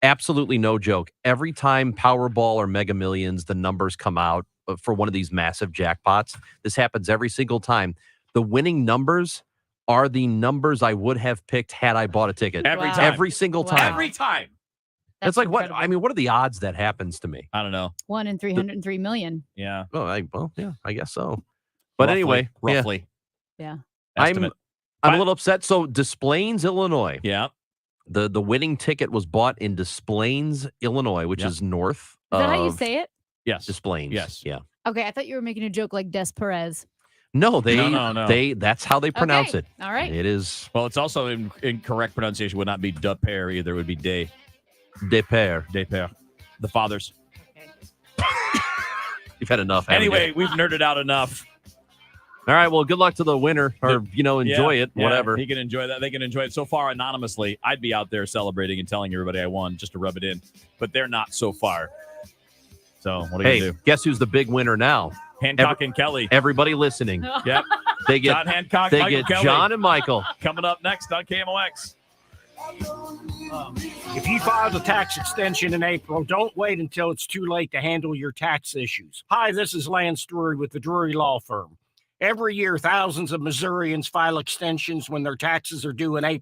absolutely no joke. Every time Powerball or Mega Millions, the numbers come out for one of these massive jackpots, this happens every single time. The winning numbers are the numbers I would have picked had I bought a ticket. Every time. Every single time. Every time. It's like, what? I mean, what are the odds that happens to me? I don't know. 1 in 303 million. Yeah. Well, yeah, I guess so. But Roughly- anyway, yeah. roughly. Yeah. Estimate. I'm a little upset. So Des Plaines, Illinois. Yeah. The winning ticket was bought in Des Plaines, Illinois, which is north Is that how you of say it? Yes. Des Plaines. Yes. Yeah. Okay, I thought you were making a joke like Des Perez. No, No. that's how they pronounce Okay, it. all right. It is Well, it's also incorrect pronunciation would not be de père either. It would be de père. De père. The fathers. You've had enough. haven't you? Anyway, we've nerded out enough. All right. Well, good luck to the winner, or enjoy it, whatever. He can enjoy that. They can enjoy it. So far, anonymously, I'd be out there celebrating and telling everybody I won just to rub it in, but they're not so far. So what are you gonna do? Guess who's the big winner now? Hancock and Kelly. Everybody listening. Yep. They get John Hancock. They Michael get Kelly. John and Michael Coming up next on KMOX. If you filed a tax extension in April, don't wait until it's too late to handle your tax issues. Hi, this is Lance Drury with the Drury Law Firm. Every year, thousands of Missourians file extensions when their taxes are due in April.